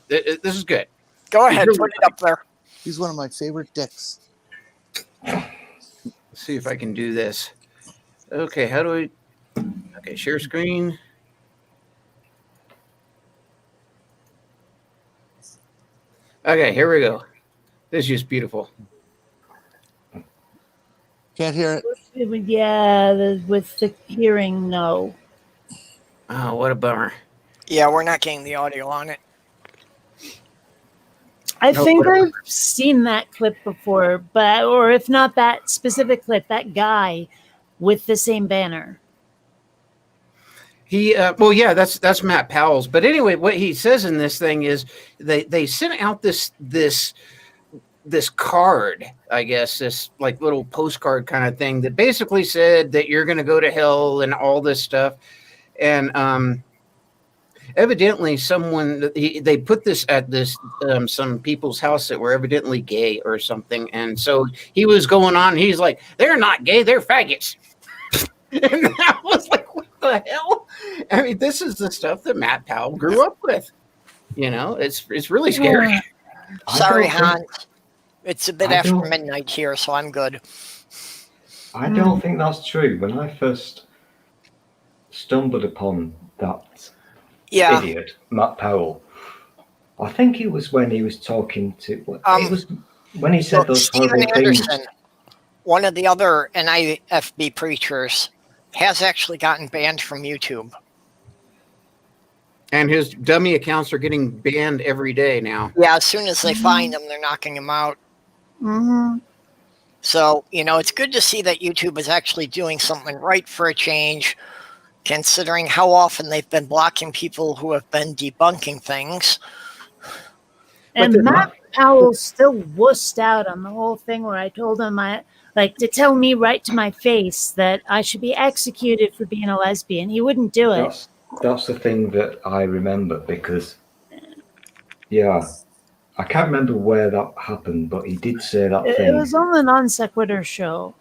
This is good. Go ahead, put it up there. He's one of my favorite dicks. Let's see if I can do this. Okay, how do I... Okay, share screen. Okay, here we go. This is just beautiful. Can't hear it. Yeah, with the hearing, no. Oh, what a bummer. Yeah, we're not getting the audio on it. I think I've seen that clip before, or if not that specific clip, that guy with the same banner. Well, yeah, that's Matt Powell's. But anyway, what he says in this thing is they sent out this card, I guess, this like little postcard kind of thing that basically said that you're going to go to hell and all this stuff. And evidently they put this at some people's house that were evidently gay or something. And so he was going on. He's like, they're not gay, they're faggots. And I was like, what the hell? I mean, this is the stuff that Matt Powell grew up with. You know, it's really scary. Sorry, Hans. It's a bit after midnight here, so I'm good. I don't think that's true. When I first stumbled upon that idiot, Matt Powell, I think it was when he was talking to... it was when he said those horrible things. One of the other NIFB preachers has actually gotten banned from YouTube. And his dummy accounts are getting banned every day now. Yeah, as soon as they find him, they're knocking him out. Mm-hmm. So, it's good to see that YouTube is actually doing something right for a change, considering how often they've been blocking people who have been debunking things. And Matt Powell still wussed out on the whole thing where I told him to tell me right to my face that I should be executed for being a lesbian. He wouldn't do it. That's the thing that I remember because, I can't remember where that happened, but he did say that thing. It was on the Non Sequitur show.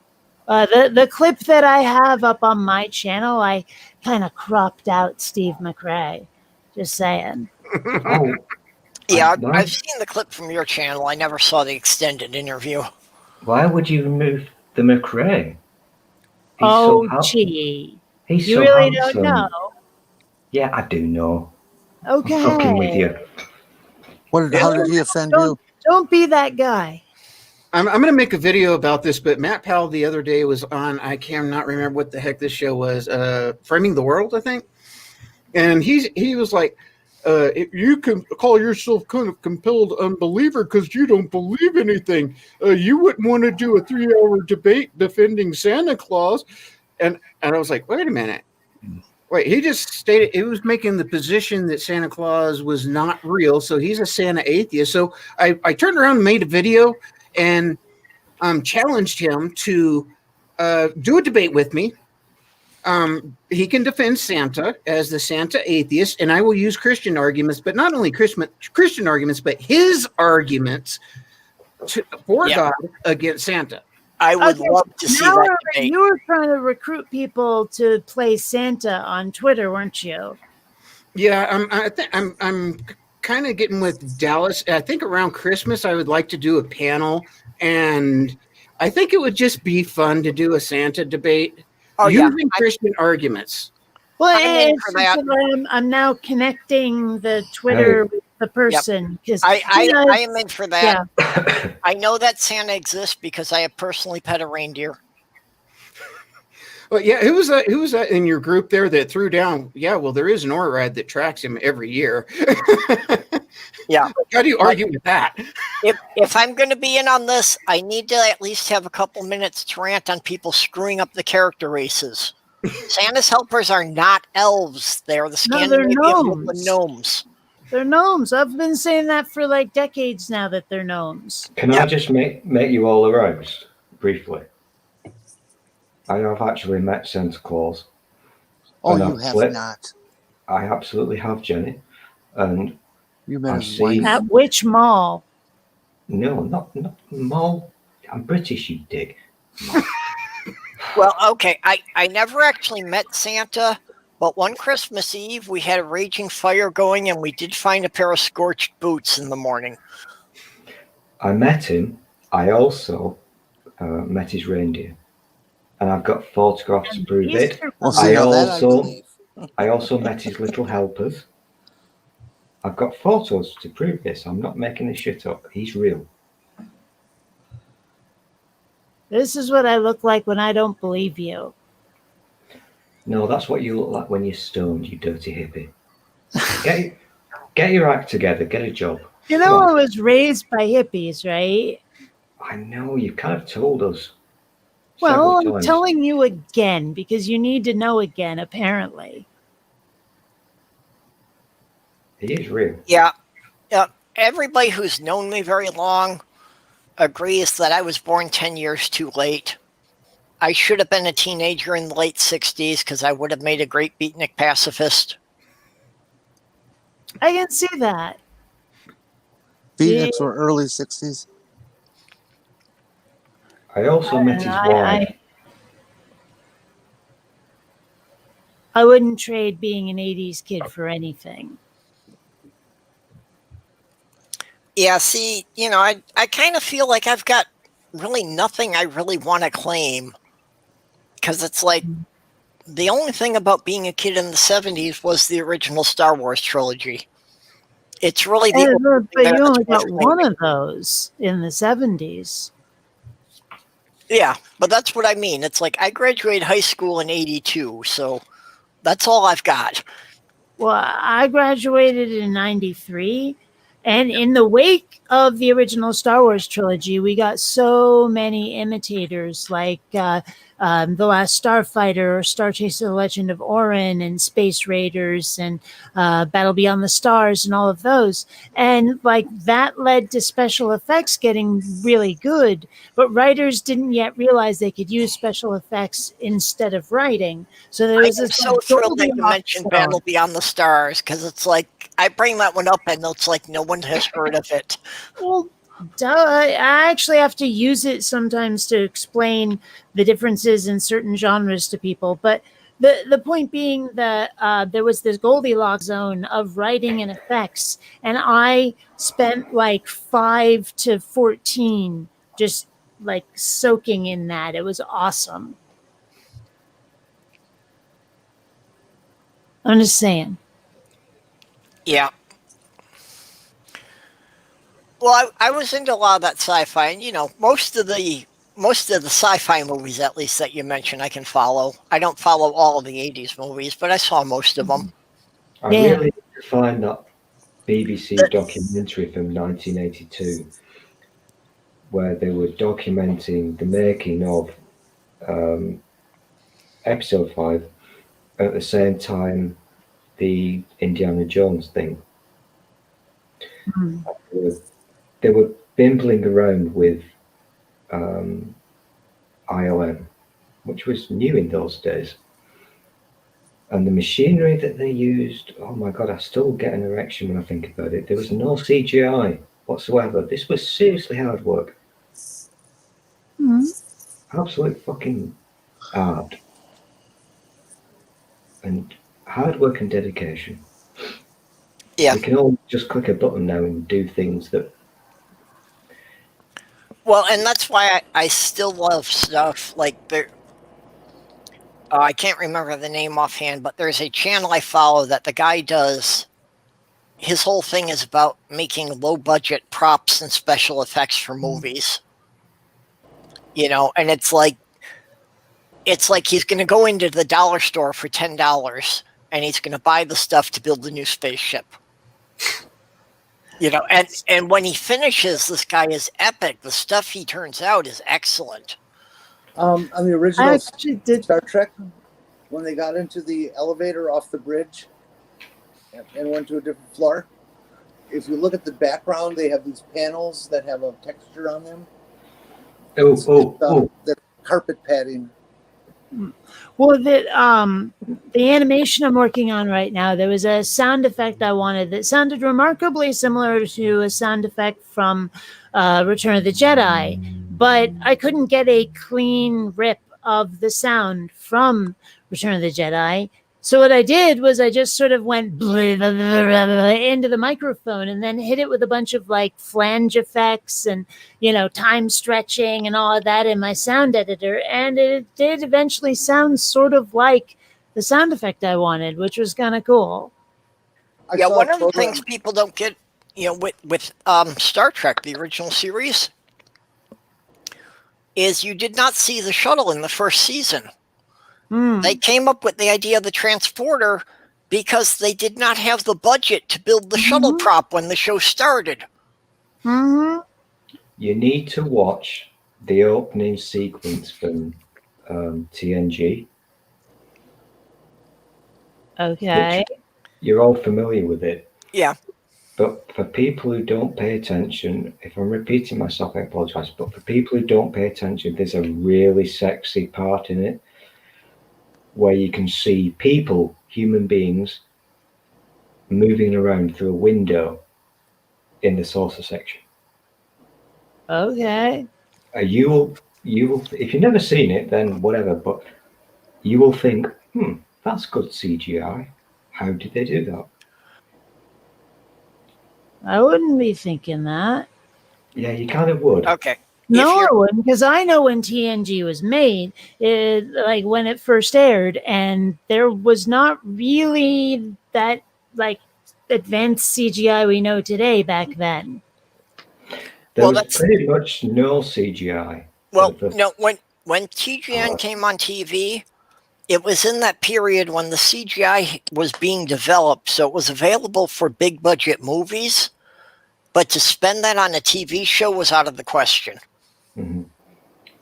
The clip that I have up on my channel, I kind of cropped out Steve McRae. Just saying. Oh, yeah, I've seen the clip from your channel. I never saw the extended interview. Why would you remove the McRae? Gee. He's you so really handsome. don't know? Yeah, I do know. Okay. I'm fucking with you. How did he offend you? Don't be that guy. I'm going to make a video about this, but Matt Powell the other day was on, I cannot remember what the heck this show was, Framing the World, I think. And he was like, you can call yourself kind of compelled unbeliever because you don't believe anything. You wouldn't want to do a 3-hour debate defending Santa Claus. And I was like, wait a minute. Wait, he just stated it was making the position that Santa Claus was not real. So he's a Santa atheist. So I turned around and made a video and challenged him to do a debate with me. He can defend Santa as the Santa atheist, and I will use Christian arguments, but not only Christian arguments, but his arguments for God against Santa. I would love to see that debate. You were trying to recruit people to play Santa on Twitter, weren't you? Yeah, I'm kind of getting with Dallas. I think around Christmas I would like to do a panel, and I think it would just be fun to do a Santa debate using Christian arguments. Well, I'm now connecting the Twitter with the person because I am in for that. Yeah. I know that Santa exists because I have personally pet a reindeer. Well, yeah, who was that in your group there that threw down? Yeah, well, there is an NORAD that tracks him every year. Yeah. How do you argue with that? If I'm going to be in on this, I need to at least have a couple minutes to rant on people screwing up the character races. Santa's helpers are not elves. They're the Scandinavian gnomes. They're gnomes. I've been saying that for like decades now that they're gnomes. Can I just make you all aroused briefly? I have actually met Santa Claus. Oh, you have not. I absolutely have, Jenny. And you met his wife. At which mall? No, not mall. I'm British, you dick. Well, okay. I never actually met Santa, but one Christmas Eve we had a raging fire going and we did find a pair of scorched boots in the morning. I met him. I also met his reindeer. And I've got photographs to prove it. I also met his little helpers. I've got photos to prove this. I'm not making this shit up. He's real. This is what I look like when I don't believe you. No, that's what you look like when you're stoned, you dirty hippie. Get your act together. Get a job. You know, I was raised by hippies, right? I know. You kind of told us. Well, I'm telling you again because you need to know again, apparently. He is real. Yeah. Everybody who's known me very long agrees that I was born 10 years too late. I should have been a teenager in the late 60s because I would have made a great beatnik pacifist. I can see that. Beatniks were early 60s. I also met his wife. I wouldn't trade being an 80s kid for anything. Yeah, see, I kind of feel like I've got really nothing I really want to claim. Because it's like, the only thing about being a kid in the 70s was the original Star Wars trilogy. It's really the only thing but you only that's got worth one claiming. of those in the 70s. Yeah, but that's what I mean. It's like, I graduated high school in 82, so that's all I've got. Well, I graduated in 93, and in the wake of the original Star Wars trilogy, we got so many imitators like The Last Starfighter, or Star Chaser: The Legend of Orin, and Space Raiders, and Battle Beyond the Stars, and all of those. And like that led to special effects getting really good, but writers didn't yet realize they could use special effects instead of writing. So there was I'm this so thrilled that you Goldilocks mentioned zone. Battle Beyond the Stars, because it's like, I bring that one up and it's like no one has heard of it. Well, duh, I actually have to use it sometimes to explain the differences in certain genres to people. But the point being that there was this Goldilocks zone of writing and effects, and I spent like 5 to 14 just like soaking in that. It was awesome. I'm just saying. Yeah. Well, I was into a lot of that sci-fi, and most of the sci-fi movies, at least that you mentioned, I can follow. I don't follow all of the 80s movies, but I saw most of them. I Yeah. really need to find that BBC documentary from 1982 where they were documenting the making of episode 5 at the same time the Indiana Jones thing. Hmm. They were bimbling around with ILM, which was new in those days. And the machinery that they used, oh my God, I still get an erection when I think about it. There was no CGI whatsoever. This was seriously hard work. Hmm. Absolute fucking art. And hard work and dedication. Yeah. We can all just click a button now and do things that. Well, and that's why I still love stuff like there. I can't remember the name offhand, but there's a channel I follow that the guy does. His whole thing is about making low-budget props and special effects for movies. And it's like he's going to go into the dollar store for $10 and he's going to buy the stuff to build the new spaceship. And when he finishes, this guy is epic. The stuff he turns out is excellent. On the original Star Trek, when they got into the elevator off the bridge and went to a different floor, if you look at the background, they have these panels that have a texture on them. The carpet padding. Well, the animation I'm working on right now, there was a sound effect I wanted that sounded remarkably similar to a sound effect from Return of the Jedi, but I couldn't get a clean rip of the sound from Return of the Jedi. So what I did was I just sort of went into the microphone and then hit it with a bunch of like flange effects and, time stretching and all of that in my sound editor. And it did eventually sound sort of like the sound effect I wanted, which was kind of cool. Yeah, one of the things people don't get, with Star Trek, the original series, is you did not see the shuttle in the first season. They came up with the idea of the transporter because they did not have the budget to build the shuttle prop when the show started. Mm-hmm. You need to watch the opening sequence from TNG. Okay. You're all familiar with it. Yeah. But for people who don't pay attention, if I'm repeating myself, I apologize. But for people who don't pay attention, there's a really sexy part in it where you can see people, human beings, moving around through a window in the saucer section. Okay. You will, if you've never seen it, then whatever. But you will think, that's good CGI. How did they do that? I wouldn't be thinking that. Yeah, you kind of would. Okay. No, I wouldn't, because I know when TNG was made, like when it first aired, and there was not really that like advanced CGI we know today back then. There was pretty much no CGI. Well, no, when TGN came on TV, it was in that period when the CGI was being developed, so it was available for big budget movies, but to spend that on a TV show was out of the question. Mm-hmm.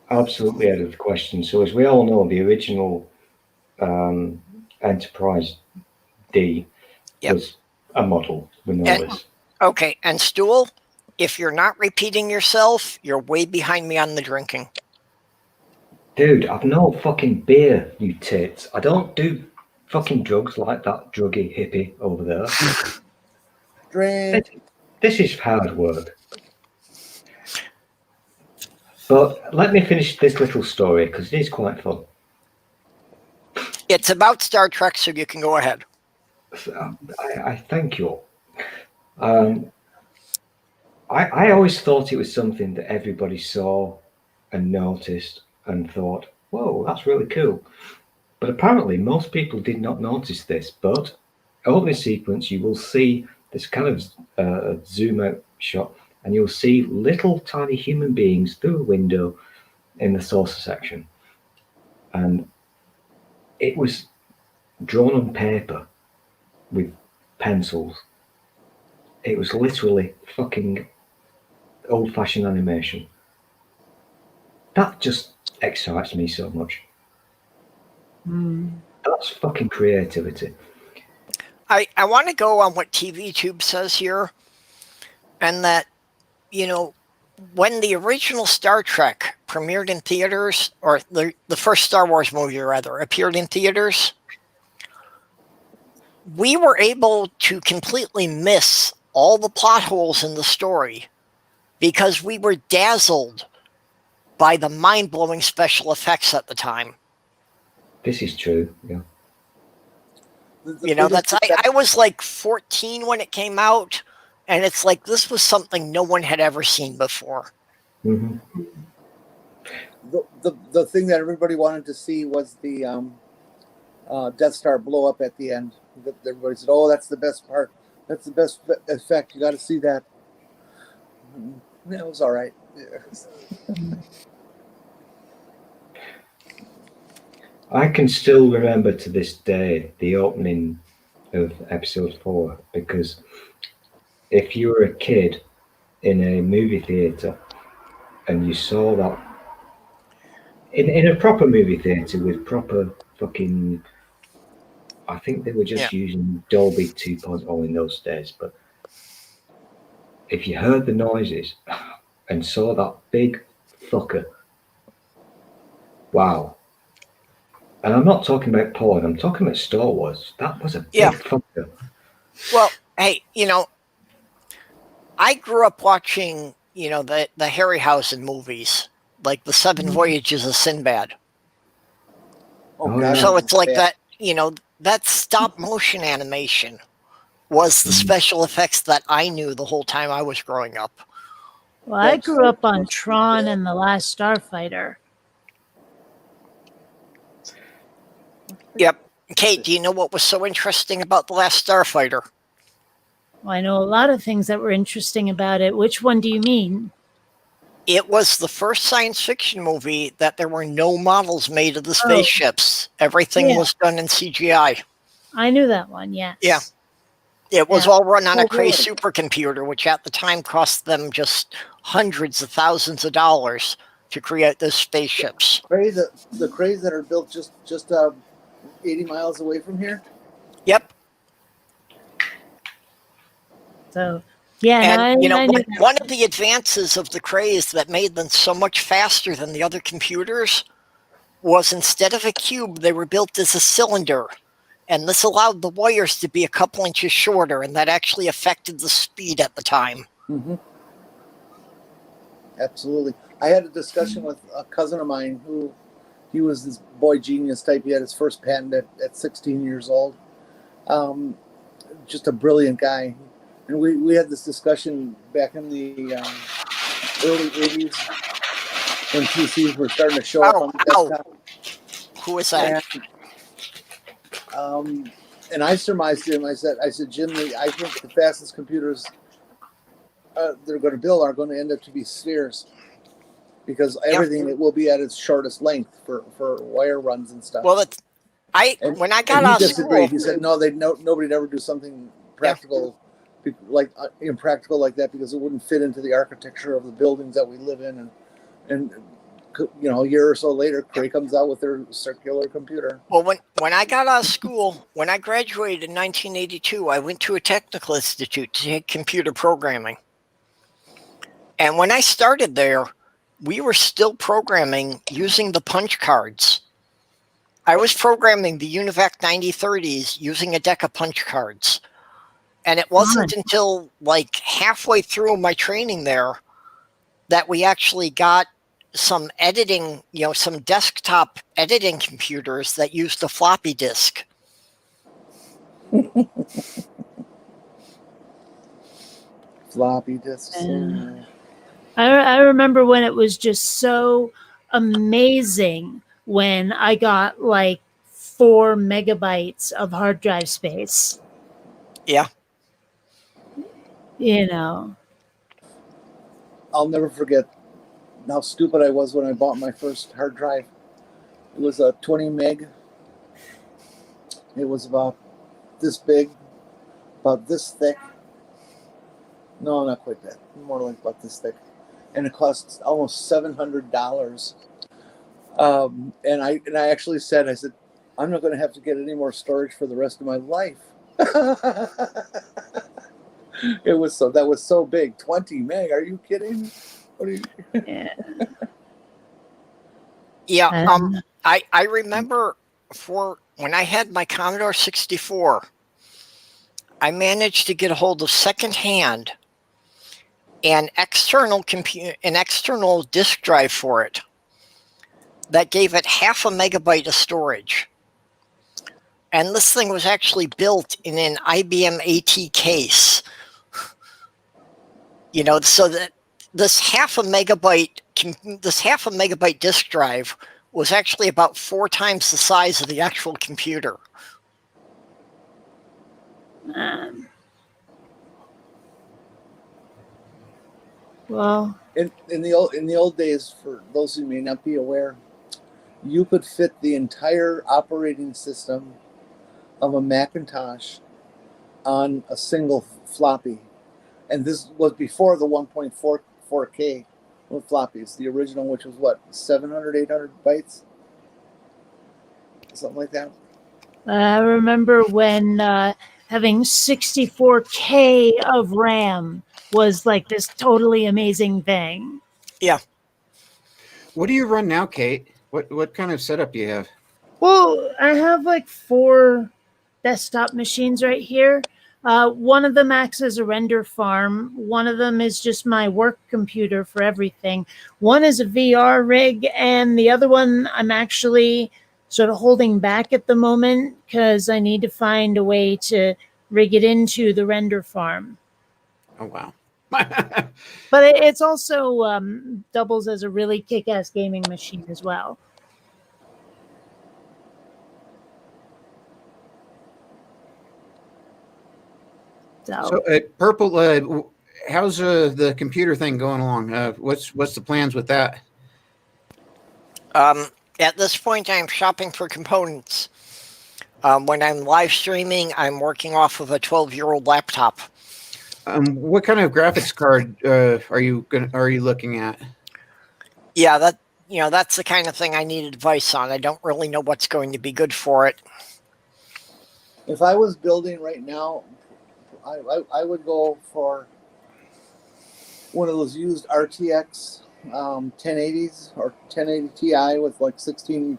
Absolutely out of the question. So as we all know, the original Enterprise D was a model. We know this. Okay, and Stool, if you're not repeating yourself, you're way behind me on the drinking. Dude, I've no fucking beer, you tits. I don't do fucking drugs like that druggy hippie over there. Drink. This is hard work. But let me finish this little story because it is quite fun. It's about Star Trek, so you can go ahead. I thank you. I always thought it was something that everybody saw and noticed and thought, whoa, that's really cool. But apparently most people did not notice this. But over the sequence, you will see this kind of zoom out shot, and you'll see little tiny human beings through a window in the saucer section. And it was drawn on paper with pencils. It was literally fucking old-fashioned animation. That just excites me so much. That's fucking creativity. I want to go on what TV Tube says here, and that, you know, when the original Star Trek premiered in theaters, or the first Star Wars movie, rather, appeared in theaters, we were able to completely miss all the plot holes in the story because we were dazzled by the mind-blowing special effects at the time. This is true, yeah. You know, I was like 14 when it came out, and it's like this was something no one had ever seen before. Mm-hmm. The thing that everybody wanted to see was the Death Star blow up at the end. Everybody said, "Oh, that's the best part. That's the best effect. You got to see that." Yeah, it was all right. Yeah. I can still remember to this day the opening of episode 4, because if you were a kid in a movie theater and you saw that in a proper movie theater with proper fucking, I think they were just using Dolby 2.0 in those days, but if you heard the noises and saw that big fucker, wow. And I'm not talking about porn, I'm talking about Star Wars. That was a big fucker. Well, hey, you know, I grew up watching, you know, the Harryhausen movies, like the 7 Voyages of Sinbad. So it's like that, you know, that stop motion animation was the special effects that I knew the whole time I was growing up. Well, I grew up on Tron and The Last Starfighter. Yep. Kate, do you know what was so interesting about The Last Starfighter? Well, I know a lot of things that were interesting about it. Which one do you mean? It was the first science fiction movie that there were no models made of the spaceships. Everything was done in CGI. I knew that one, yes. Yeah. It was all run on a Cray supercomputer, which at the time cost them just hundreds of thousands of dollars to create those spaceships. The Crays that are built just 80 miles away from here? Yep. So yeah, And no, I knew that. one of the advances of the Crays that made them so much faster than the other computers was instead of a cube, they were built as a cylinder. And this allowed the wires to be a couple inches shorter, and that actually affected the speed at the time. Mm-hmm. Absolutely. I had a discussion with a cousin of mine who, he was this boy genius type. He had his first patent at 16 years old. Just a brilliant guy. And we had this discussion back in the early 80s when PCs were starting to show up on the desktop. Who was that? And I surmised to him, I said, Jim, I think the fastest computers they're going to build are going to end up to be spheres, because everything it will be at its shortest length for wire runs and stuff. Well, when I got out of disagreed. school, He said nobody'd ever do something practical, impractical like that, because it wouldn't fit into the architecture of the buildings that we live in. And a year or so later, Cray comes out with their circular computer. Well, when I got out of school, when I graduated in 1982, I went to a technical institute to take computer programming. And when I started there, we were still programming using the punch cards. I was programming the UNIVAC 9030s using a deck of punch cards. And it wasn't until like halfway through my training there that we actually got some editing, some desktop editing computers that used a floppy disk. Floppy disks. I remember when it was just so amazing when I got like 4 megabytes of hard drive space. Yeah. I'll never forget how stupid I was when I bought my first hard drive. It was a 20 meg. It was about this big, about this thick. No, not quite that. More like about this thick. And it cost almost $700. And I actually said, I'm not going to have to get any more storage for the rest of my life. That was so big. 20 meg. Are you kidding? What are you? Yeah. I remember when I had my Commodore 64, I managed to get a hold of secondhand an external disk drive for it that gave it 0.5 megabyte of storage. And this thing was actually built in an IBM AT case. So that this 0.5 megabyte disk drive was actually about 4 times the size of the actual computer. Well, in the old days, for those who may not be aware, you could fit the entire operating system of a Macintosh on a single floppy, and this was before the 1.44K with floppies. The original, which was 700, 800 bytes, something like that. I remember when having 64K of RAM was like this totally amazing thing. Yeah. What do you run now, Kate? What kind of setup do you have? Well, I have like 4 desktop machines right here. One of them acts as a render farm. One of them is just my work computer for everything. One is a VR rig, and the other one I'm actually sort of holding back at the moment because I need to find a way to rig it into the render farm. Oh, wow. But it's also doubles as a really kick-ass gaming machine as well. So Purple, how's the computer thing going along? What's the plans with that? At this point, I'm shopping for components. When I'm live streaming, I'm working off of a 12-year-old laptop. What kind of graphics card are you looking at? Yeah, that's the kind of thing I need advice on. I don't really know what's going to be good for it. If I was building right now, I would go for one of those used RTX 1080s or 1080 Ti with like 16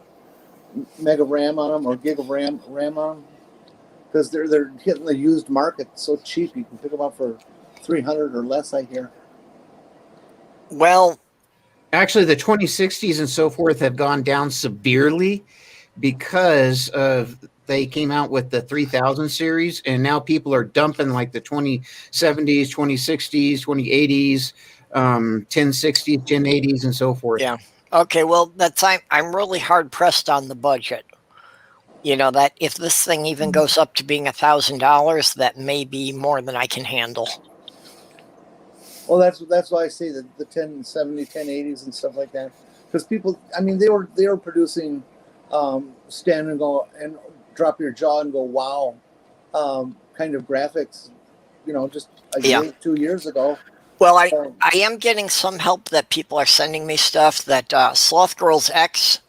meg of RAM on them or gig of RAM on them, because they're hitting the used market so cheap. You can pick them up for $300 or less, I hear. Well, actually, the 2060s and so forth have gone down severely because of they came out with the 3000 series, and now people are dumping like the 2070s, 2060s, 2080s, 1060s, 1080s, and so forth. Yeah. Okay. Well, I'm really hard pressed on the budget. You know, that if this thing even goes up to being $1,000, that may be more than I can handle. Well, that's why I say that the 1070, 1080s and stuff like that, because people, I mean, they were producing stand and go and drop your jaw and go wow kind of graphics, you know, just a year, 2 years ago. Well, I am getting some help that people are sending me stuff that Sloth Girls X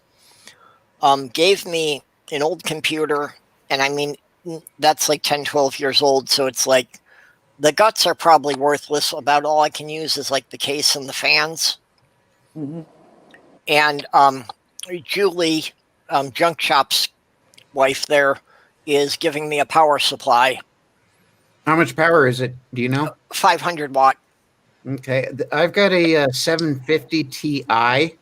gave me an old computer, and I mean, that's like 10, 12 years old, so it's like the guts are probably worthless. About all I can use is like the case and the fans. Mm-hmm. And Julie, Junk Shop's wife there, is giving me a power supply. How much power is it? Do you know? 500 watt. Okay, I've got a 750 Ti.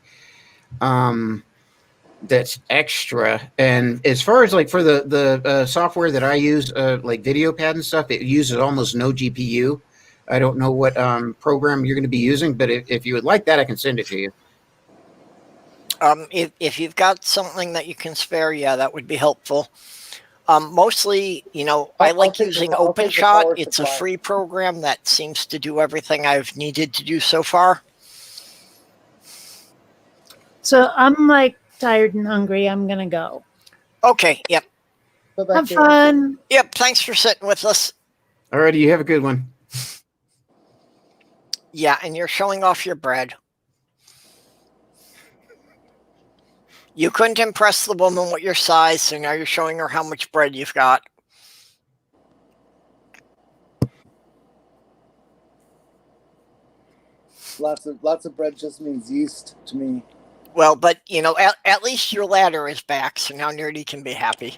That's extra, and as far as like for the software that I use, like VideoPad and stuff, it uses almost no GPU. I don't know what program you're going to be using, but if you would like that, I can send it to you. If you've got something that you can spare, yeah, that would be helpful. Mostly, you know, I like using OpenShot. It's a free program that seems to do everything I've needed to do so far. So I'm like tired and hungry. I'm gonna go. Okay. Yep. Have fun. Yep. Thanks for sitting with us. Alrighty, you have a good one. Yeah, and you're showing off your bread. You couldn't impress the woman with your size, so now you're showing her how much bread you've got. Lots of bread just means yeast to me. Well, but, you know, at least your ladder is back, so now Nerdy can be happy.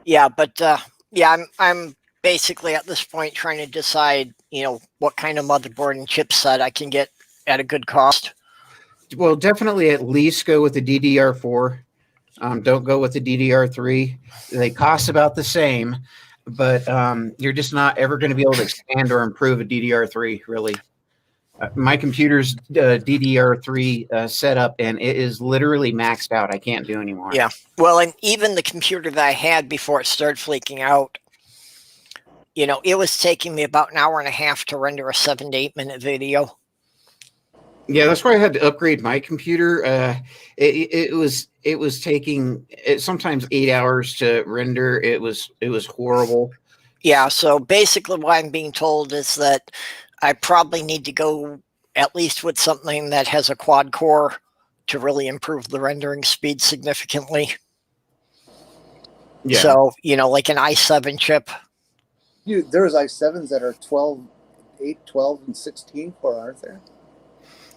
Yeah, but, yeah, I'm basically at this point trying to decide, you know, what kind of motherboard and chipset I can get at a good cost. Well, definitely at least go with the DDR4. Don't go with the DDR3. They cost about the same, but you're just not ever going to be able to expand or improve a DDR3, really. My computer's DDR3 setup, and it is literally maxed out. I can't do anymore. Yeah. Well, and even the computer that I had before it started flaking out, you know, it was taking me about an hour and a half to render a 7 to 8 minute video. Yeah, that's why I had to upgrade my computer. It was taking sometimes 8 hours to render. It was horrible. Yeah, so basically what I'm being told is that I probably need to go at least with something that has a quad core to really improve the rendering speed significantly. Yeah. So, you know, like an i7 chip. There's i7s that are 8, 12, and 16 core, aren't there?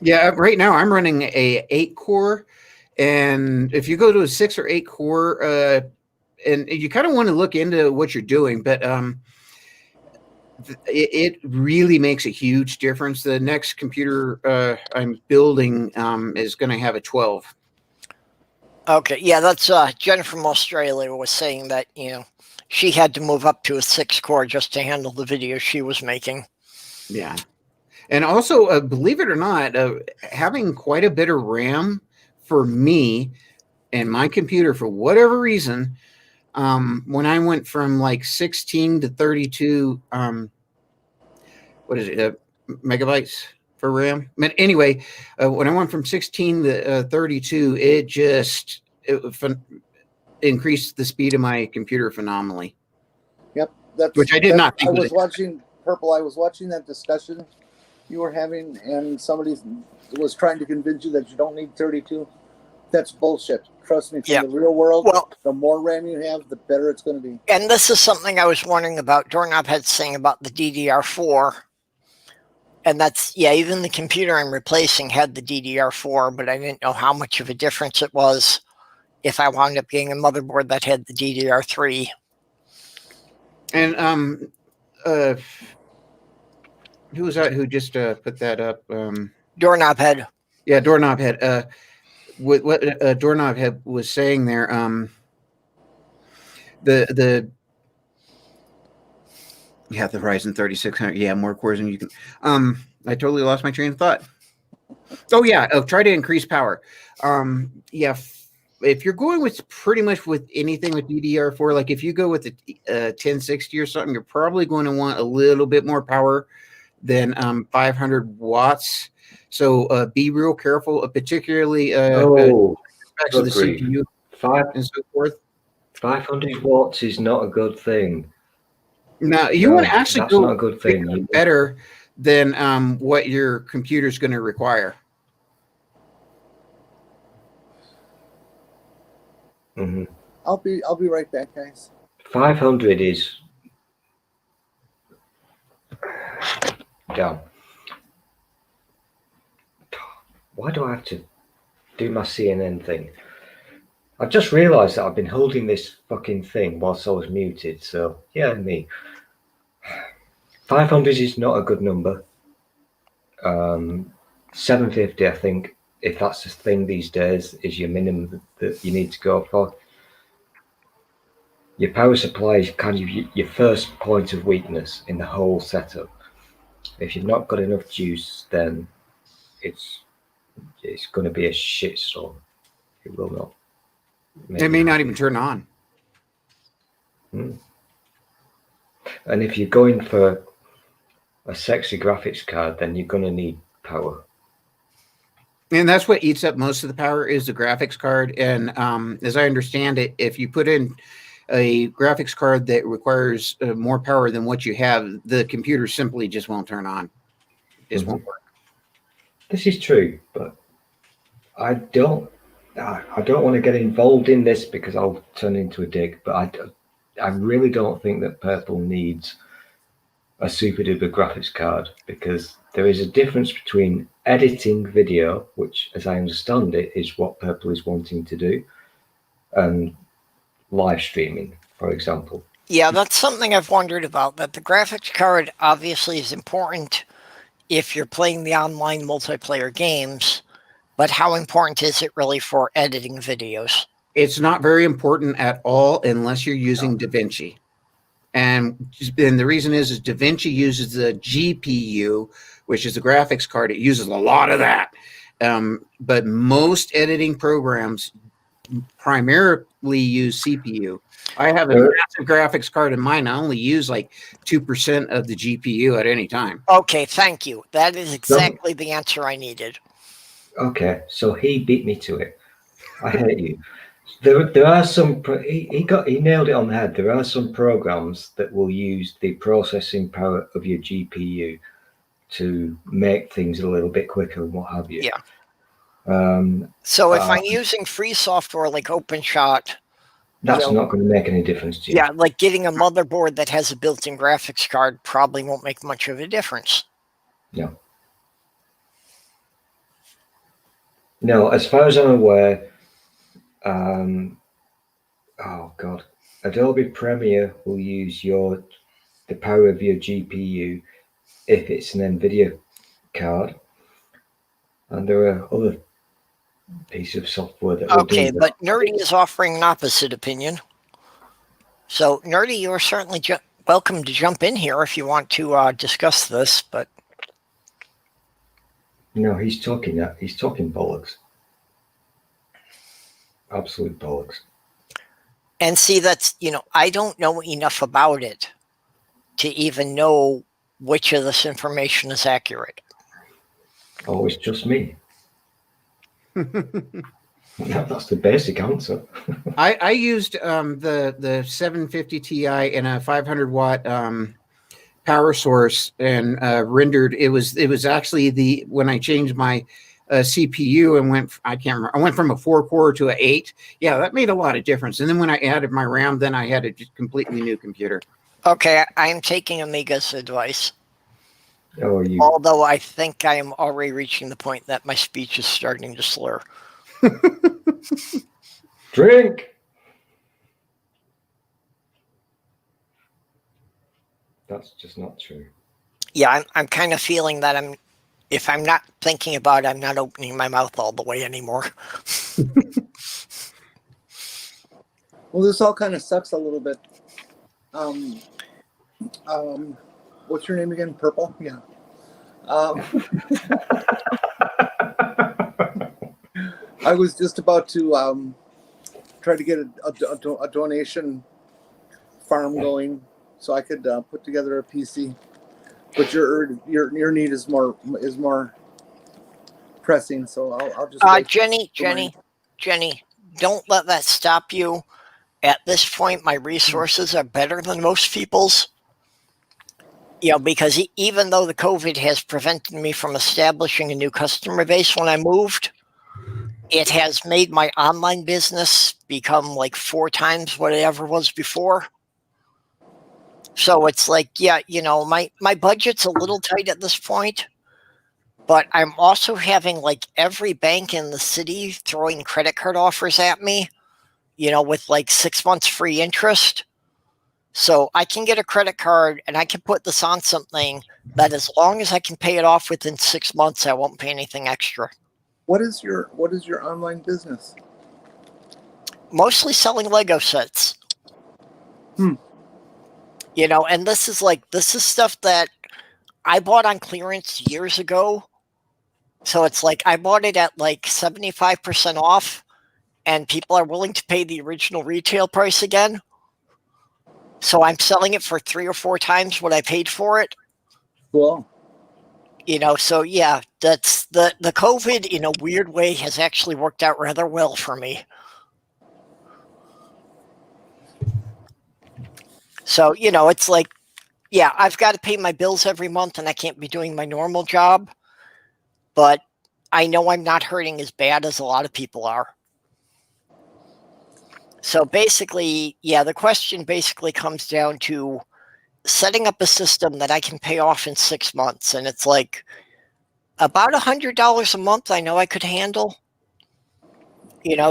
Yeah, right now I'm running a 8 core, and if you go to a 6 or 8 core, and you kind of want to look into what you're doing, but it really makes a huge difference. The next computer I'm building is going to have a 12. Okay, yeah, that's Jen from Australia was saying that, you know, she had to move up to a 6 core just to handle the video she was making. Yeah. And also, believe it or not, having quite a bit of RAM for me and my computer, for whatever reason, when I went from like 16 to 32, what is it, megabytes for RAM? But anyway, when I went from 16 to 32, it increased the speed of my computer phenomenally. Yep, which I did not think. I was watching Purple. I was watching that discussion you were having, and somebody was trying to convince you that you don't need 32. That's bullshit. Trust me, from the real world, the more RAM you have, the better it's going to be. And this is something I was wondering about. Doorknob had saying about the DDR4. And that's, even the computer I'm replacing had the DDR4, but I didn't know how much of a difference it was if I wound up getting a motherboard that had the DDR3. And who was that who just put that up? Doorknob Head. Yeah, Doorknob Head. What Doorknob Head was saying there, the Ryzen 3600, more cores than you can. I totally lost my train of thought. Oh yeah, try to increase power. If you're going with pretty much with anything with DDR4, like if you go with the 1060 or something, you're probably going to want a little bit more power than 500 watts. So be real careful, particularly oh, to the CPU and so forth. 500 watts is not a good thing. Now you want to actually that's go not a good thing. Better than what your computer's going to require. Mm-hmm. I'll be right back, guys. 500 is down. Why do I have to do my CNN thing? I've just realised that I've been holding this fucking thing whilst I was muted. So yeah, me. 500 is not a good number. 750, I think, if that's the thing these days, is your minimum that you need to go for. Your power supply is kind of your first point of weakness in the whole setup. If you've not got enough juice, then it's going to be a shitstorm. It will not. It may not even turn on. And if you're going for a sexy graphics card, then you're going to need power. And that's what eats up most of the power is the graphics card. And as I understand it, if you put in a graphics card that requires more power than what you have, the computer simply just won't turn on. It just won't work. This is true, but I don't want to get involved in this because I'll turn into a dick, but I really don't think that Purple needs a super duper graphics card, because there is a difference between editing video, which as I understand it is what Purple is wanting to do, and live streaming, for example. Yeah, that's something I've wondered about, that the graphics card obviously is important if you're playing the online multiplayer games, but how important is it really for editing videos? It's not very important at all unless you're using DaVinci. And the reason is DaVinci uses the GPU, which is the graphics card. It uses a lot of that. But most editing programs primarily use CPU. I have a massive graphics card in mine. I only use like 2% of the GPU at any time. Okay, thank you. That is exactly the answer I needed. Okay, so he beat me to it. I hate you. There are some. He nailed it on the head. There are some programs that will use the processing power of your GPU to make things a little bit quicker and what have you. Yeah. So if I'm using free software like OpenShot, that's not going to make any difference to you. Yeah, like getting a motherboard that has a built-in graphics card probably won't make much of a difference. No. No, as far as I'm aware, oh God, Adobe Premiere will use the power of your GPU if it's an NVIDIA card, and there are other pieces of software that will do that. But Nerdy is offering an opposite opinion. So Nerdy, you're certainly welcome to jump in here if you want to discuss this, but no, he's talking bollocks. Absolute bollocks. And see, that's, I don't know enough about it to even know which of this information is accurate. Oh, it's just me. That's the basic answer. I used the 750 Ti and a 500 watt power source and rendered. It was actually when I changed my CPU and I can't remember. I went from a 4-core to an 8. Yeah, that made a lot of difference. And then when I added my RAM, then I had a completely new computer. Okay, I am taking Amiga's advice. Oh, you. Although I think I am already reaching the point that my speech is starting to slur. Drink. That's just not true. Yeah, I'm kind of feeling that if I'm not thinking about it, I'm not opening my mouth all the way anymore. Well, this all kind of sucks a little bit. What's your name again? Purple? Yeah. I was just about to try to get a donation farm going so I could put together a PC. But your need is more pressing, so I'll just. Jenny, don't let that stop you. At this point, my resources are better than most people's. Because even though the COVID has prevented me from establishing a new customer base when I moved, it has made my online business become like 4 times what it ever was before. So it's like, my budget's a little tight at this point, but I'm also having like every bank in the city throwing credit card offers at me, with like 6 months free interest. So I can get a credit card and I can put this on something that as long as I can pay it off within 6 months, I won't pay anything extra. What is your online business? Mostly selling Lego sets. And this is stuff that I bought on clearance years ago. So it's like I bought it at like 75% off and people are willing to pay the original retail price again. So I'm selling it for 3 or 4 times what I paid for it. Cool. So yeah, that's the COVID in a weird way has actually worked out rather well for me. So, it's like, yeah, I've got to pay my bills every month and I can't be doing my normal job, but I know I'm not hurting as bad as a lot of people are. So basically, yeah, the question basically comes down to setting up a system that I can pay off in 6 months. And it's like about $100 a month I know I could handle.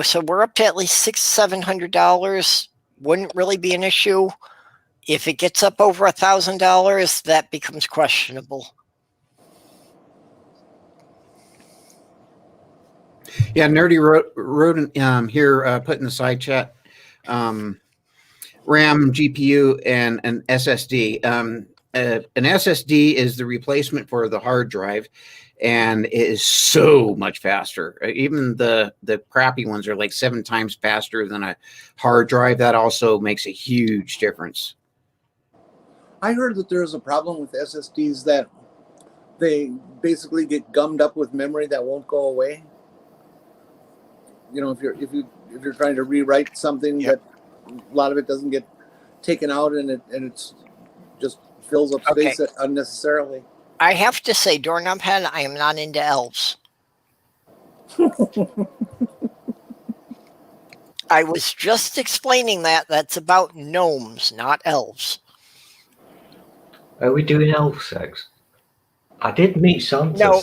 So we're up to at least $600-700. Wouldn't really be an issue. If it gets up over $1,000, that becomes questionable. Yeah, Nerdy wrote here, put in the side chat, RAM, GPU, and an SSD. An SSD is the replacement for the hard drive, and it is so much faster. Even the crappy ones are like 7 times faster than a hard drive. That also makes a huge difference. I heard that there's a problem with SSDs that they basically get gummed up with memory that won't go away. If you're trying to rewrite something, that a lot of it doesn't get taken out and it's just fills up space unnecessarily. I have to say, Doorknob Head, I am not into elves. I was just explaining that's about gnomes, not elves. Are we doing elf sex? I did meet Santa. No.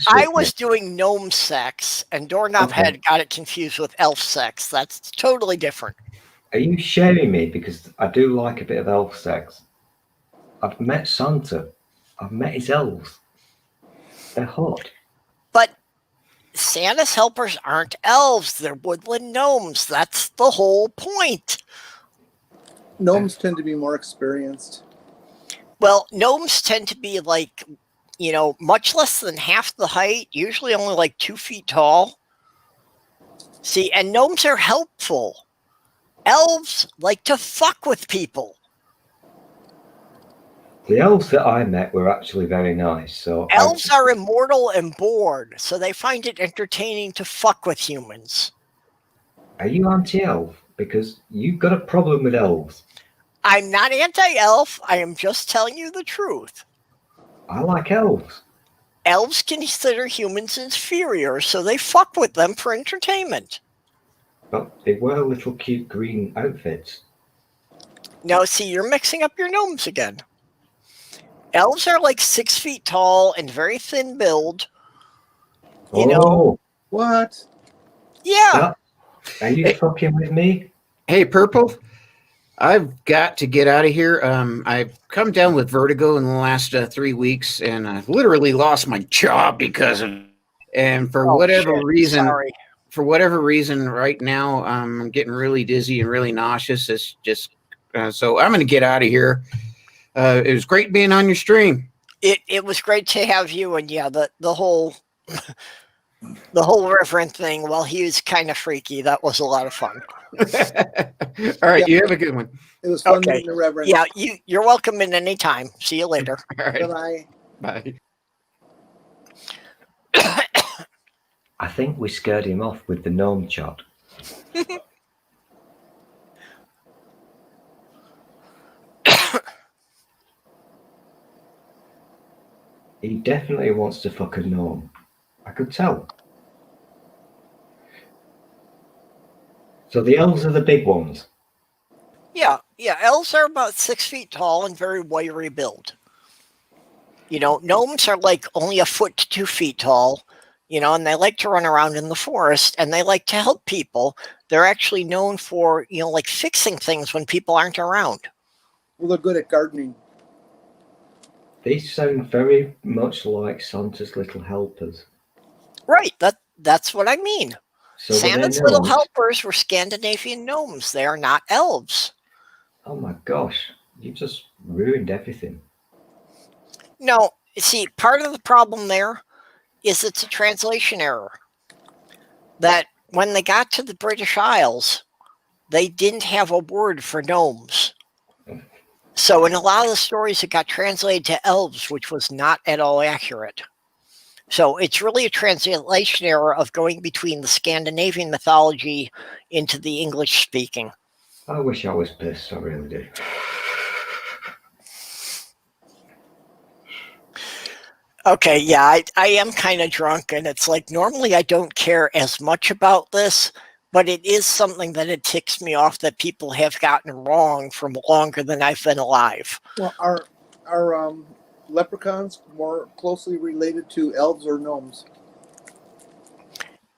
I was doing gnome sex, and Doorknob Head got it confused with elf sex. That's totally different. Are you sharing me? Because I do like a bit of elf sex. I've met Santa. I've met his elves. They're hot. But Santa's helpers aren't elves. They're woodland gnomes. That's the whole point. Gnomes tend to be more experienced. Well, gnomes tend to be like, much less than half the height, usually only like 2 feet tall. See, and gnomes are helpful. Elves like to fuck with people. The elves that I met were actually very nice. So elves are immortal and bored, so they find it entertaining to fuck with humans. Are you anti-elf? Because you've got a problem with elves. I'm not anti-elf. I am just telling you the truth. I like elves. elves consider humans inferior, so they fuck with them for entertainment. But they wear little cute green outfits. Now, see, you're mixing up your gnomes again. Elves are like 6 feet tall and very thin build. You know. What? Yeah. Are you fucking with me? Hey, Purple. I've got to get out of here. I've come down with vertigo in the last 3 weeks, and I've literally lost my job because of it. And for whatever reason, right now, I'm getting really dizzy and really nauseous. It's just so I'm going to get out of here. It was great being on your stream. It was great to have you, and yeah, the whole the whole Reverend thing. While he was kind of freaky, that was a lot of fun. All right, you have a good one. It was fun meeting the Reverend. Yeah, you're welcome in any time. See you later. All right. Bye. Bye. I think we scared him off with the gnome chat. He definitely wants to fuck a gnome. I could tell. So the elves are the big ones. Yeah, elves are about 6 feet tall and very wiry build. You know, gnomes are like only 1 foot to 2 feet tall, you know, and they like to run around in the forest and they like to help people. They're actually known for, you know, like fixing things when people aren't around. Well, they're good at gardening. They sound very much like Santa's little helpers. Right, that's what I mean. So Santa's little helpers were Scandinavian gnomes. They are not elves. Oh my gosh, you just ruined everything. No, see, part of the problem there is it's a translation error. That when they got to the British Isles, they didn't have a word for gnomes. So in a lot of the stories, it got translated to elves, which was not at all accurate. So it's really a translation error of going between the Scandinavian mythology into the English speaking. I wish I was pissed, I really do. Okay, yeah, I am kind of drunk, and it's like normally I don't care as much about this, but it is something that it ticks me off that people have gotten wrong from longer than I've been alive. Well, are leprechauns more closely related to elves or gnomes?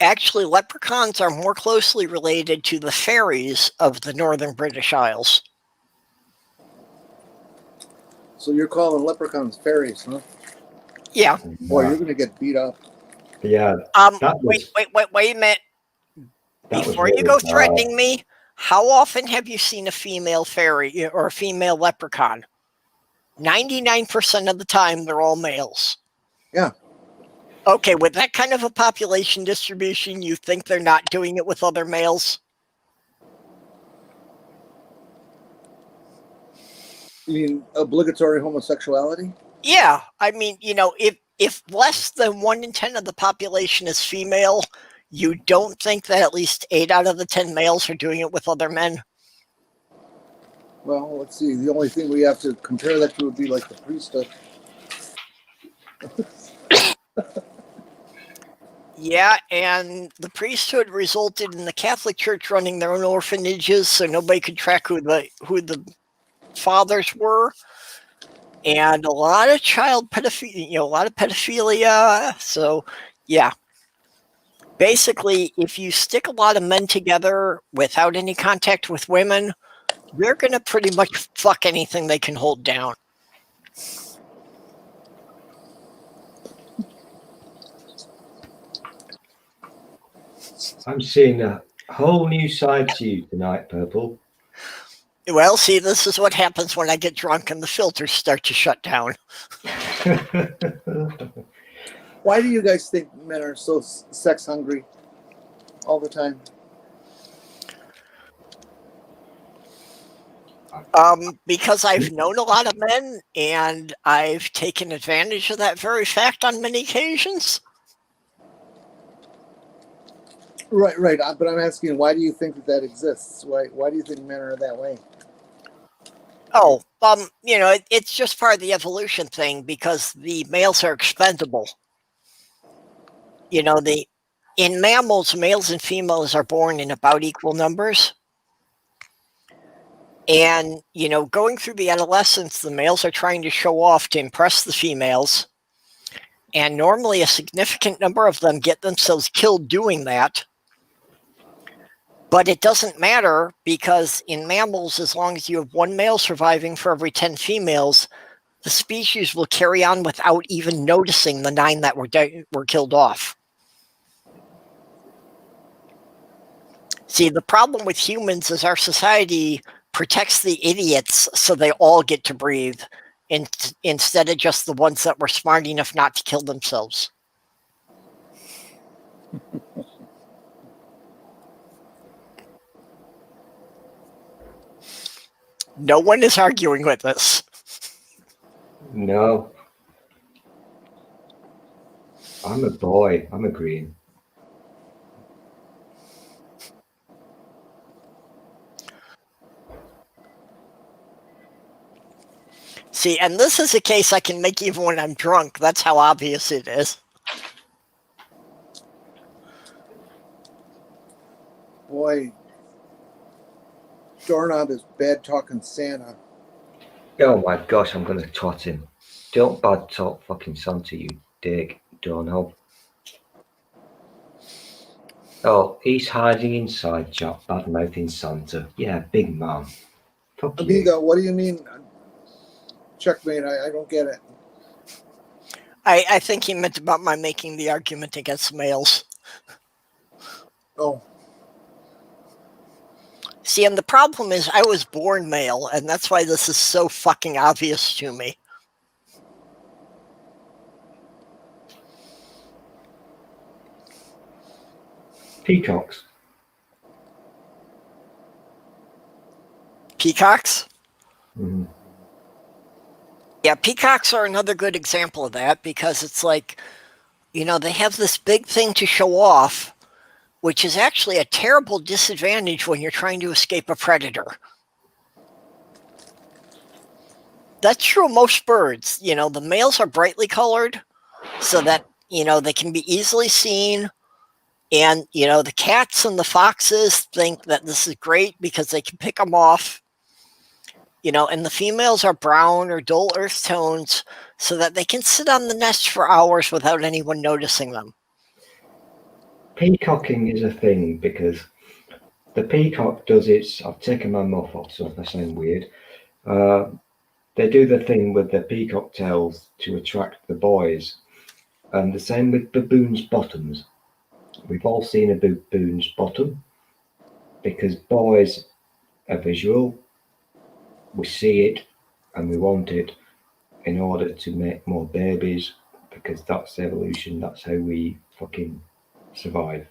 Actually, leprechauns are more closely related to the fairies of the northern British Isles. So you're calling leprechauns fairies, huh? Yeah. Boy, you're going to get beat up. Yeah. Wait a minute. Before you go threatening me, how often have you seen a female fairy or a female leprechaun? 99% of the time, they're all males. Yeah. Okay, with that kind of a population distribution, you think they're not doing it with other males? You mean obligatory homosexuality? Yeah, I mean, you know, if less than 1 in 10 of the population is female, you don't think that at least 8 out of the 10 males are doing it with other men? Well, let's see. The only thing we have to compare that to would be like the priesthood. Yeah, and the priesthood resulted in the Catholic Church running their own orphanages, so nobody could track who the fathers were, and a lot of child pedophilia. You know, a lot of pedophilia. So, yeah. Basically, if you stick a lot of men together without any contact with women, they're going to pretty much fuck anything they can hold down. I'm seeing a whole new side to you tonight, Purple. Well, see, this is what happens when I get drunk and the filters start to shut down. Why do you guys think men are so sex hungry all the time? Because I've known a lot of men and I've taken advantage of that very fact on many occasions. Right. But I'm asking, why do you think that exists? Why do you think men are that way? Oh, you know, it's just part of the evolution thing because the males are expendable. in mammals, males and females are born in about equal numbers. And, going through the adolescence, the males are trying to show off to impress the females. And normally a significant number of them get themselves killed doing that. But it doesn't matter, because in mammals, as long as you have one male surviving for every 10 females, the species will carry on without even noticing the 9 that were killed off. See, the problem with humans is our society protects the idiots so they all get to breathe, instead of just the ones that were smart enough not to kill themselves. No one is arguing with us. No. I'm a boy. I'm agreeing. See, and this is a case I can make even when I'm drunk. That's how obvious it is. Boy, Doorknob is bad talking Santa. Oh my gosh, I'm gonna twat him. Don't bad talk fucking Santa, you dick, Doorknob. Oh, he's hiding inside, chat, bad mouthing Santa. Yeah, big man. Fuck Amigo, you. what do you mean? Checkmate, I don't get it. I think he meant about my making the argument against males. Oh. See, and the problem is I was born male, and that's why this is so fucking obvious to me. Peacocks. Peacocks? Mm-hmm. Yeah, peacocks are another good example of that, because it's like, they have this big thing to show off, which is actually a terrible disadvantage when you're trying to escape a predator. That's true of most birds. The males are brightly colored so that, they can be easily seen. And, the cats and the foxes think that this is great because they can pick them off. And the females are brown or dull earth tones so that they can sit on the nest for hours without anyone noticing them. Peacocking is a thing because the peacock does its. I've taken my muff off, so if I sound weird. They do the thing with the peacock tails to attract the boys. And the same with baboons' bottoms. We've all seen a baboon's bottom because boys are visual. We see it and we want it in order to make more babies because that's evolution. That's how we fucking survive.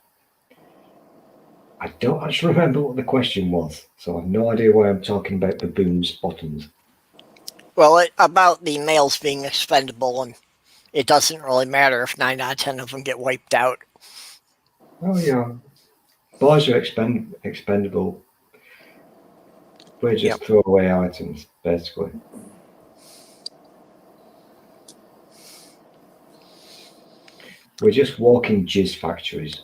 I don't actually remember what the question was, so I've no idea why I'm talking about baboons' bottoms. Well, about the males being expendable, and it doesn't really matter if 9 out of 10 of them get wiped out. Oh yeah, boys are expendable. We're just throwaway items, basically. We're just walking jizz factories.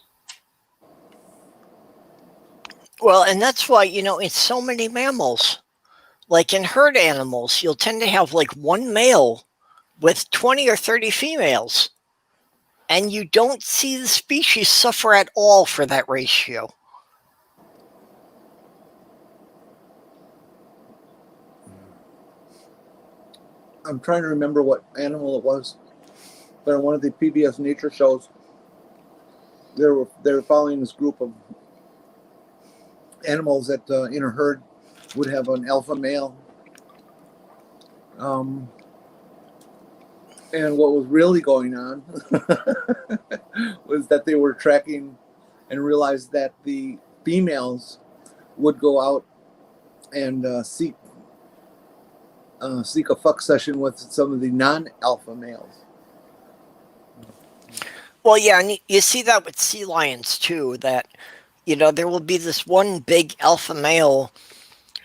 Well, and that's why, in so many mammals, like in herd animals, you'll tend to have like one male with 20 or 30 females. And you don't see the species suffer at all for that ratio. I'm trying to remember what animal it was, but on one of the PBS nature shows, they were following this group of animals that in a herd would have an alpha male. And what was really going on was that they were tracking and realized that the females would go out and seek a fuck session with some of the non-alpha males. Well, yeah, and you see that with sea lions too, that, there will be this one big alpha male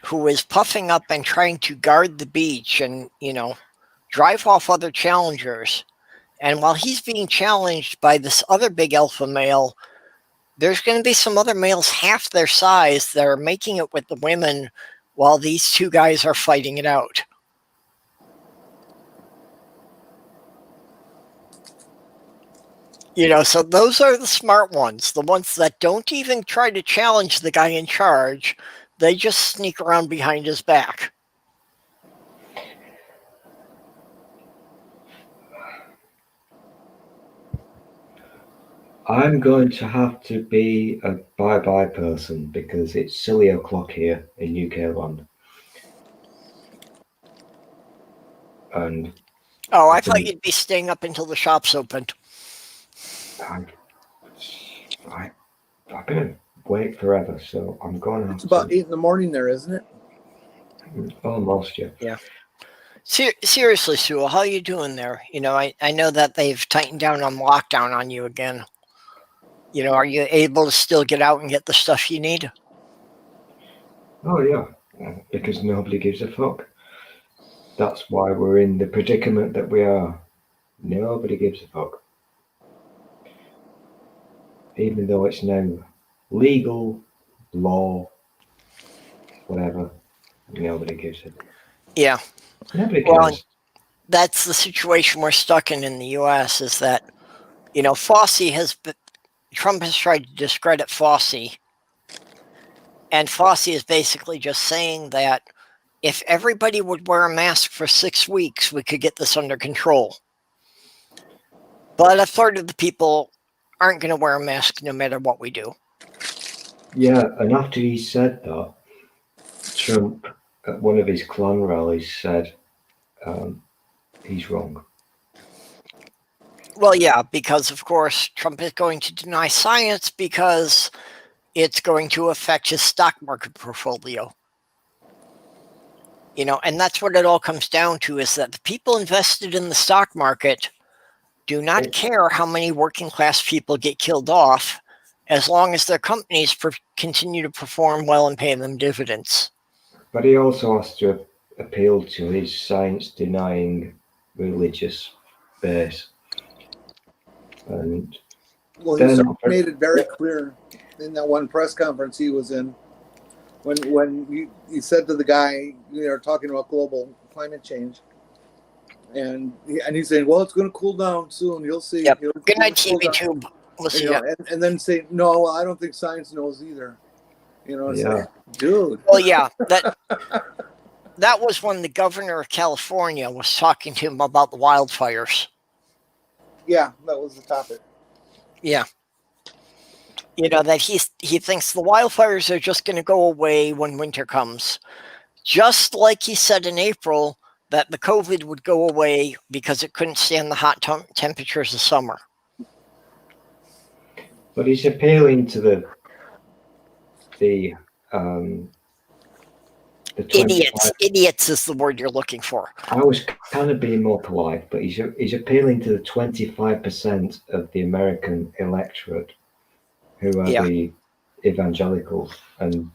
who is puffing up and trying to guard the beach and, drive off other challengers. And while he's being challenged by this other big alpha male, there's going to be some other males half their size that are making it with the women while these two guys are fighting it out. So those are the smart ones, the ones that don't even try to challenge the guy in charge. They just sneak around behind his back. I'm going to have to be a bye-bye person because it's silly o'clock here in UK land. And I thought you'd be staying up until the shops opened. I've been awake forever, so I'm going to have It's about 8 in the morning there, isn't it? Almost, yeah. Yeah. Seriously, Sue, how are you doing there? I know that they've tightened down on lockdown on you again. Are you able to still get out and get the stuff you need? Oh, yeah, because nobody gives a fuck. That's why we're in the predicament that we are. Nobody gives a fuck. Even though it's now legal, law, whatever, nobody gives a fuck. Yeah. Nobody cares. Well, that's the situation we're stuck in the U.S. is that, Trump has tried to discredit Fauci. And Fauci is basically just saying that if everybody would wear a mask for 6 weeks, we could get this under control. But a third of the people aren't going to wear a mask no matter what we do. Yeah, and after he said that, Trump, at one of his Klan rallies, said he's wrong. Well, yeah, because, of course, Trump is going to deny science because it's going to affect his stock market portfolio. And that's what it all comes down to, is that the people invested in the stock market do not care how many working class people get killed off as long as their companies continue to perform well and pay them dividends. But he also has to appeal to his science-denying religious base. And well, he made it very clear in that one press conference he was in when he said to the guy, they're talking about global climate change, and he's saying, well, it's going to cool down soon. You'll see. Yep. Good night, TV Tube. We'll see ya. And then say, no, well, I don't think science knows either. It's yeah. like, dude. Well, yeah, that was when the governor of California was talking to him about the wildfires. Yeah, that was the topic. Yeah. That he thinks the wildfires are just going to go away when winter comes. Just like he said in April that the COVID would go away because it couldn't stand the hot temperatures of summer. But he's appealing to the idiots is the word you're looking for. I was kind of being more polite, but he's appealing to the 25% of the American electorate who are the evangelicals, and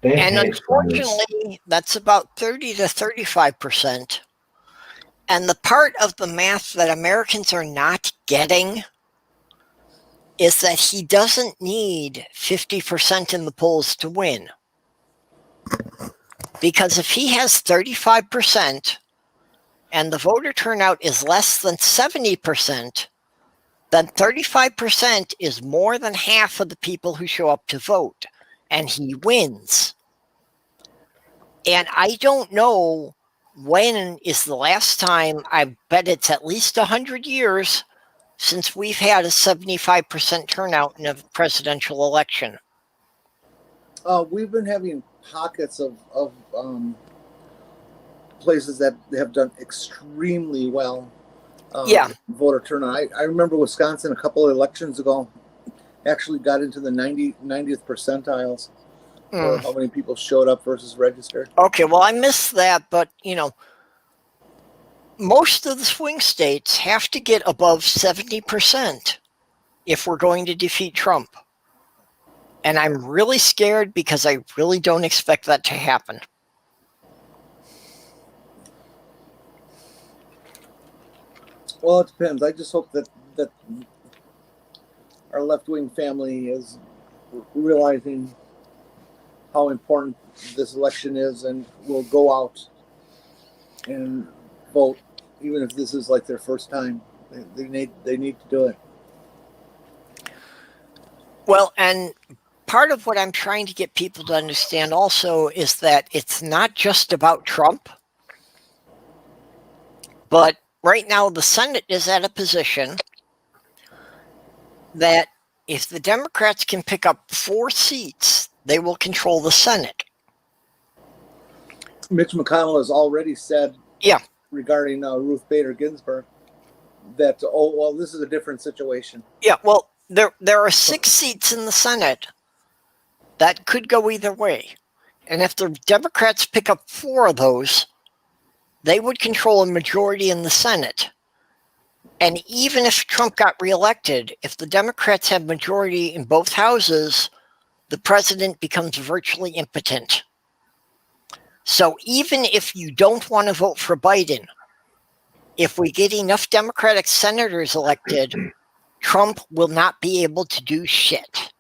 unfortunately, that's about 30 to 35%. And the part of the math that Americans are not getting is that he doesn't need 50% in the polls to win. Because if he has 35% and the voter turnout is less than 70%, then 35% is more than half of the people who show up to vote, and he wins. And I don't know when is the last time, I bet it's at least 100 years, since we've had a 75% turnout in a presidential election. We've been having pockets of places that have done extremely well. Voter turnout. I remember Wisconsin a couple of elections ago actually got into the 90th percentiles for how many people showed up versus registered. Okay, well, I missed that, but most of the swing states have to get above 70% if we're going to defeat Trump. And I'm really scared because I really don't expect that to happen. Well, it depends. I just hope that our left-wing family is realizing how important this election is and will go out and vote, even if this is like their first time. They need to do it. Well, and part of what I'm trying to get people to understand also is that it's not just about Trump, but right now the Senate is at a position that if the Democrats can pick up 4 seats, they will control the Senate. Mitch McConnell has already said, yeah, regarding Ruth Bader Ginsburg, that this is a different situation. Yeah, well, there are 6 seats in the Senate that could go either way, and if the Democrats pick up 4 of those, they would control a majority in the Senate. And even if Trump got reelected, if the Democrats have majority in both houses, the president becomes virtually impotent. So even if you don't want to vote for Biden, if we get enough Democratic senators elected, Trump will not be able to do shit.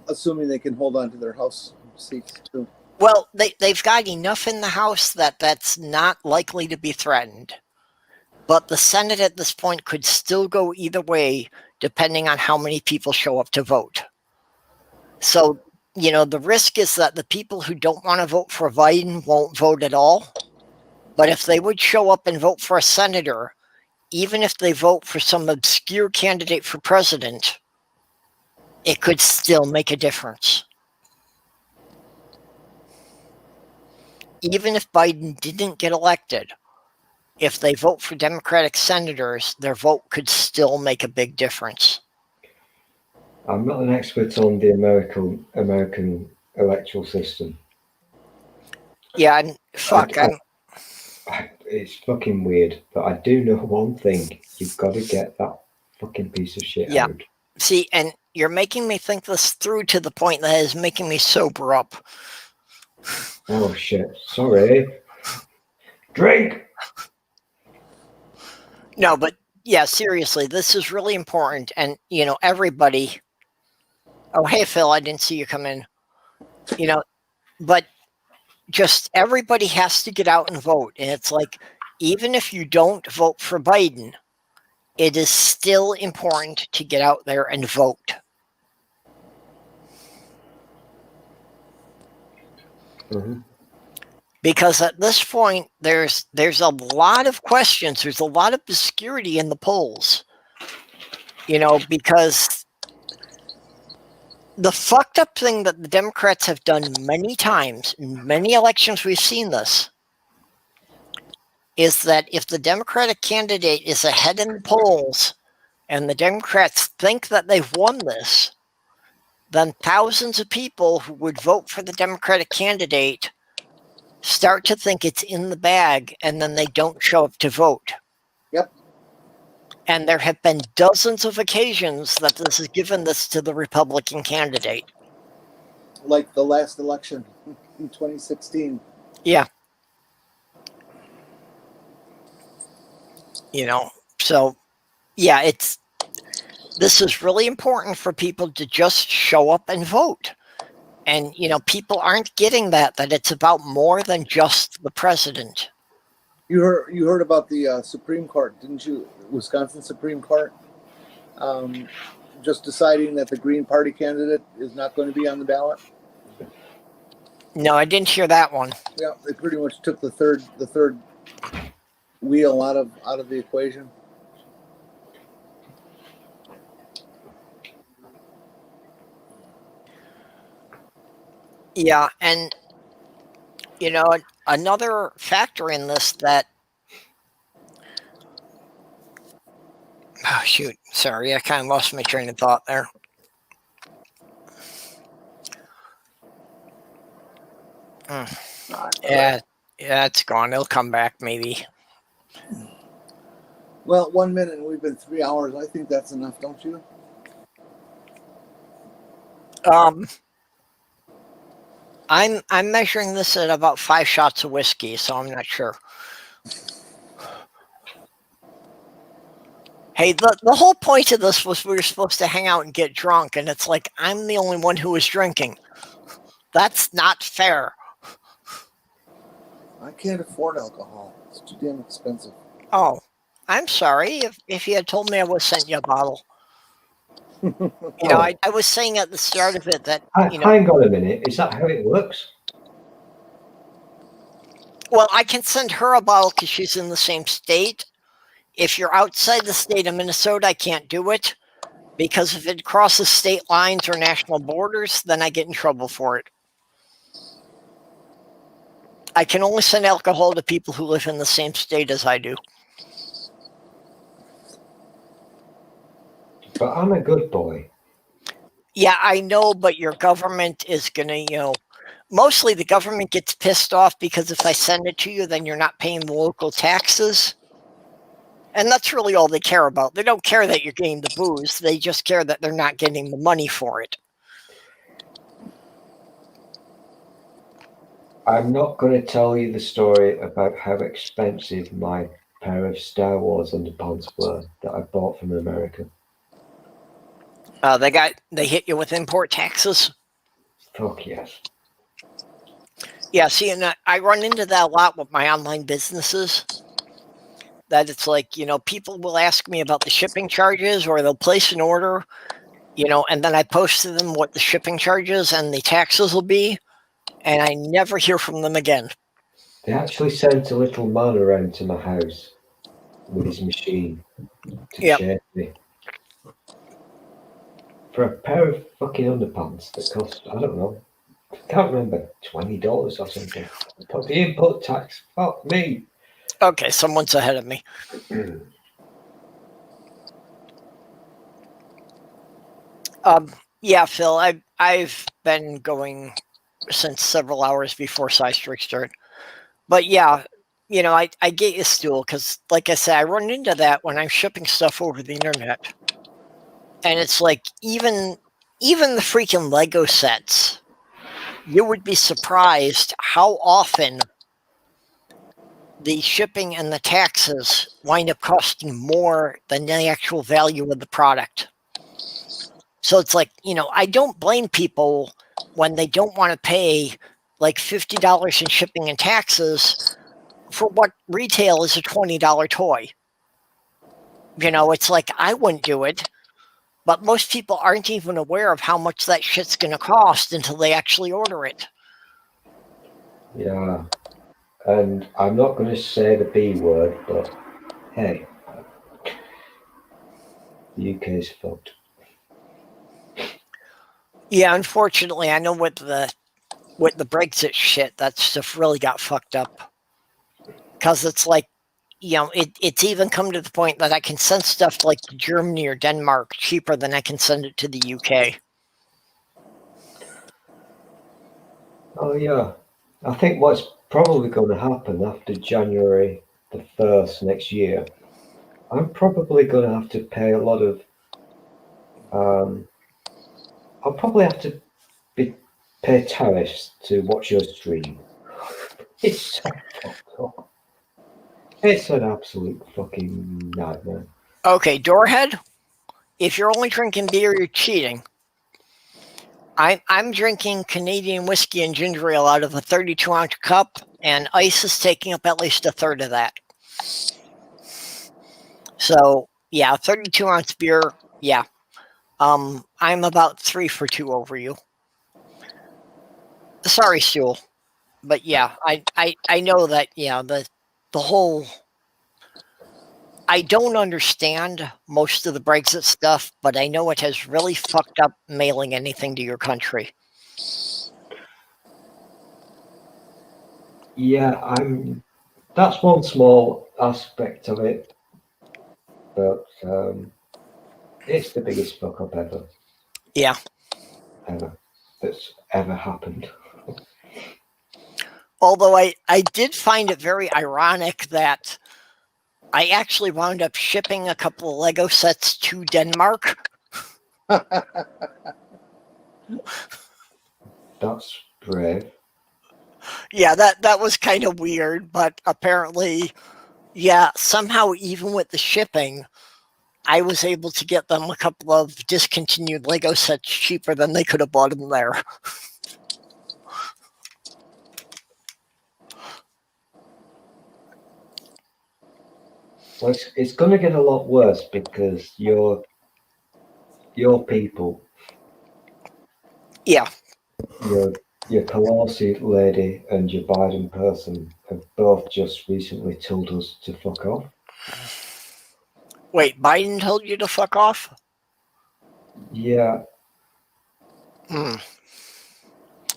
Assuming they can hold on to their House seats too. Well, they've got enough in the House that's not likely to be threatened. But the Senate at this point could still go either way, depending on how many people show up to vote. So, the risk is that the people who don't want to vote for Biden won't vote at all. But if they would show up and vote for a senator, even if they vote for some obscure candidate for president, it could still make a difference. Even if Biden didn't get elected, if they vote for Democratic senators, their vote could still make a big difference. I'm not an expert on the American electoral system. Yeah, and it's fucking weird, but I do know one thing: you've got to get that fucking piece of shit out. See, and you're making me think this through to the point that is making me sober up. Oh shit! Sorry. Drink. No, but yeah, seriously, this is really important, and everybody. Oh, hey Phil, I didn't see you come in. But just everybody has to get out and vote, and it's like, even if you don't vote for Biden, it is still important to get out there and vote. Mm-hmm. Because at this point, there's a lot of questions. There's a lot of obscurity in the polls. Because the fucked up thing that the Democrats have done many times, in many elections we've seen this, is that if the Democratic candidate is ahead in the polls and the Democrats think that they've won this, then thousands of people who would vote for the Democratic candidate start to think it's in the bag, and then they don't show up to vote. Yep. And there have been dozens of occasions that this has given this to the Republican candidate. Like the last election in 2016. Yeah. So, yeah, this is really important for people to just show up and vote. And, people aren't getting that it's about more than just the president. You heard about the Supreme Court, didn't you? Wisconsin Supreme Court just deciding that the Green Party candidate is not going to be on the ballot. No, I didn't hear that one. Yeah, they pretty much took the third wheel out of the equation. Yeah, and another factor in this that shoot, sorry, I kind of lost my train of thought there. Yeah, it's gone. It'll come back maybe. Well, 1 minute and we've been 3 hours. I think that's enough, don't you? I'm measuring this at about 5 shots of whiskey, so I'm not sure. Hey, the whole point of this was we were supposed to hang out and get drunk, and it's like I'm the only one who was drinking. That's not fair. I can't afford alcohol. It's too damn expensive. Oh, I'm sorry. If you had told me I would have sent you a bottle. I was saying at the start of it that, Hang on a minute. Is that how it works? Well, I can send her a bottle because she's in the same state. If you're outside the state of Minnesota, I can't do it. Because if it crosses state lines or national borders, then I get in trouble for it. I can only send alcohol to people who live in the same state as I do. But I'm a good boy. Yeah, I know, but your government is going to, mostly the government gets pissed off because if I send it to you, then you're not paying the local taxes. And that's really all they care about. They don't care that you're getting the booze. They just care that they're not getting the money for it. I'm not going to tell you the story about how expensive my pair of Star Wars underpants were that I bought from America. They hit you with import taxes? Fuck yes. Yeah, see, and I run into that a lot with my online businesses. That it's like, people will ask me about the shipping charges, or they'll place an order, and then I post to them what the shipping charges and the taxes will be, and I never hear from them again. They actually sent a little man around to my house with his machine to chase me. For a pair of fucking underpants that cost, I don't know, I can't remember, $20 or something. But the input tax, fuck me. Okay, someone's ahead of me. Yeah, Phil, I've been going since several hours before SciStrike started. But yeah, I get you, Stool, because like I said, I run into that when I'm shipping stuff over the internet. And it's like, even the freaking Lego sets, you would be surprised how often the shipping and the taxes wind up costing more than the actual value of the product. So it's like, I don't blame people when they don't want to pay like $50 in shipping and taxes for what retail is a $20 toy. It's like, I wouldn't do it. But most people aren't even aware of how much that shit's going to cost until they actually order it. Yeah. And I'm not going to say the B word, but hey, the UK is fucked. Yeah, unfortunately, I know with the Brexit shit, that stuff really got fucked up. Because it's like, it's even come to the point that I can send stuff like to Germany or Denmark cheaper than I can send it to the UK. Oh, yeah. I think what's probably going to happen after January the 1st next year, I'm probably going to have to pay a lot of... I'll probably have to pay tariffs to watch your stream. It's so fucked up. It's an absolute fucking nightmare. Okay, Doorhead, if you're only drinking beer, you're cheating. I'm drinking Canadian whiskey and ginger ale out of a 32-ounce cup, and ice is taking up at least a third of that. So, yeah, 32-ounce beer, yeah. I'm about 3 for 2 over you. Sorry, Stool. But yeah, I know that, the whole... I don't understand most of the Brexit stuff, but I know it has really fucked up mailing anything to your country. Yeah, that's one small aspect of it, but it's the biggest fuck up ever. Yeah. That's ever happened. Although I did find it very ironic that I actually wound up shipping a couple of Lego sets to Denmark. That's brave. Yeah, that was kind of weird, but apparently, yeah, somehow even with the shipping, I was able to get them a couple of discontinued Lego sets cheaper than they could have bought them there. Well, it's going to get a lot worse because your people, Yeah. your Pelosi lady and your Biden person have both just recently told us to fuck off. Wait, Biden told you to fuck off? Yeah. Hmm.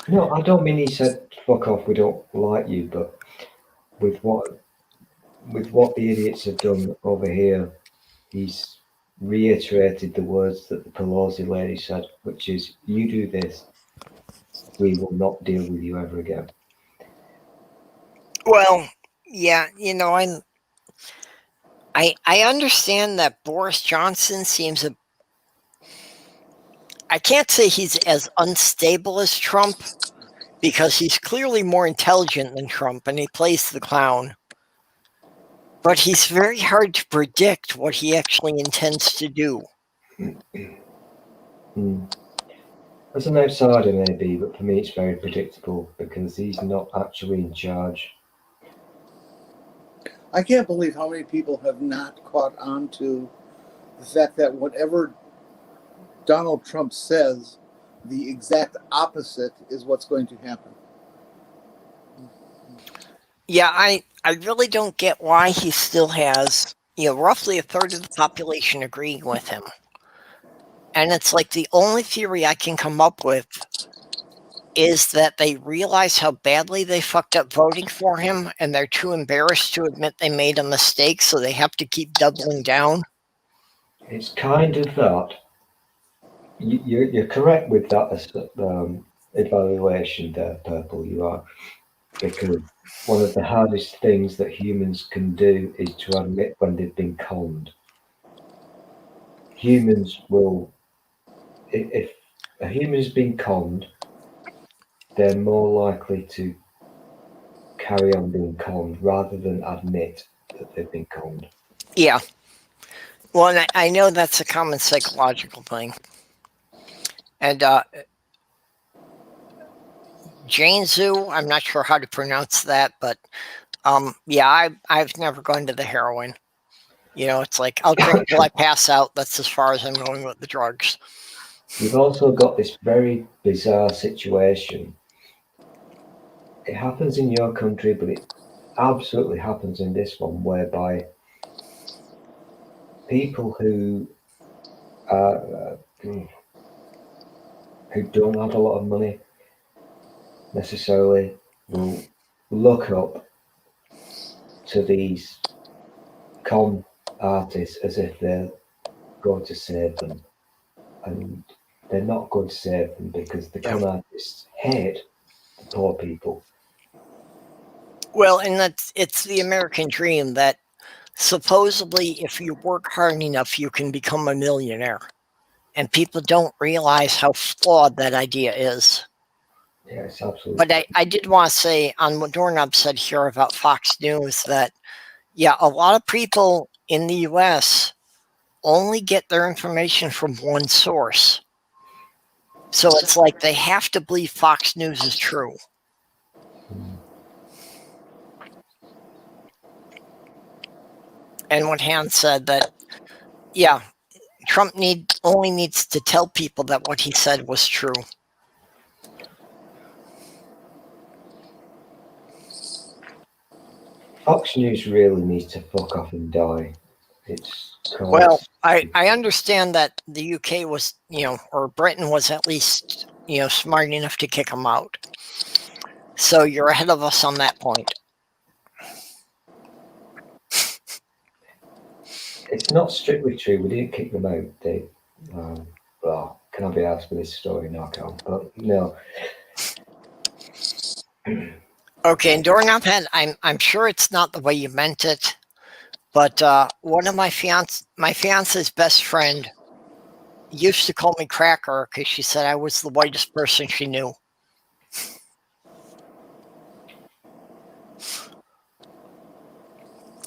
No, I don't mean he said fuck off, we don't like you, but with what the idiots have done over here, he's reiterated the words that the Pelosi lady said, which is, you do this, we will not deal with you ever again. Well, yeah, I understand that Boris Johnson seems I can't say he's as unstable as Trump, because he's clearly more intelligent than Trump and he plays the clown. But he's very hard to predict what he actually intends to do. As an outsider, maybe, but for me, it's very predictable because he's not actually in charge. I can't believe how many people have not caught on to the fact that whatever Donald Trump says, the exact opposite is what's going to happen. Yeah, I really don't get why he still has, roughly a third of the population agreeing with him. And it's like the only theory I can come up with is that they realize how badly they fucked up voting for him and they're too embarrassed to admit they made a mistake, so they have to keep doubling down. It's kind of that. You're correct with that evaluation there, Purple, you are. Because one of the hardest things that humans can do is to admit when they've been conned. Humans will, if a human has been conned, they're more likely to carry on being conned rather than admit that they've been conned. Yeah. Well, and I know that's a common psychological thing. And Jane Zhu, I'm not sure how to pronounce that, but yeah, I've never gone to the heroin. It's like, I'll drink till I pass out. That's as far as I'm going with the drugs. You've also got this very bizarre situation. It happens in your country, but it absolutely happens in this one, whereby people who don't have a lot of money necessarily will look up to these con artists as if they're going to save them, and they're not going to save them because the con artists hate the poor people. Well, and it's the American dream that supposedly if you work hard enough, you can become a millionaire. And people don't realize how flawed that idea is. Yes, absolutely. But I did want to say on what Doorknob said here about Fox News that, yeah, a lot of people in the US only get their information from one source. So it's like they have to believe Fox News is true. And what Hans said that, yeah, Trump only needs to tell people that what he said was true. Fox News really needs to fuck off and die. Well, I understand that the UK was, or Britain was at least, smart enough to kick him out. So you're ahead of us on that point. It's not strictly true. We didn't kick them out. They, well, can I be asked for this story? No, I can't. But no. Okay, and Doorknob Head, I'm sure it's not the way you meant it, but one of my fiance's best friend used to call me Cracker because she said I was the whitest person she knew.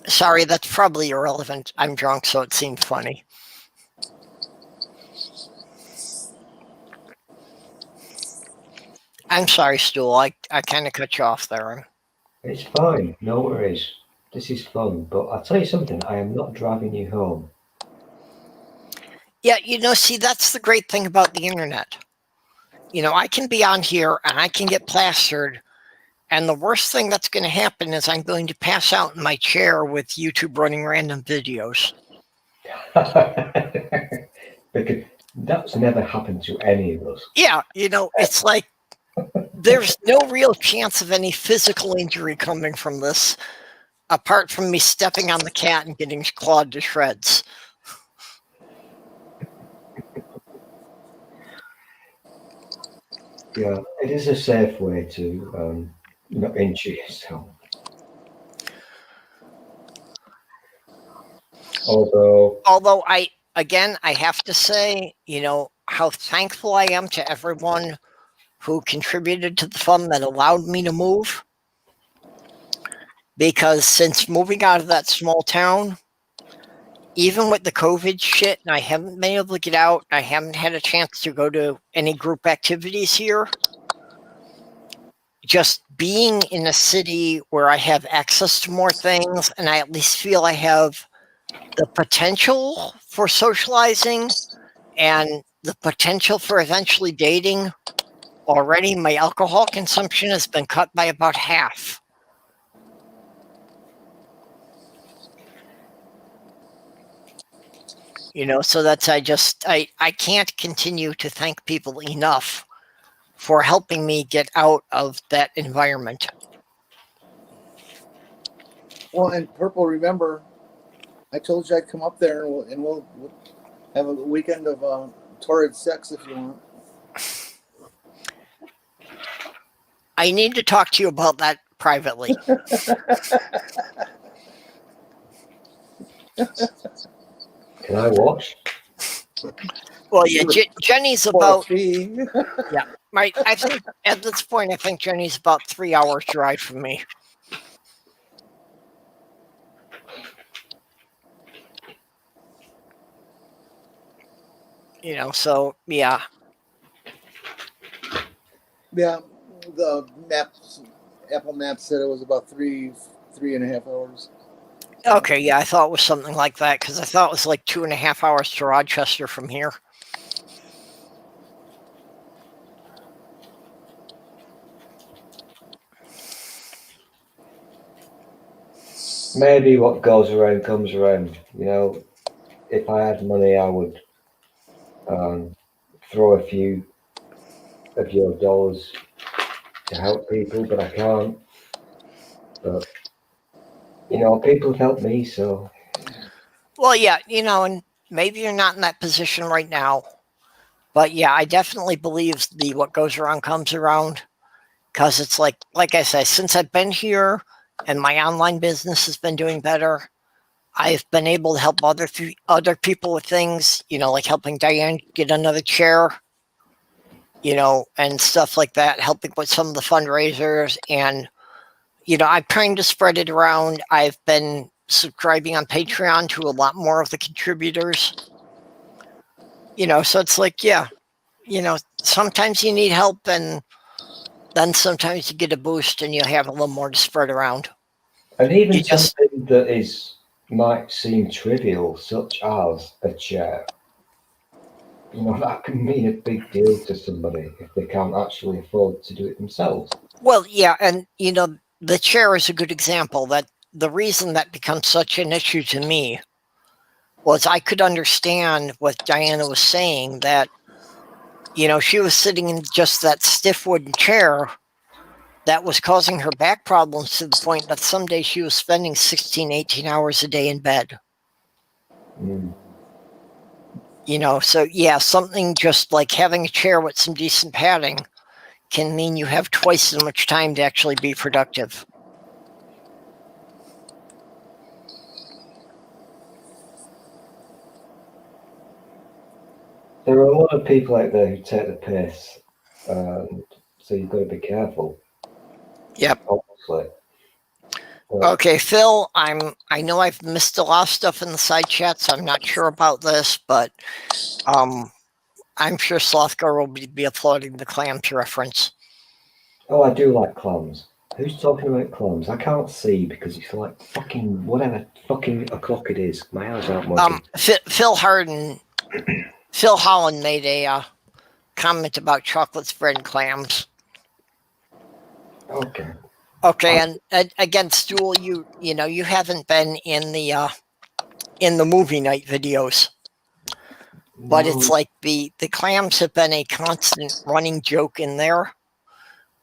Sorry, that's probably irrelevant. I'm drunk, so it seemed funny. I'm sorry, Stool. I kind of cut you off there. It's fine, no worries. This is fun, but I'll tell you something, I am not driving you home. Yeah, see, that's the great thing about the internet. I can be on here and I can get plastered, and the worst thing that's going to happen is I'm going to pass out in my chair with YouTube running random videos. Because that's never happened to any of us. Yeah, it's like there's no real chance of any physical injury coming from this, apart from me stepping on the cat and getting clawed to shreds. Yeah, it is a safe way to not injure yourself. Although I have to say, how thankful I am to everyone who contributed to the fund that allowed me to move. Because since moving out of that small town, even with the COVID shit, and I haven't been able to get out, I haven't had a chance to go to any group activities here. Just being in a city where I have access to more things, and I at least feel I have the potential for socializing and the potential for eventually dating, already my alcohol consumption has been cut by about half. So that's I can't continue to thank people enough for helping me get out of that environment. Well, and Purple, remember, I told you I'd come up there and we'll have a weekend of torrid sex if you want. I need to talk to you about that privately. Can I watch? Well, yeah, Jenny's about. Yeah, right. I think at this point, Jenny's about 3 hours drive from me. So yeah. Yeah, the Apple Maps said it was about 3.5 hours. Okay, yeah, I thought it was something like that because I thought it was like 2.5 hours to Rochester from here. Maybe what goes around comes around. If I had money, I would throw a few of your dollars to help people, but I can't. But people have helped me, so. Well, yeah, and maybe you're not in that position right now, but yeah, I definitely believe the what goes around comes around, because it's like I said, since I've been here and my online business has been doing better, I've been able to help other people with things, like helping Diane get another chair, and stuff like that, helping with some of the fundraisers. And, I'm trying to spread it around. I've been subscribing on Patreon to a lot more of the contributors, so it's like, yeah, sometimes you need help, and then sometimes you get a boost and you have a little more to spread around. And even something that might seem trivial, such as a chair, that can mean a big deal to somebody if they can't actually afford to do it themselves. Well, yeah, and the chair is a good example. That the reason that becomes such an issue to me was I could understand what Diana was saying, that she was sitting in just that stiff wooden chair that was causing her back problems to the point that some days she was spending 16, 18 hours a day in bed. So yeah, something just like having a chair with some decent padding can mean you have twice as much time to actually be productive. There are a lot of people out there who take the piss, so you've got to be careful. Yep. Obviously. Okay, Phil, I know I've missed a lot of stuff in the side chat, so I'm not sure about this, but I'm sure Slothgar will be applauding the clams reference. Oh, I do like clams. Who's talking about clams? I can't see because it's like fucking whatever fucking o'clock it is. My eyes aren't working. Phil Holland made a comment about chocolate spread clams. Okay. Okay, and again, Stool, you know you haven't been in the movie night videos, but No. it's like the clams have been a constant running joke in there,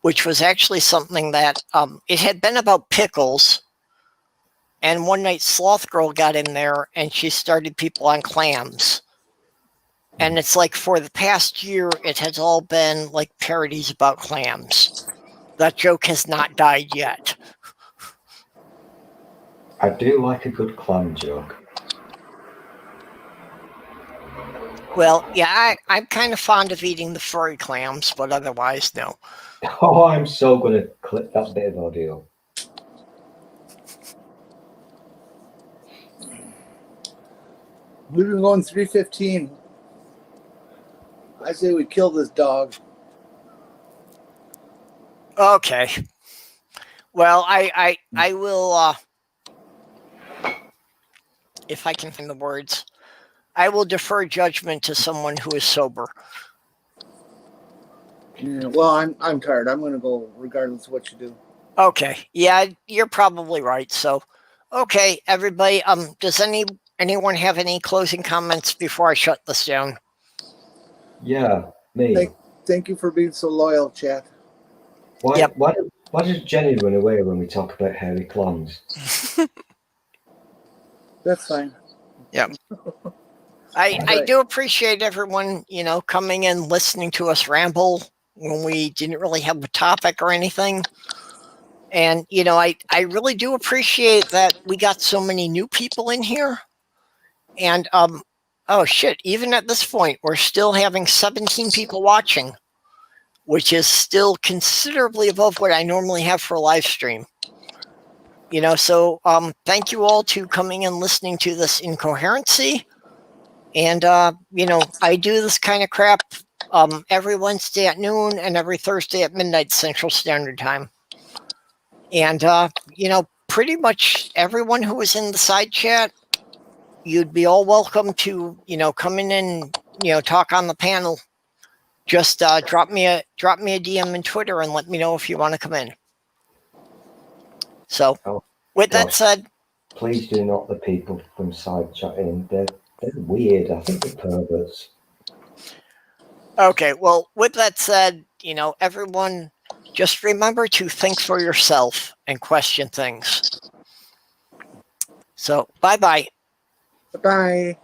which was actually something that it had been about pickles, and one night Sloth Girl got in there and she started people on clams. And it's like for the past year, it has all been like parodies about clams. That joke has not died yet. I do like a good clam joke. Well, yeah, I'm kind of fond of eating the furry clams, but otherwise, no. Oh, I'm so going to clip that bit of audio. We've been going 3:15. I say we kill this dog. Okay. Well, I will, if I can find the words, I will defer judgment to someone who is sober. Yeah, well, I'm tired. I'm going to go regardless of what you do. Okay. Yeah, you're probably right. So, okay, everybody. Does anyone have any closing comments before I shut this down? Yeah, me. Thank you for being so loyal, chat. Why does Jenny run away when we talk about hairy clams? That's fine. Yeah. I do appreciate everyone, coming in, listening to us ramble when we didn't really have a topic or anything. And, I really do appreciate that we got so many new people in here. And, oh shit, even at this point, we're still having 17 people watching, which is still considerably above what I normally have for a live stream. So thank you all to coming and listening to this incoherency. And, I do this kind of crap every Wednesday at noon and every Thursday at midnight Central Standard Time. And, pretty much everyone who was in the side chat, you'd be all welcome to, come in and, talk on the panel. Just drop me a DM in Twitter and let me know if you want to come in. So, with that said, please do not the people from side chatting. They're weird. I think they're perverts. Okay, well, with that said, everyone, just remember to think for yourself and question things. So, bye-bye. Bye-bye.